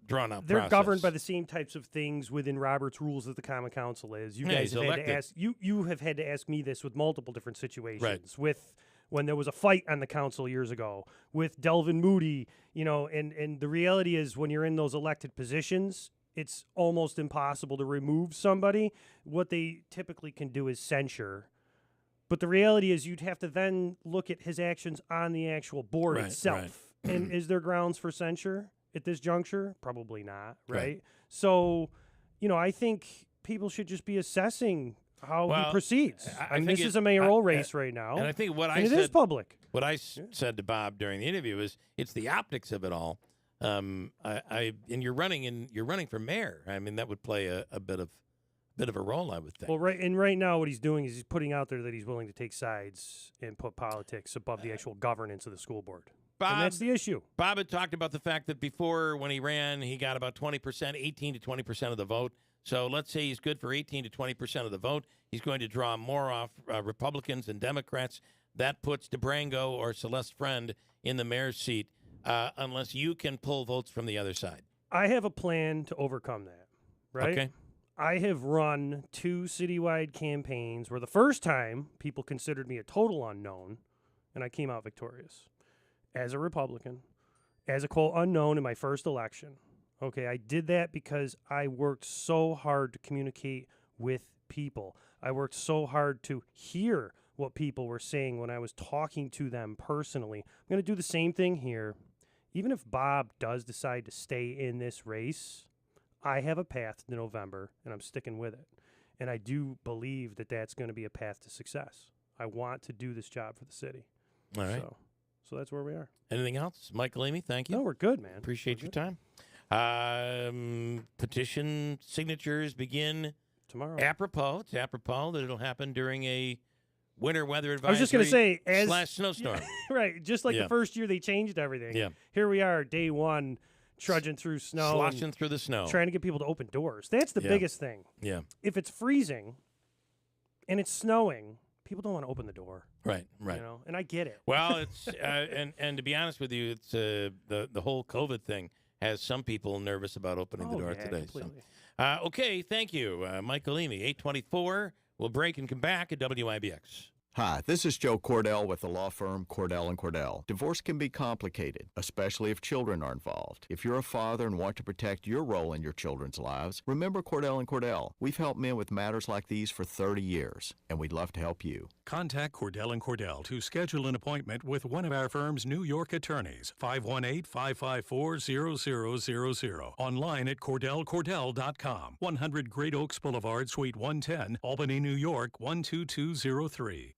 drawn-out process. They're governed by the same types of things within Robert's rules as the Common Council is. You guys have had to ask. You have had to ask me this with multiple different situations. Right. With when there was a fight on the council years ago with Delvin Moody, and the reality is when you're in those elected positions, it's almost impossible to remove somebody. What they typically can do is censure. But the reality is you'd have to then look at his actions on the actual board itself. Right. And is there grounds for censure at this juncture? Probably not, right? So, I think people should just be assessing how he proceeds. I mean, this is a mayoral race right now. And I think it is public. What I said to Bob during the interview is it's the optics of it all. And you're running for mayor. I mean, that would play a bit of a role, I would think. Well, right now what he's doing is he's putting out there that he's willing to take sides and put politics above the actual governance of the school board. And that's the issue. Bob had talked about the fact that before, when he ran, he got about 20%, 18 to 20% of the vote. So let's say he's good for 18 to 20% of the vote. He's going to draw more off Republicans and Democrats. That puts DeBrango or Celeste Friend in the mayor's seat unless you can pull votes from the other side. I have a plan to overcome that, right? Okay. I have run 2 citywide campaigns where the first time people considered me a total unknown, and I came out victorious as a Republican, as a quote unknown in my first election. Okay, I did that because I worked so hard to communicate with people. I worked so hard to hear what people were saying when I was talking to them personally. I'm going to do the same thing here. Even if Bob does decide to stay in this race, I have a path to November, and I'm sticking with it. And I do believe that that's going to be a path to success. I want to do this job for the city. All right. So that's where we are. Anything else? Michael Amy, thank you. No, we're good, man. Appreciate your time. Petition signatures begin tomorrow. It's apropos that it'll happen during a winter weather advisory. I was just going to say, / snowstorm. Right. Just like the first year they changed everything. Yeah. Here we are, day one, trudging through snow. Sloshing through the snow. Trying to get people to open doors. That's the biggest thing. Yeah. If it's freezing and it's snowing, people don't want to open the door. Right. And I get it. Well, it's and to be honest with you, it's the whole COVID thing has some people nervous about opening the door today. Completely. Okay, thank you, Michael Amy. 8:24. We'll break and come back at WIBX. Hi, this is Joe Cordell with the law firm Cordell & Cordell. Divorce can be complicated, especially if children are involved. If you're a father and want to protect your role in your children's lives, remember Cordell & Cordell. We've helped men with matters like these for 30 years, and we'd love to help you. Contact Cordell & Cordell to schedule an appointment with one of our firm's New York attorneys. 518-554-0000. Online at CordellCordell.com. 100 Great Oaks Boulevard, Suite 110, Albany, New York, 12203.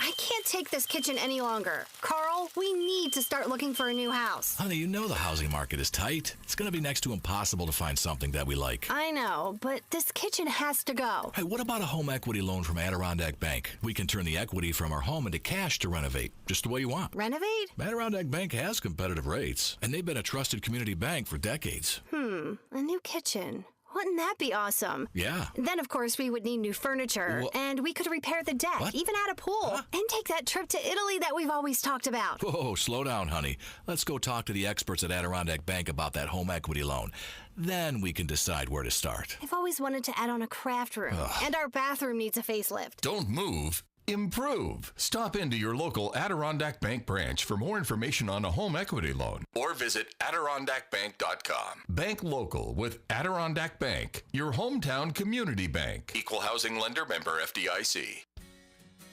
I can't take this kitchen any longer. Carl, we need to start looking for a new house. Honey, you know the housing market is tight. It's going to be next to impossible to find something that we like. I know, but this kitchen has to go. Hey, what about a home equity loan from Adirondack Bank? We can turn the equity from our home into cash to renovate, just the way you want. Renovate? Adirondack Bank has competitive rates, and they've been a trusted community bank for decades. A new kitchen. Wouldn't that be awesome? Yeah. Then, of course, we would need new furniture, and we could repair the deck, even add a pool, and take that trip to Italy that we've always talked about. Whoa, slow down, honey. Let's go talk to the experts at Adirondack Bank about that home equity loan. Then we can decide where to start. I've always wanted to add on a craft room, and our bathroom needs a facelift. Don't move. Improve. Stop into your local Adirondack Bank branch for more information on a home equity loan or visit AdirondackBank.com. Bank local with Adirondack Bank, your hometown community bank. Equal housing lender, member FDIC.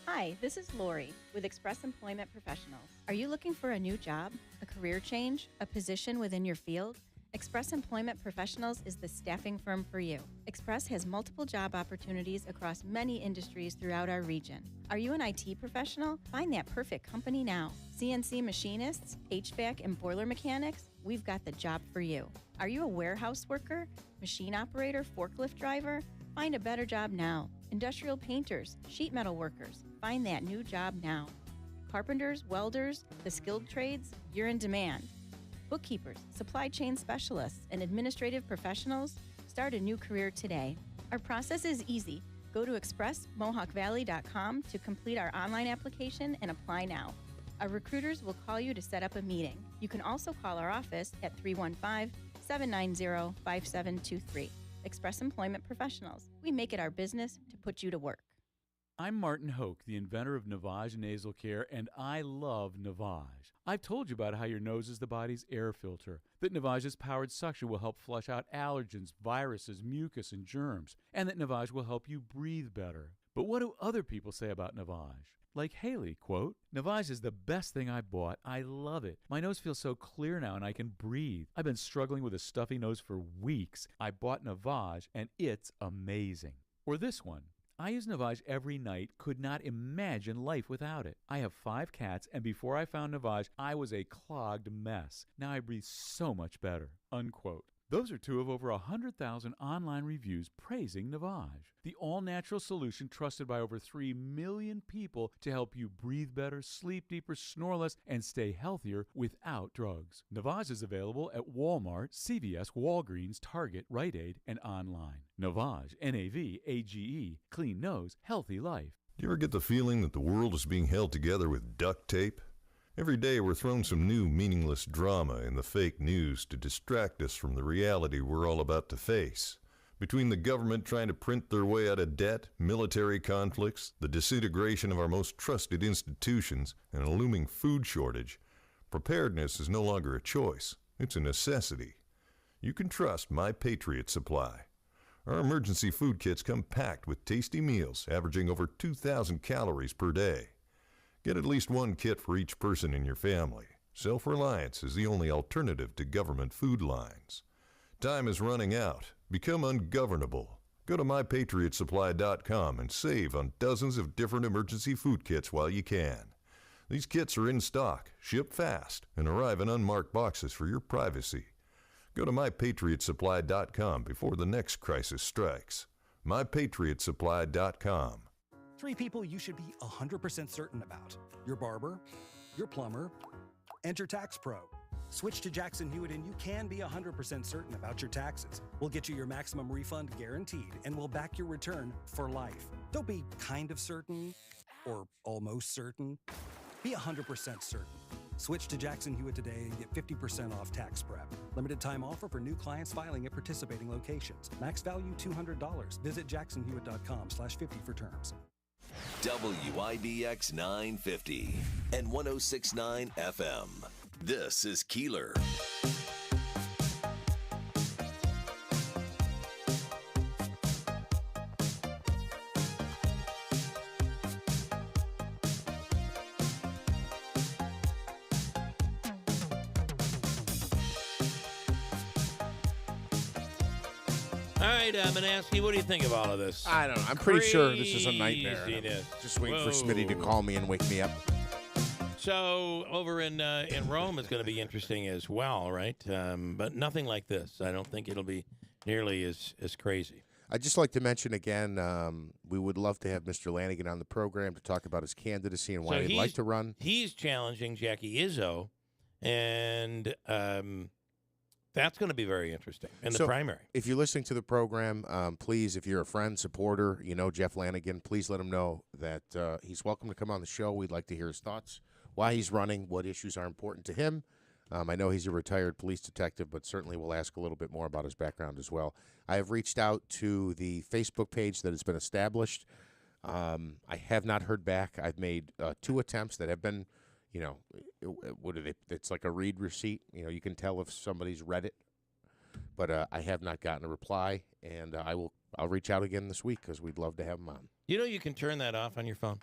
Hi, this is Lori with Express Employment Professionals. Are you looking for a new job, a career change, a position within your field? Express Employment Professionals is the staffing firm for you. Express has multiple job opportunities across many industries throughout our region. Are you an IT professional? Find that perfect company now. CNC machinists, HVAC and boiler mechanics, we've got the job for you. Are you a warehouse worker, machine operator, forklift driver? Find a better job now. Industrial painters, sheet metal workers, find that new job now. Carpenters, welders, the skilled trades, you're in demand. Bookkeepers, supply chain specialists, and administrative professionals, start a new career today. Our process is easy. Go to expressmohawkvalley.com to complete our online application and apply now. Our recruiters will call you to set up a meeting. You can also call our office at 315-790-5723. Express Employment Professionals. We make it our business to put you to work. I'm Martin Hoke, the inventor of Navage Nasal Care, and I love Navage. I've told you about how your nose is the body's air filter, that Navage's powered suction will help flush out allergens, viruses, mucus, and germs, and that Navage will help you breathe better. But what do other people say about Navage? Like Haley, quote, "Navage is the best thing I bought. I love it. My nose feels so clear now and I can breathe. I've been struggling with a stuffy nose for weeks. I bought Navage and it's amazing." Or this one, "I use Navage every night, could not imagine life without it. I have 5 cats, and before I found Navage, I was a clogged mess. Now I breathe so much better." Unquote. Those are 2 of over 100,000 online reviews praising Navage, the all-natural solution trusted by over 3 million people to help you breathe better, sleep deeper, snore less, and stay healthier without drugs. Navage is available at Walmart, CVS, Walgreens, Target, Rite Aid, and online. Navage, N-A-V-A-G-E, clean nose, healthy life. Do you ever get the feeling that the world is being held together with duct tape? Every day we're thrown some new meaningless drama in the fake news to distract us from the reality we're all about to face. Between the government trying to print their way out of debt, military conflicts, the disintegration of our most trusted institutions, and a looming food shortage, preparedness is no longer a choice. It's a necessity. You can trust My Patriot Supply. Our emergency food kits come packed with tasty meals averaging over 2,000 calories per day. Get at least 1 kit for each person in your family. Self-reliance is the only alternative to government food lines. Time is running out. Become ungovernable. Go to MyPatriotSupply.com and save on dozens of different emergency food kits while you can. These kits are in stock, ship fast, and arrive in unmarked boxes for your privacy. Go to MyPatriotSupply.com before the next crisis strikes. MyPatriotSupply.com. 3 people you should be 100% certain about: your barber, your plumber, and your tax pro. Switch to Jackson Hewitt and you can be 100% certain about your taxes. We'll get you your maximum refund guaranteed and we'll back your return for life. Don't be kind of certain or almost certain. Be 100% certain. Switch to Jackson Hewitt today and get 50% off tax prep. Limited time offer for new clients filing at participating locations. Max value $200. Visit jacksonhewitt.com/50 for terms. WIBX 950 and 106.9 FM. This is Keeler. All right, Manasseh, what do you think of all of this? I don't know. I'm pretty sure this is a nightmare. Craziness. Just waiting for Whoa. Smitty to call me and wake me up. So over in Rome, it's going to be interesting as well, right? But nothing like this. I don't think it'll be nearly as crazy. I'd just like to mention again, we would love to have Mr. Lanigan on the program to talk about his candidacy and why he'd like to run. He's challenging Jackie Izzo, and that's going to be very interesting in the primary. If you're listening to the program, please, if you're a friend, supporter, you know Jeff Lanigan, please let him know that he's welcome to come on the show. We'd like to hear his thoughts, why he's running, what issues are important to him. I know he's a retired police detective, but certainly we'll ask a little bit more about his background as well. I have reached out to the Facebook page that has been established. I have not heard back. I've made 2 attempts that have been, you know, what are they? It's like a read receipt. You know, you can tell if somebody's read it. But I have not gotten a reply, and I'll reach out again this week because we'd love to have him on. You know you can turn that off on your phone?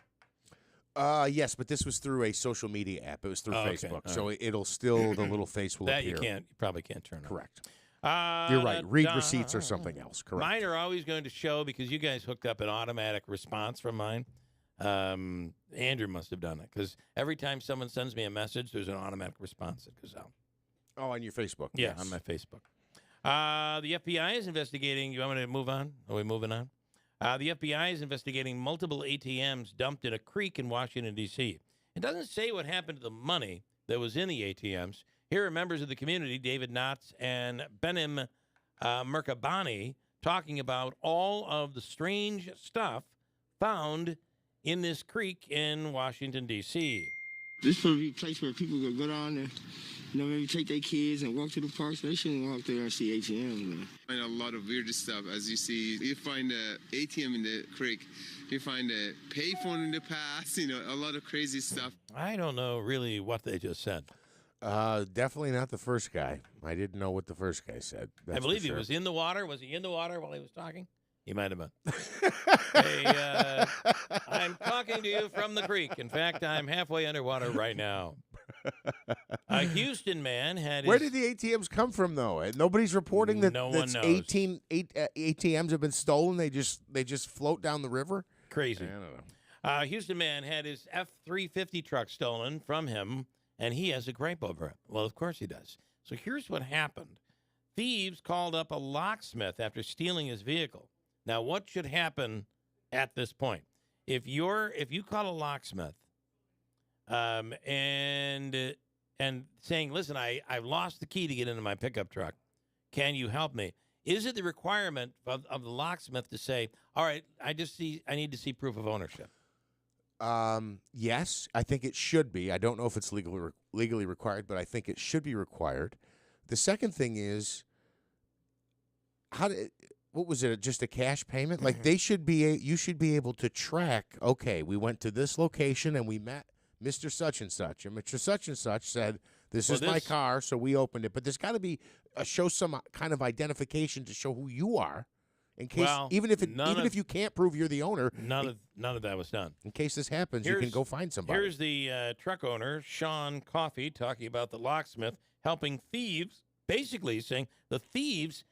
Yes, but this was through a social media app. It was through Facebook, so right. it'll still, the little face will that appear. You probably can't turn on. Correct. You're right. Read receipts or something else. Correct. Mine are always going to show because you guys hooked up an automatic response from mine. Andrew must have done it because every time someone sends me a message, there's an automatic response that goes out. Oh, on your Facebook? Yeah, yes. on my Facebook. The FBI is investigating. You want me to move on? Are we moving on? The FBI is investigating multiple ATMs dumped in a creek in Washington, D.C. It doesn't say what happened to the money that was in the ATMs. Here are members of the community, David Knotts and Benim Merkabani, talking about all of the strange stuff found in this creek in Washington, D.C. This is a place where people could go down and, maybe take their kids and walk to the parks. They shouldn't walk there and see ATMs, man. Find a lot of weird stuff. As you see, you find a ATM in the creek. You find a payphone in the past. A lot of crazy stuff. I don't know really what they just said. Definitely not the first guy. I didn't know what the first guy said. I believe he was in the water. Was he in the water while he was talking? He might have been. Hey, I'm talking to you from the creek. In fact, I'm halfway underwater right now. A Houston man had Where did the ATMs come from, though? Nobody's reporting that no one knows. 18 ATMs have been stolen. They just float down the river? Crazy. I don't know. A Houston man had his F-350 truck stolen from him, and he has a gripe over it. Well, of course he does. So here's what happened. Thieves called up a locksmith after stealing his vehicle. Now, what should happen at this point? If you call a locksmith and saying, listen, I've lost the key to get into my pickup truck. Can you help me? Is it the requirement of the locksmith to say, all right, I need to see proof of ownership? Yes, I think it should be. I don't know if it's legally required, but I think it should be required. The second thing is, what was it? Just a cash payment? Like you should be able to track. Okay, we went to this location and we met Mr. Such and Such, and Mr. Such and Such said, "This is my car," so we opened it. But there's got to be show some kind of identification to show who you are, in case even if you can't prove you're the owner. None of that was done. In case this happens, you can go find somebody. Here's the truck owner, Sean Coffey, talking about the locksmith helping thieves. Basically, saying the thieves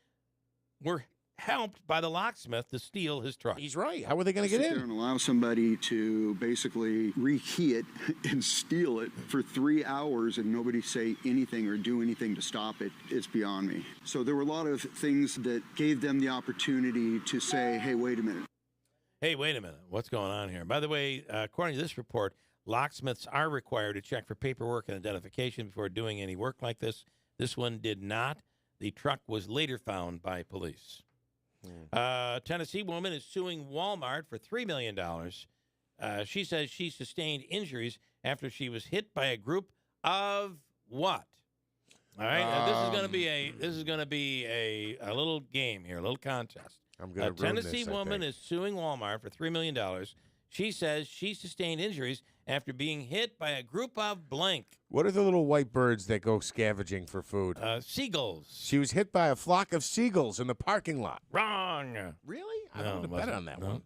were helped by the locksmith to steal his truck. He's right. How are they going to get in? And allow somebody to basically rekey it and steal it for 3 hours and nobody say anything or do anything to stop it. It's beyond me. So there were a lot of things that gave them the opportunity to say, hey, wait a minute. Hey, wait a minute. What's going on here? By the way, according to this report, locksmiths are required to check for paperwork and identification before doing any work like this. This one did not. The truck was later found by police. Tennessee woman is suing Walmart for $3 million. She says she sustained injuries after she was hit by a group of what? All right, now this is going to be a little game here, a little contest. I'm going to Tennessee woman is suing Walmart for $3 million. She says she sustained injuries after being hit by a group of blank. What are the little white birds that go scavenging for food? Seagulls. She was hit by a flock of seagulls in the parking lot. Wrong. Really? I don't bet on that one.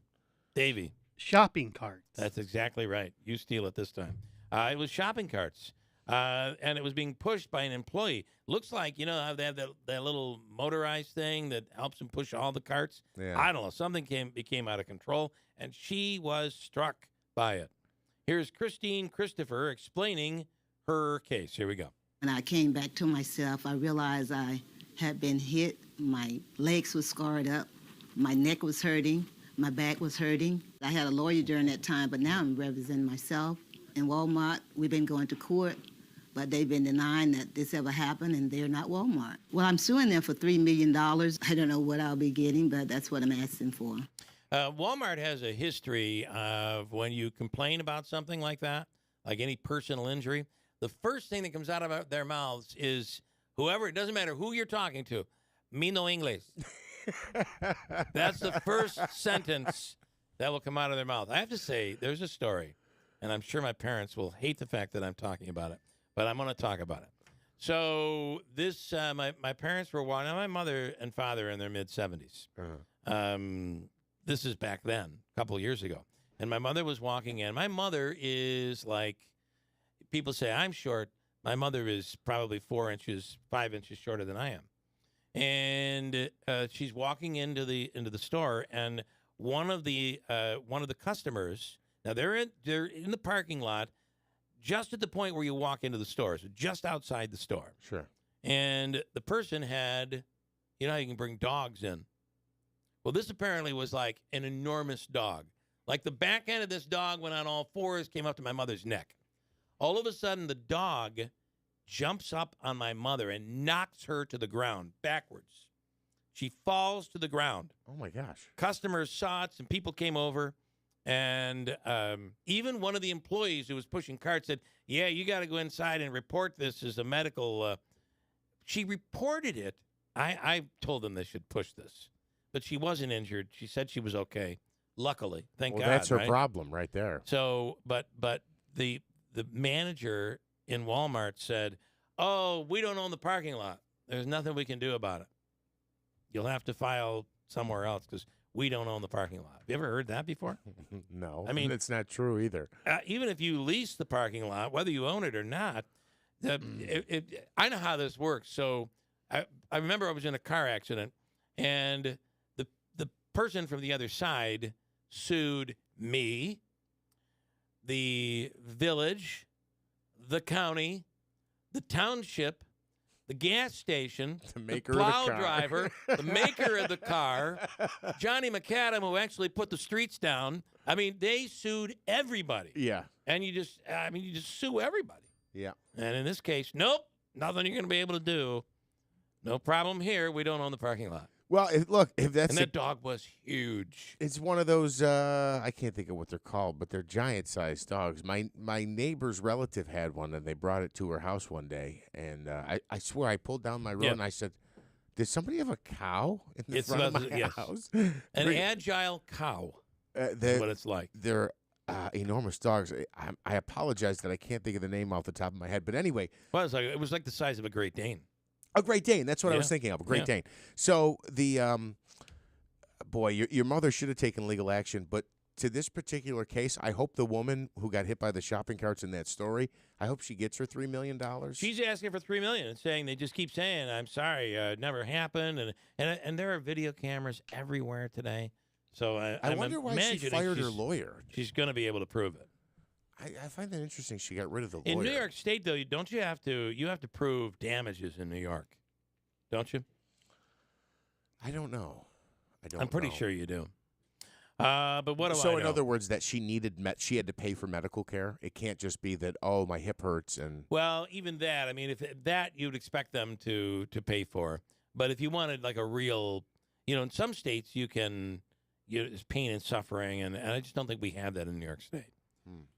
Davey. Shopping carts. That's exactly right. You steal it this time. It was shopping carts. And it was being pushed by an employee. Looks like, you know, how they have that little motorized thing that helps them push all the carts. Yeah. I don't know. Something became out of control, and she was struck by it. Here's Christine Christopher explaining her case. Here we go. When I came back to myself, I realized I had been hit. My legs were scarred up. My neck was hurting. My back was hurting. I had a lawyer during that time, but now I'm representing myself. In Walmart, we've been going to court, but they've been denying that this ever happened, and they're not Walmart. Well, I'm suing them for $3 million. I don't know what I'll be getting, but that's what I'm asking for. Walmart has a history of when you complain about something like that, like any personal injury, the first thing that comes out of their mouths is whoever, it doesn't matter who you're talking to, me no English. That's the first sentence that will come out of their mouth. I have to say, there's a story, and I'm sure my parents will hate the fact that I'm talking about it, but I'm going to talk about it. So this, my parents were walking, my mother and father in their mid-70s. This is back then, a couple of years ago. And my mother was walking in. My mother is like, people say I'm short. My mother is probably 5 inches shorter than I am. And she's walking into the store, and one of the customers, now they're in the parking lot, just at the point where you walk into the store, so just outside the store. Sure. And the person had, you know how you can bring dogs in? Well, this apparently was like an enormous dog. Like the back end of this dog went on all fours, came up to my mother's neck. All of a sudden, the dog jumps up on my mother and knocks her to the ground backwards. She falls to the ground. Oh, my gosh. Customers saw it. Some people came over. And even one of the employees who was pushing carts said, yeah, you got to go inside and report this as a medical. She reported it. I told them they should push this. But she wasn't injured. She said she was okay. Luckily. Thank God. That's her right? problem right there. So, but the manager in Walmart said, oh, we don't own the parking lot. There's nothing we can do about it. You'll have to file somewhere else because we don't own the parking lot. Have you ever heard that before? No. I mean, it's not true either. Even if you lease the parking lot, whether you own it or not, I know how this works. So I remember I was in a car accident, and the person from the other side sued me, the village, the county, the township, the gas station, the plow driver, the maker of the car, Johnny McAdam, who actually put the streets down. I mean, they sued everybody. Yeah. And you just sue everybody. Yeah. And in this case, nope, nothing you're going to be able to do. No problem here. We don't own the parking lot. Well, if that's and that dog was huge. It's one of those. I can't think of what they're called, but they're giant-sized dogs. My neighbor's relative had one, and they brought it to her house one day. And I swear, I pulled down my road and I said, "Did somebody have a cow in the front of my house?" An agile cow. Is what it's like. They're enormous dogs. I apologize that I can't think of the name off the top of my head, but anyway, well, it was like the size of a Great Dane. A Great Dane. That's what I was thinking of. A Great Dane. So the boy, your mother should have taken legal action. But to this particular case, I hope the woman who got hit by the shopping carts in that story, I hope she gets her $3 million. She's asking for $3 million and saying they just keep saying, "I'm sorry, it never happened," and there are video cameras everywhere today. So I wonder why she fired her lawyer. She's going to be able to prove it. I find that interesting. She got rid of the lawyer. In New York State, though, don't you have to prove damages in New York, don't you? I don't know. I'm pretty sure you do. But what do I know? So in other words, that she had to pay for medical care. It can't just be that, oh, my hip hurts and. Well, even that. I mean, if that you'd expect them to pay for, but if you wanted like a real, in some states it's pain and suffering, and I just don't think we have that in New York State.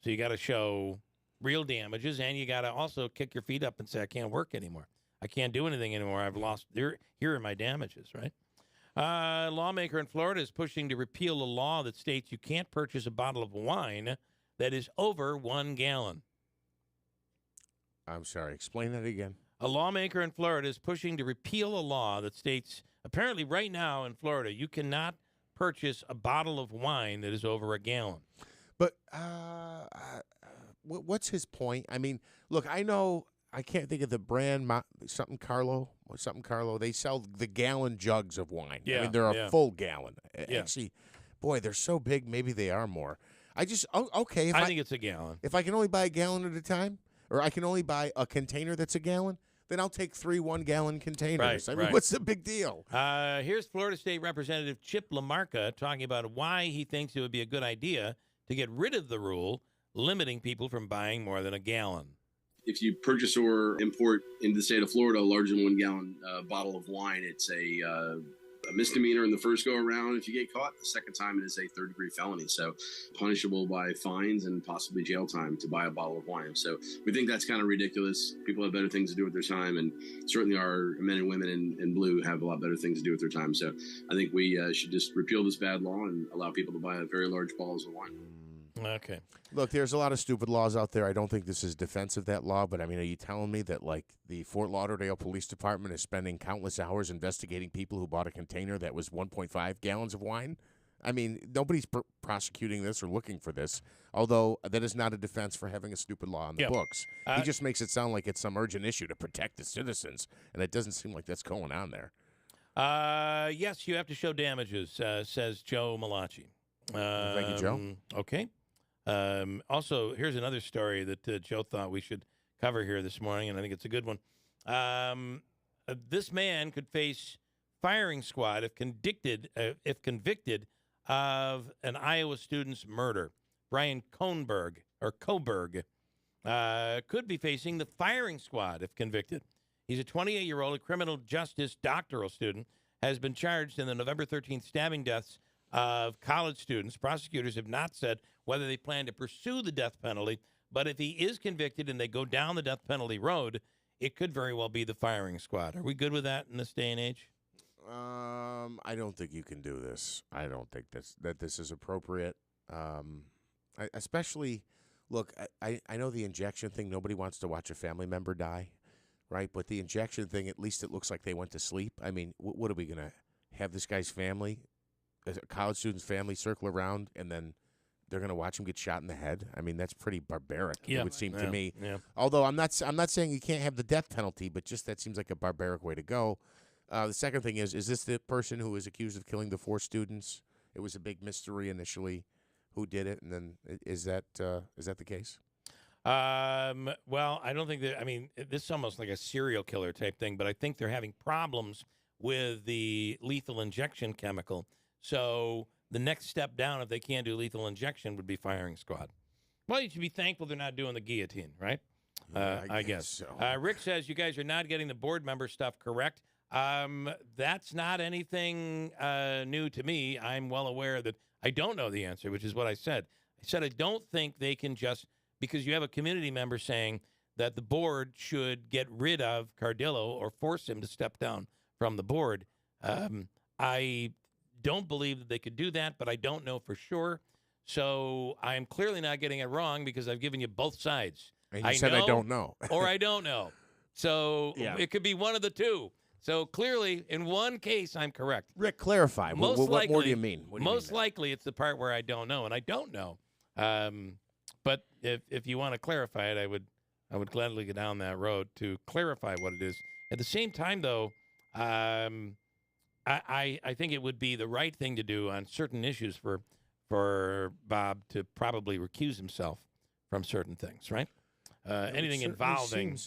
So you got to show real damages, and you got to also kick your feet up and say, I can't work anymore. I can't do anything anymore. I've lost. Here are my damages, right? A lawmaker in Florida is pushing to repeal a law that states you can't purchase a bottle of wine that is over 1 gallon. I'm sorry. Explain that again. A lawmaker in Florida is pushing to repeal a law that states, apparently right now in Florida, you cannot purchase a bottle of wine that is over 1 gallon. But what's his point? I mean, look, I know I can't think of the brand, something Carlo. They sell the gallon jugs of wine. Yeah, I mean, they're a full gallon. Yeah. Actually, boy, they're so big, maybe they are more. I think it's a gallon. If I can only buy a gallon at a time, or I can only buy a container that's a gallon, then I'll take 3 1-gallon containers. Right, I mean, what's the big deal? Here's Florida State Representative Chip LaMarca talking about why he thinks it would be a good idea to get rid of the rule limiting people from buying more than a gallon. If you purchase or import into the state of Florida a larger than 1 gallon bottle of wine, it's a misdemeanor in the first go around. If you get caught the second time, it is a 3rd-degree felony. So punishable by fines and possibly jail time to buy a bottle of wine. So we think that's kind of ridiculous. People have better things to do with their time. And certainly our men and women in blue have a lot better things to do with their time. So I think we should just repeal this bad law and allow people to buy very large bottles of wine. Okay. Look, there's a lot of stupid laws out there. I don't think this is defense of that law, but I mean, are you telling me that, like, the Fort Lauderdale Police Department is spending countless hours investigating people who bought a container that was 1.5 gallons of wine? I mean, nobody's prosecuting this or looking for this, although that is not a defense for having a stupid law on the books. He just makes it sound like it's some urgent issue to protect the citizens, and it doesn't seem like that's going on there. Yes, you have to show damages, says Joe Malachi. Thank you, Joe. Okay. Also, here's another story that Joe thought we should cover here this morning, and I think it's a good one. This man could face firing squad if convicted of an Iowa student's murder. Brian Coburg could be facing the firing squad if convicted. He's a 28-year-old criminal justice doctoral student, has been charged in the November 13th stabbing deaths of college students. Prosecutors have not said whether they plan to pursue the death penalty, but if he is convicted and they go down the death penalty road, it could very well be the firing squad. Are we good with that in this day and age? I don't think you can do this. I don't think that this is appropriate. Especially, look, I know the injection thing. Nobody wants to watch a family member die, right? But the injection thing, at least it looks like they went to sleep. I mean, what are we going to have this guy's family, a college student's family, circle around, and then they're going to watch him get shot in the head? I mean, that's pretty barbaric, it would seem to me. Yeah. Although I'm not saying you can't have the death penalty, but just that seems like a barbaric way to go. The second thing is this the person who was accused of killing the 4 students? It was a big mystery initially who did it, and then is that the case? Well, I don't think that. I mean, this is almost like a serial killer type thing, but I think they're having problems with the lethal injection chemical. So the next step down, if they can't do lethal injection, would be firing squad. Well, you should be thankful they're not doing the guillotine, right? I guess. So. Rick says you guys are not getting the board member stuff correct. That's not anything new to me. I'm well aware that I don't know the answer, which is what I said. I said I don't think they can just, because you have a community member saying that the board should get rid of Cardillo or force him to step down from the board. I don't believe that they could do that, but I don't know for sure. So I'm clearly not getting it wrong because I've given you both sides. And you said I don't know. Or I don't know. So It could be one of the two. So clearly, in one case, I'm correct. Rick, clarify. What more do you mean? Most likely, it's the part where I don't know, and I don't know. But if you want to clarify it, I would gladly go down that road to clarify what it is. At the same time, though, I think it would be the right thing to do on certain issues for Bob to probably recuse himself from certain things, right? Anything involving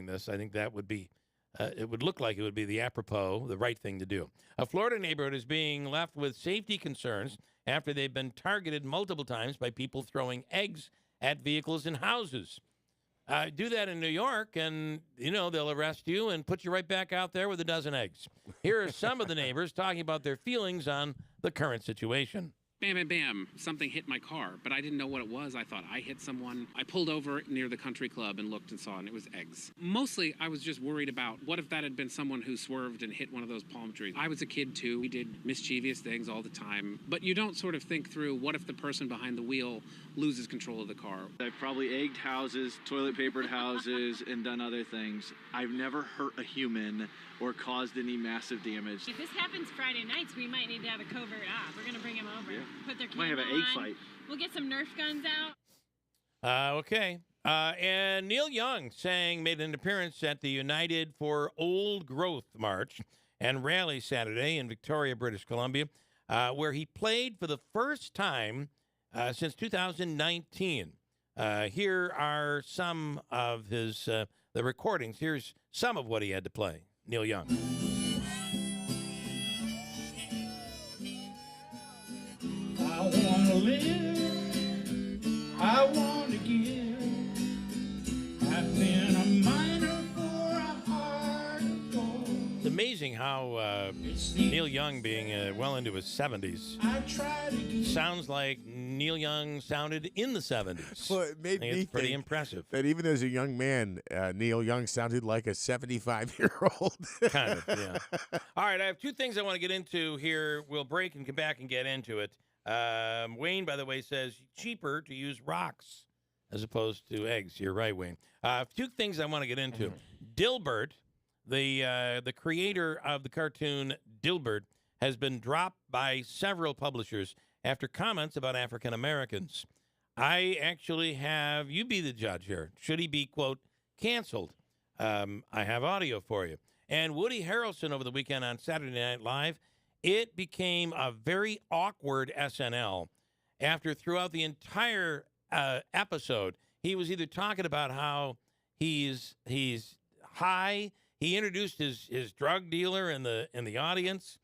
this, I think that would be. It would look like it would be the right thing to do. A Florida neighborhood is being left with safety concerns after they've been targeted multiple times by people throwing eggs at vehicles and houses. Do that in New York, and, they'll arrest you and put you right back out there with a dozen eggs. Here are some of the neighbors talking about their feelings on the current situation. bam, bam, bam, something hit my car, but I didn't know what it was. I thought I hit someone. I pulled over near the country club and looked and saw, and it was eggs. Mostly, I was just worried about what if that had been someone who swerved and hit one of those palm trees. I was a kid too. We did mischievous things all the time, but you don't sort of think through what if the person behind the wheel loses control of the car. I've probably egged houses, toilet papered houses, and done other things. I've never hurt a human or caused any massive damage. If this happens Friday nights, we might need to have a covert op. We're going to bring them over, put their Might camera have an egg on. fight. We'll get some Nerf guns out. Okay. And Neil Young made an appearance at the United for Old Growth March and Rally Saturday in Victoria, British Columbia, where he played for the first time since 2019. Here are some of his the recordings. Here's some of what he had to play. Neil Young. I want to live, I want to give. I've been a miner for a heart of gold. It's amazing how Neil Young, being well into his 70s, sounds like Neil Young sounded in the 70s. Well, it made me it's pretty think impressive. that even as a young man, Neil Young sounded like a 75-year-old. Kind of, yeah. All right, I have two things I want to get into here. We'll break and come back and get into it. Wayne, by the way, says cheaper to use rocks as opposed to eggs. You're right, Wayne. Two things I want to get into. Dilbert, the creator of the cartoon Dilbert, has been dropped by several publishers after comments about African Americans. I actually have, you be the judge here. Should he be, quote, canceled? I have audio for you. And Woody Harrelson over the weekend on Saturday Night Live, it became a very awkward SNL after throughout the entire episode, he was either talking about how he's high. He introduced his drug dealer in the audience.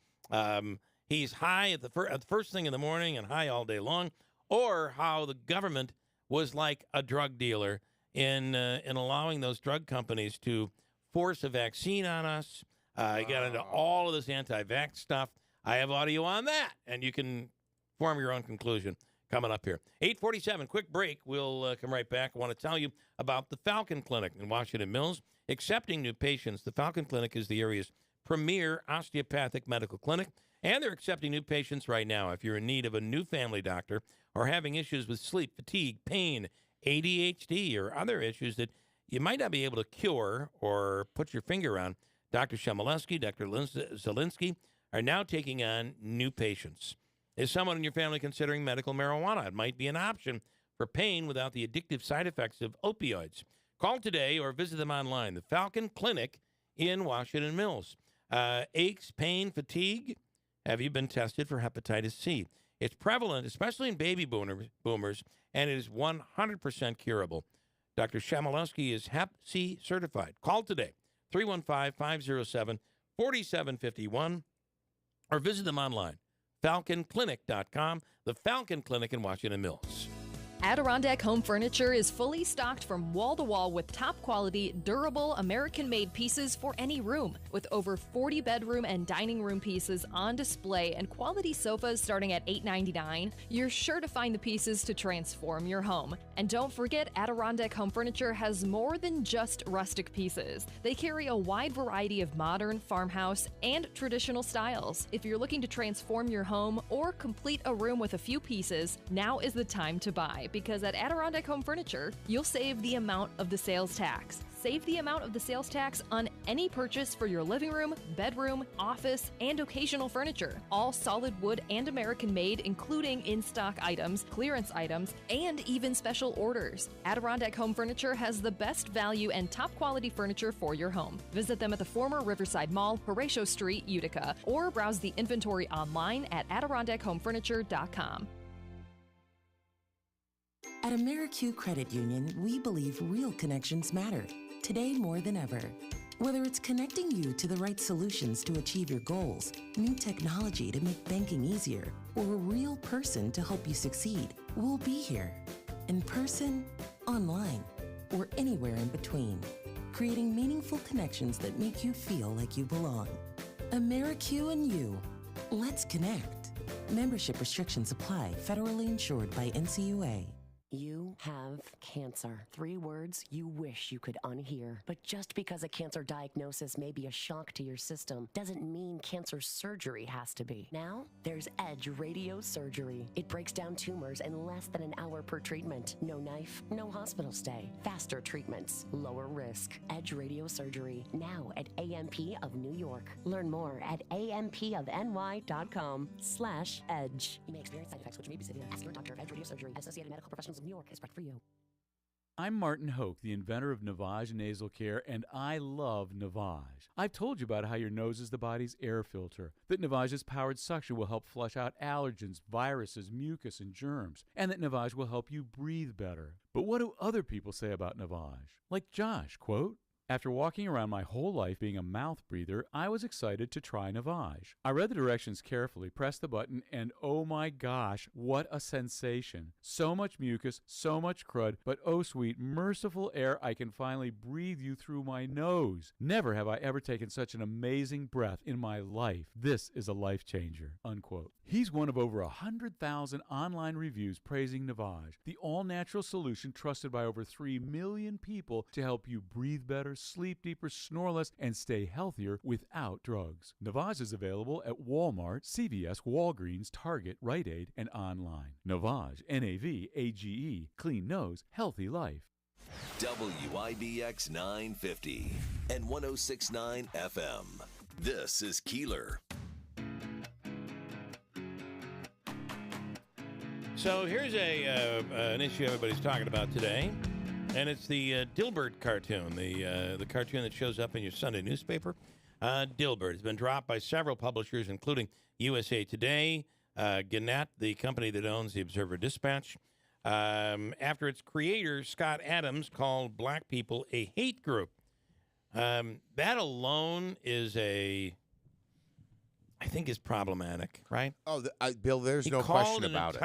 He's high at the first thing in the morning and high all day long, or how the government was like a drug dealer in allowing those drug companies to force a vaccine on us. He got into all of this anti-vax stuff. I have audio on that, and you can form your own conclusion coming up here. 8:47, quick break. We'll come right back. I want to tell you about the Falcon Clinic in Washington Mills. Accepting new patients, the Falcon Clinic is the area's premier osteopathic medical clinic, and they're accepting new patients right now. If you're in need of a new family doctor or having issues with sleep, fatigue, pain, ADHD, or other issues that you might not be able to cure or put your finger on, Dr. Shemaleski, Dr. Zelinsky are now taking on new patients. Is someone in your family considering medical marijuana? It might be an option for pain without the addictive side effects of opioids. Call today or visit them online. The Falcon Clinic in Washington Mills. Aches, pain, fatigue. Have you been tested for hepatitis C? It's prevalent, especially in baby boomers, and it is 100% curable. Dr. Shemaleski is Hep C certified. Call today, 315-507-4751, or visit them online, falconclinic.com, the Falcon Clinic in Washington Mills. Adirondack Home Furniture is fully stocked from wall to wall with top quality, durable, American-made pieces for any room. With over 40 bedroom and dining room pieces on display and quality sofas starting at $8.99, you're sure to find the pieces to transform your home. And don't forget, Adirondack Home Furniture has more than just rustic pieces. They carry a wide variety of modern, farmhouse, and traditional styles. If you're looking to transform your home or complete a room with a few pieces, now is the time to buy. Because at Adirondack Home Furniture, you'll save the amount of the sales tax. Save the amount of the sales tax on any purchase for your living room, bedroom, office, and occasional furniture. All solid wood and American-made, including in-stock items, clearance items, and even special orders. Adirondack Home Furniture has the best value and top-quality furniture for your home. Visit them at the former Riverside Mall, Horatio Street, Utica, or browse the inventory online at AdirondackHomeFurniture.com. At AmeriQ Credit Union, we believe real connections matter, today more than ever. Whether it's connecting you to the right solutions to achieve your goals, new technology to make banking easier, or a real person to help you succeed, we'll be here. In person, online, or anywhere in between, creating meaningful connections that make you feel like you belong. AmeriQ and you. Let's connect. Membership restrictions apply. Federally insured by NCUA. You have cancer. 3 words you wish you could unhear. But just because a cancer diagnosis may be a shock to your system doesn't mean cancer surgery has to be. Now, there's Edge Radiosurgery. It breaks down tumors in less than an hour per treatment. No knife, no hospital stay. Faster treatments, lower risk. Edge Radiosurgery, now at AMP of New York. Learn more at ampofny.com/edge. You may experience side effects which may be severe. Ask your doctor. Edge Radiosurgery, Associated Medical Professionals of New York is right for you. I'm Martin Hoke, the inventor of Navage Nasal Care, and I love Navage. I've told you about how your nose is the body's air filter, that Navage's powered suction will help flush out allergens, viruses, mucus, and germs, and that Navage will help you breathe better. But what do other people say about Navage? Like Josh, quote, "After walking around my whole life being a mouth breather, I was excited to try Navage. I read the directions carefully, pressed the button, and oh my gosh, what a sensation. So much mucus, so much crud, but oh sweet, merciful air, I can finally breathe you through my nose. Never have I ever taken such an amazing breath in my life. This is a life changer," unquote. He's one of over 100,000 online reviews praising Navage, the all-natural solution trusted by over 3 million people to help you breathe better, sleep deeper, snore less, and stay healthier without drugs. Navage is available at Walmart, CVS, Walgreens, Target, Rite Aid, and online. Navage, Navage, clean nose, healthy life. WIBX 950 and 106.9 FM. This is Keeler. So here's an issue everybody's talking about today, and it's the Dilbert cartoon, the cartoon that shows up in your Sunday newspaper. Dilbert has been dropped by several publishers, including USA Today, Gannett, the company that owns the Observer-Dispatch, after its creator, Scott Adams, called black people a hate group. That alone is I think is problematic, right? Oh, Bill, there's no question about it.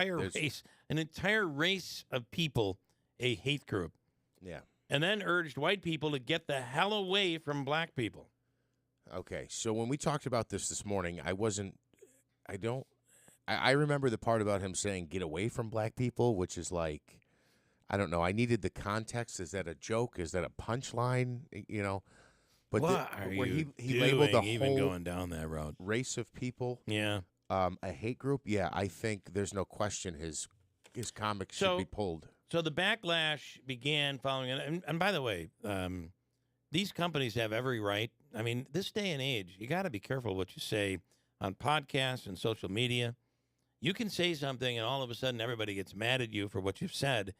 An entire race of people a hate group. Yeah. And then urged white people to get the hell away from black people. Okay, so when we talked about this morning, I remember the part about him saying get away from black people, which is like, I don't know. I needed the context. Is that a joke? Is that a punchline? You know? But what are where you he labeled the even whole going down that road? Race of people. Yeah. A hate group. Yeah, I think there's no question his comics should be pulled. So the backlash began following it. And by the way, these companies have every right. I mean, this day and age, you got to be careful what you say on podcasts and social media. You can say something and all of a sudden everybody gets mad at you for what you've said.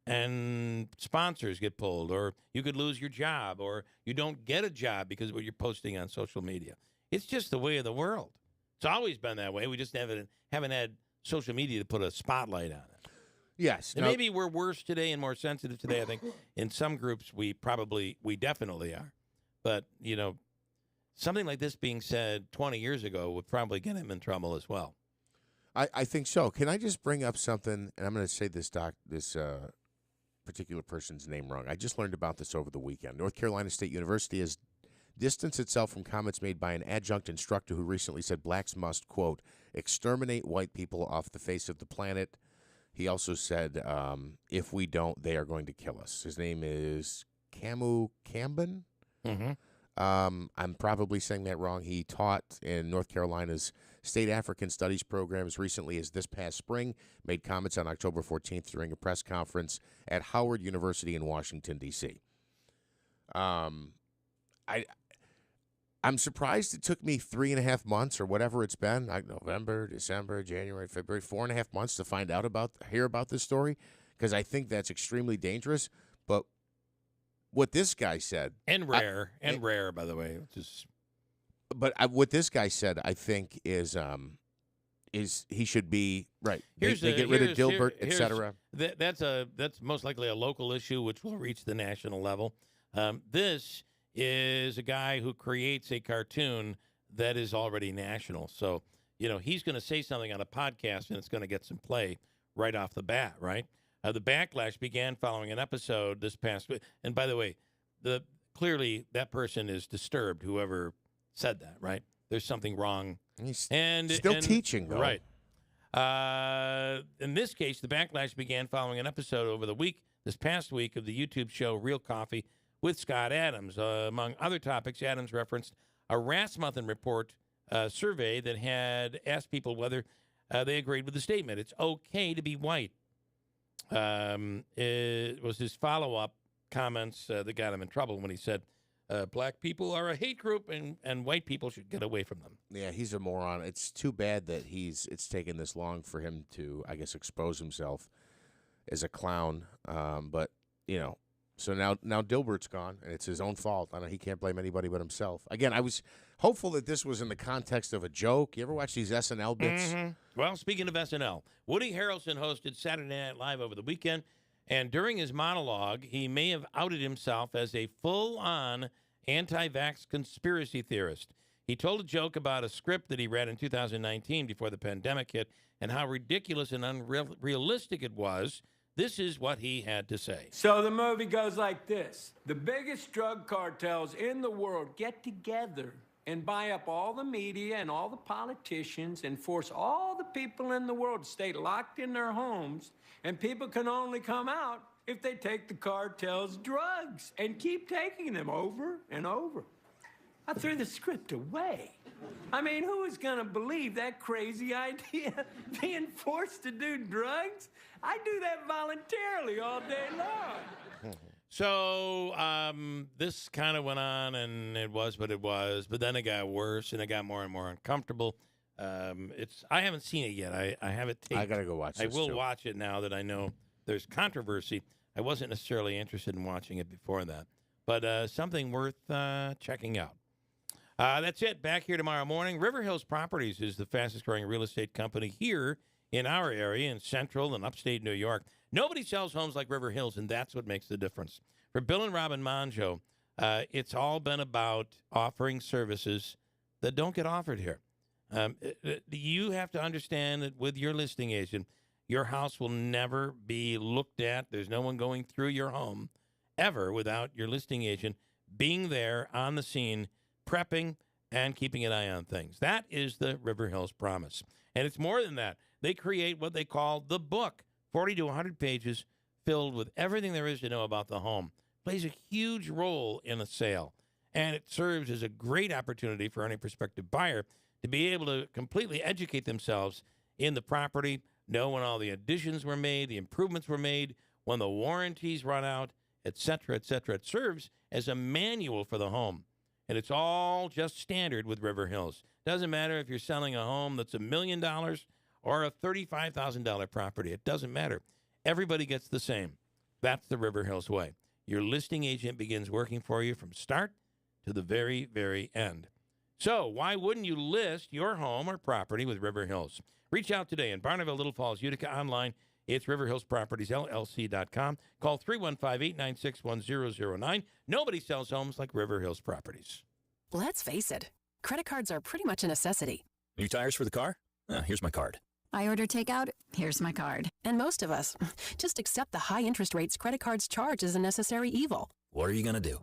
And sponsors get pulled, or you could lose your job, or you don't get a job because of what you're posting on social media. It's just the way of the world. It's always been that way. We just haven't had social media to put a spotlight on it. Yes. And maybe we're worse today and more sensitive today. I think in some groups we definitely are. But, you know, something like this being said 20 years ago would probably get him in trouble as well. I think so. Can I just bring up something, and I'm going to say this particular person's name wrong. I just learned about this over the weekend. North Carolina State University has distanced itself from comments made by an adjunct instructor who recently said blacks must, quote, exterminate white people off the face of the planet. He also said, if we don't, they are going to kill us. His name is Camu Camben. Mm-hmm. I'm probably saying that wrong. He taught in North Carolina's State African Studies program as recently as this past spring, made comments on October 14th during a press conference at Howard University in Washington, D.C. I'm surprised it took me 3.5 months or whatever it's been, like November, December, January, February, 4.5 months to hear about this story, because I think that's extremely dangerous. But what this guy said, and rare, by the way, what this guy said, I think is he should be right. They get rid of Dilbert, etc. That's most likely a local issue, which will reach the national level. This is a guy who creates a cartoon that is already national. So, you know, he's going to say something on a podcast and it's going to get some play right off the bat, right? The backlash began following an episode this past week. And by the way, clearly that person is disturbed, whoever said that, right? There's something wrong. He's still teaching, though. Right. In this case, the backlash began following an episode over this past week of the YouTube show Real Coffee with Scott Adams. Among other topics, Adams referenced a Rasmussen report survey that had asked people whether they agreed with the statement. It's okay to be white. It was his follow-up comments that got him in trouble when he said, black people are a hate group and white people should get away from them. Yeah, he's a moron. It's too bad that it's taken this long for him to, I guess, expose himself as a clown. But, so now Dilbert's gone, and it's his own fault. I know he can't blame anybody but himself. Again, I was hopeful that this was in the context of a joke. You ever watch these SNL bits? Mm-hmm. Well, speaking of SNL, Woody Harrelson hosted Saturday Night Live over the weekend, and during his monologue, he may have outed himself as a full-on anti-vax conspiracy theorist. He told a joke about a script that he read in 2019 before the pandemic hit and how ridiculous and unrealistic it was. This is what he had to say. So the movie goes like this. The biggest drug cartels in the world get together and buy up all the media and all the politicians and force all the people in the world to stay locked in their homes, and people can only come out if they take the cartel's drugs and keep taking them over and over. I threw the script away. I mean, who is going to believe that crazy idea? Being forced to do drugs? I do that voluntarily all day long. So this kind of went on, and it was what it was. But then it got worse, and it got more and more uncomfortable. I haven't seen it yet. I have it taped. I got to go watch it. I will watch it now that I know there's controversy. I wasn't necessarily interested in watching it before that. But something worth checking out. That's it. Back here tomorrow morning. River Hills Properties is the fastest-growing real estate company here in our area in central and upstate New York. Nobody sells homes like River Hills, and that's what makes the difference. For Bill and Robin Monjo, it's all been about offering services that don't get offered here. You have to understand that with your listing agent, your house will never be looked at. There's no one going through your home ever without your listing agent being there on the scene, prepping and keeping an eye on things. That is the River Hills promise. And it's more than that. They create what they call the book, 40 to 100 pages filled with everything there is to know about the home. Plays a huge role in a sale. And it serves as a great opportunity for any prospective buyer to be able to completely educate themselves in the property, know when all the additions were made, the improvements were made, when the warranties run out, et cetera, et cetera. It serves as a manual for the home. And it's all just standard with River Hills. Doesn't matter if you're selling a home that's $1 million or a $35,000 property. It doesn't matter. Everybody gets the same. That's the River Hills way. Your listing agent begins working for you from start to the very, very end. So why wouldn't you list your home or property with River Hills? Reach out today in Barneville, Little Falls, Utica. Online, it's riverhillspropertiesllc.com. Call 315-896-1009. Nobody sells homes like River Hills Properties. Let's face it, credit cards are pretty much a necessity. New tires for the car? Here's my card. I order takeout, here's my card. And most of us just accept the high interest rates credit cards charge as a necessary evil. What are you going to do?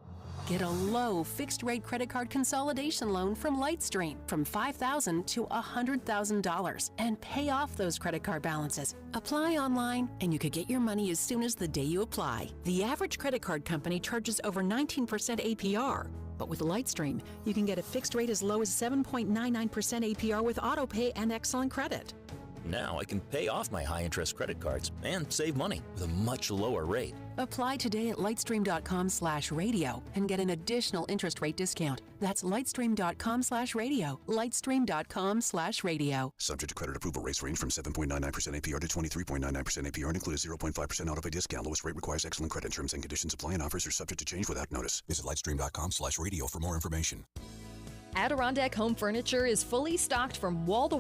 Get a low fixed-rate credit card consolidation loan from Lightstream from $5,000 to $100,000 and pay off those credit card balances. Apply online, and you could get your money as soon as the day you apply. The average credit card company charges over 19% APR. But with Lightstream, you can get a fixed rate as low as 7.99% APR with autopay and excellent credit. Now I can pay off my high-interest credit cards and save money with a much lower rate. Apply today at lightstream.com/radio and get an additional interest rate discount. That's lightstream.com/radio. Lightstream.com/radio. Subject to credit approval. Rates range from 7.99% APR to 23.99% APR and include a 0.5% autopay discount. Lowest rate requires excellent credit. Terms and conditions apply, and offers are subject to change without notice. Visit lightstream.com/radio for more information. Adirondack Home Furniture is fully stocked from wall to